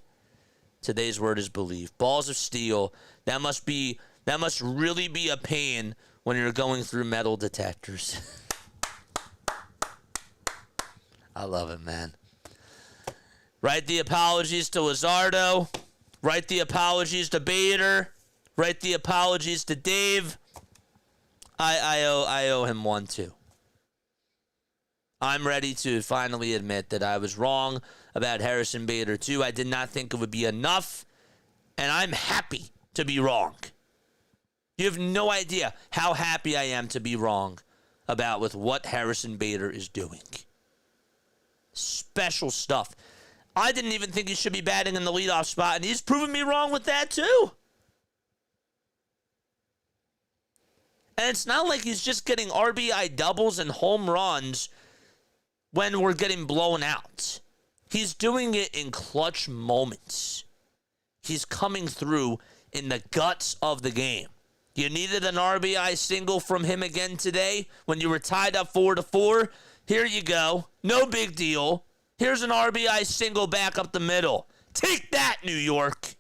[SPEAKER 2] Today's word is believe. Balls of steel. That must really be a pain when you're going through metal detectors. I love it, man. Write the apologies to Luzardo. Write the apologies to Bader. Write the apologies to Dave. I owe him one too. I'm ready to finally admit that I was wrong about Harrison Bader too. I did not think it would be enough, and I'm happy to be wrong. You have no idea how happy I am to be wrong about with what Harrison Bader is doing. Special stuff. I didn't even think he should be batting in the leadoff spot, and he's proven me wrong with that too. And it's not like he's just getting RBI doubles and home runs when we're getting blown out. He's doing it in clutch moments. He's coming through in the guts of the game. You needed an RBI single from him again today when you were tied up 4-4. Here you go. No big deal. Here's an RBI single back up the middle. Take that, New York.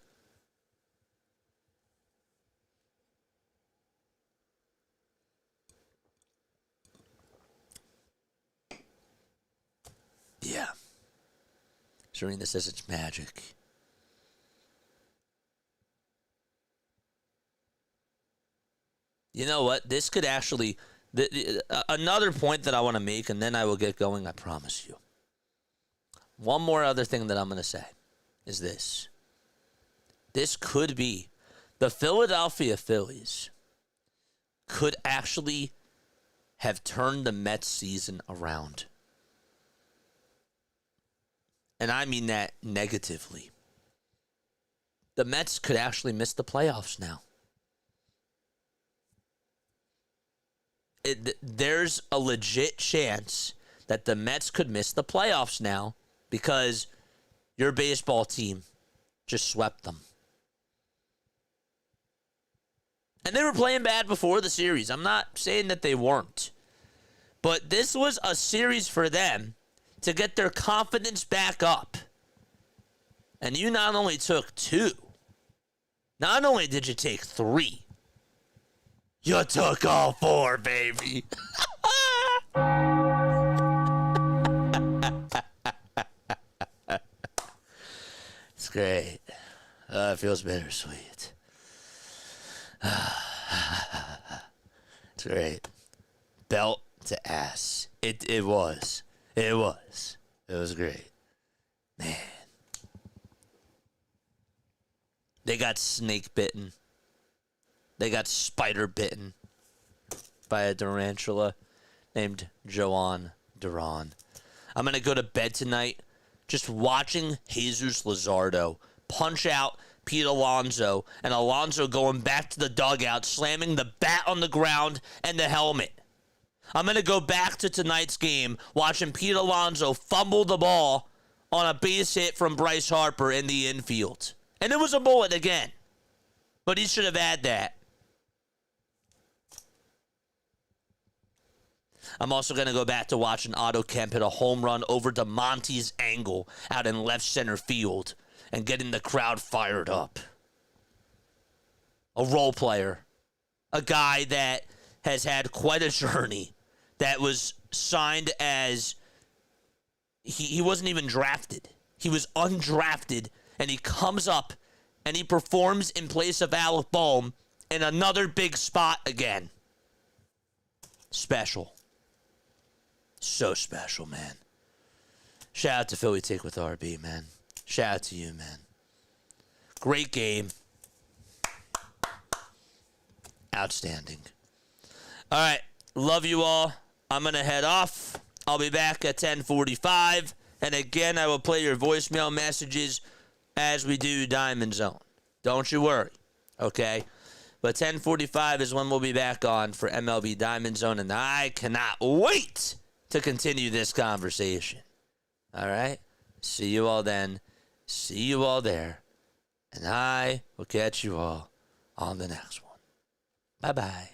[SPEAKER 2] Yeah. Serena says it's magic. You know what? This could actually... another point that I want to make, and then I will get going, I promise you. One more other thing that I'm going to say is this. This could be... The Philadelphia Phillies could actually have turned the Mets season around. And I mean that negatively. The Mets could actually miss the playoffs now. There's a legit chance that the Mets could miss the playoffs now because your baseball team just swept them. And they were playing bad before the series. I'm not saying that they weren't. But this was a series for them to get their confidence back up. And you not only took 2, not only did you take 3, you took all 4, baby. It's great. It feels bittersweet. It's great. Belt to ass. It was. It was. It was great. Man. They got snake bitten. They got spider bitten by a tarantula named Joan Duran. I'm going to go to bed tonight just watching Jesus Luzardo punch out Pete Alonso, and Alonso going back to the dugout, slamming the bat on the ground and the helmet. I'm going to go back to tonight's game, watching Pete Alonso fumble the ball on a base hit from Bryce Harper in the infield. And it was a bullet again, but he should have had that. I'm also going to go back to watching Otto Kemp hit a home run over to Monty's angle out in left center field and getting the crowd fired up. A role player. A guy that has had quite a journey, that was signed as... He wasn't even drafted. He was undrafted, and he comes up and he performs in place of Alec Bohm in another big spot again. Special. So special, man. Shout out to Philly Take with RB, man. Shout out to you, man. Great game. Outstanding. All right. Love you all. I'm going to head off. I'll be back at 10:45. And again, I will play your voicemail messages as we do Diamond Zone. Don't you worry. Okay? But 10:45 is when we'll be back on for MLB Diamond Zone. And I cannot wait to continue this conversation. All right? See you all then. See you all there. And I will catch you all on the next one. Bye-bye.